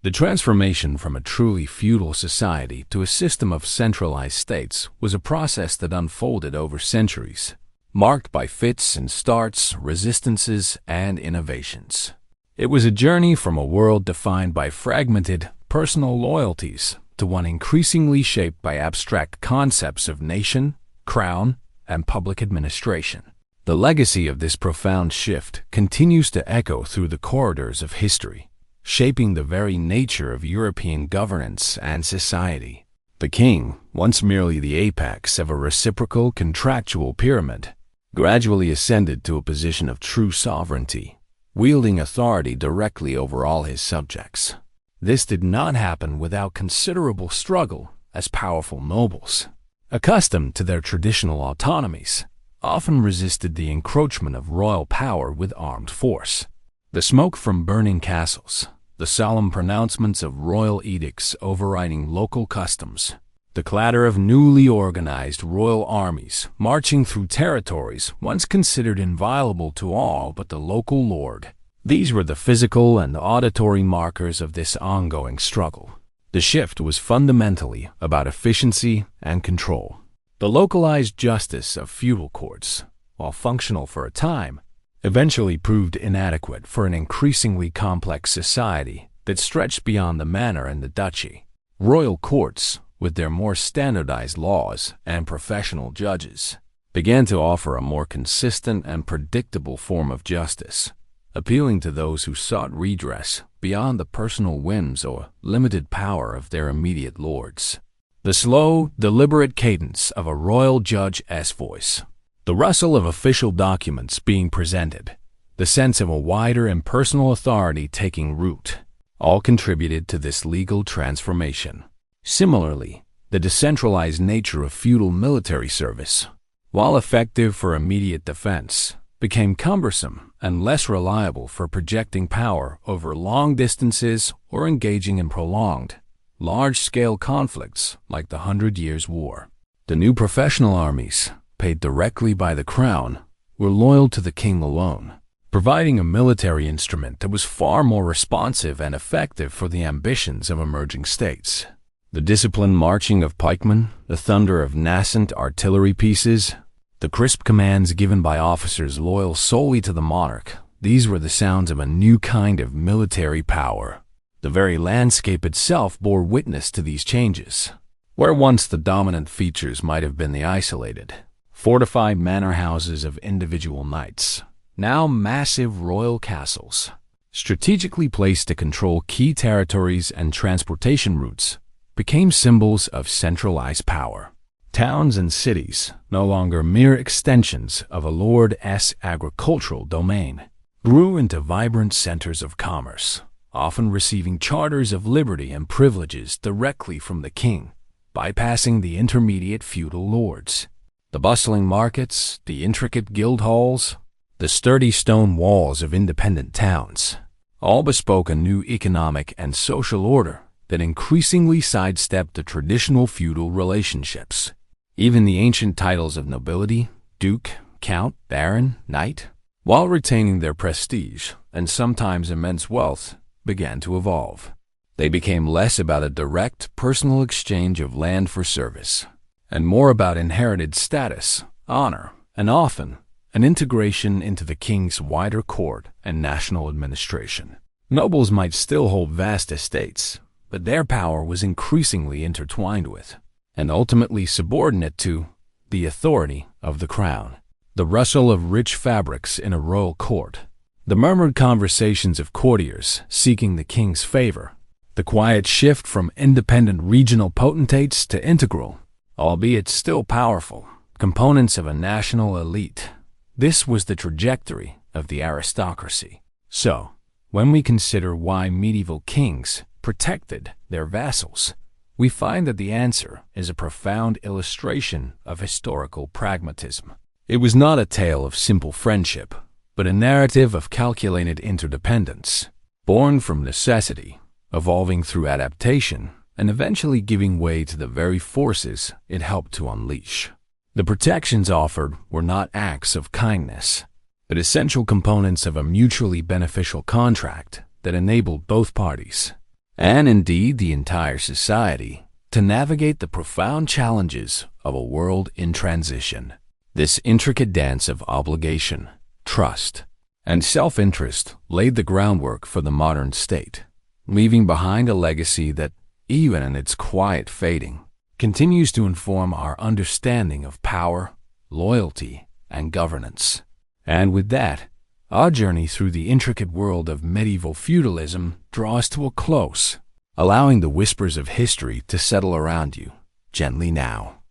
The transformation from a truly feudal society to a system of centralized states was a process that unfolded over centuries, marked by fits and starts, resistances, and innovations. It was a journey from a world defined by fragmented, personal loyalties to one increasingly shaped by abstract concepts of nation, crown, and public administration. The legacy of this profound shift continues to echo through the corridors of history, shaping the very nature of European governance and society. The king, once merely the apex of a reciprocal contractual pyramid, gradually ascended to a position of true sovereignty, wielding authority directly over all his subjects. This did not happen without considerable struggle, as powerful nobles, accustomed to their traditional autonomies, often resisted the encroachment of royal power with armed force. The smoke from burning castles, the solemn pronouncements of royal edicts overriding local customs, the clatter of newly organized royal armies marching through territories once considered inviolable to all but the local lord. These were the physical and auditory markers of this ongoing struggle. The shift was fundamentally about efficiency and control. The localized justice of feudal courts, while functional for a time, eventually proved inadequate for an increasingly complex society that stretched beyond the manor and the duchy. Royal courts, with their more standardized laws and professional judges, began to offer a more consistent and predictable form of justice, appealing to those who sought redress beyond the personal whims or limited power of their immediate lords. The slow, deliberate cadence of a royal judge's voice, the rustle of official documents being presented, the sense of a wider impersonal authority taking root, all contributed to this legal transformation. Similarly, the decentralized nature of feudal military service, while effective for immediate defense, became cumbersome and less reliable for projecting power over long distances or engaging in prolonged, large-scale conflicts like the 100 Years' War. The new professional armies, paid directly by the crown, were loyal to the king alone, providing a military instrument that was far more responsive and effective for the ambitions of emerging states. The disciplined marching of pikemen, the thunder of nascent artillery pieces, the crisp commands given by officers loyal solely to the monarch, these were the sounds of a new kind of military power. The very landscape itself bore witness to these changes. Where once the dominant features might have been the isolated, fortified manor houses of individual knights, now massive royal castles, strategically placed to control key territories and transportation routes, became symbols of centralized power. Towns and cities, no longer mere extensions of a lord's agricultural domain, grew into vibrant centers of commerce, often receiving charters of liberty and privileges directly from the king, bypassing the intermediate feudal lords. The bustling markets, the intricate guild halls, the sturdy stone walls of independent towns, all bespoke a new economic and social order that increasingly sidestepped the traditional feudal relationships. Even the ancient titles of nobility, duke, count, baron, knight, while retaining their prestige and sometimes immense wealth, began to evolve. They became less about a direct personal exchange of land for service, and more about inherited status, honor, and often an integration into the king's wider court and national administration. Nobles might still hold vast estates, but their power was increasingly intertwined with, and ultimately subordinate to, the authority of the crown. The rustle of rich fabrics in a royal court, the murmured conversations of courtiers seeking the king's favor, the quiet shift from independent regional potentates to integral, albeit still powerful, components of a national elite. This was the trajectory of the aristocracy. So, when we consider why medieval kings protected their vassals, we find that the answer is a profound illustration of historical pragmatism. It was not a tale of simple friendship, but a narrative of calculated interdependence, born from necessity, evolving through adaptation, and eventually giving way to the very forces it helped to unleash. The protections offered were not acts of kindness, but essential components of a mutually beneficial contract that enabled both parties, and indeed the entire society, to navigate the profound challenges of a world in transition. This intricate dance of obligation, trust, and self-interest laid the groundwork for the modern state, leaving behind a legacy that, even in its quiet fading, continues to inform our understanding of power, loyalty, and governance. And with that, our journey through the intricate world of medieval feudalism draws to a close, allowing the whispers of history to settle around you gently now.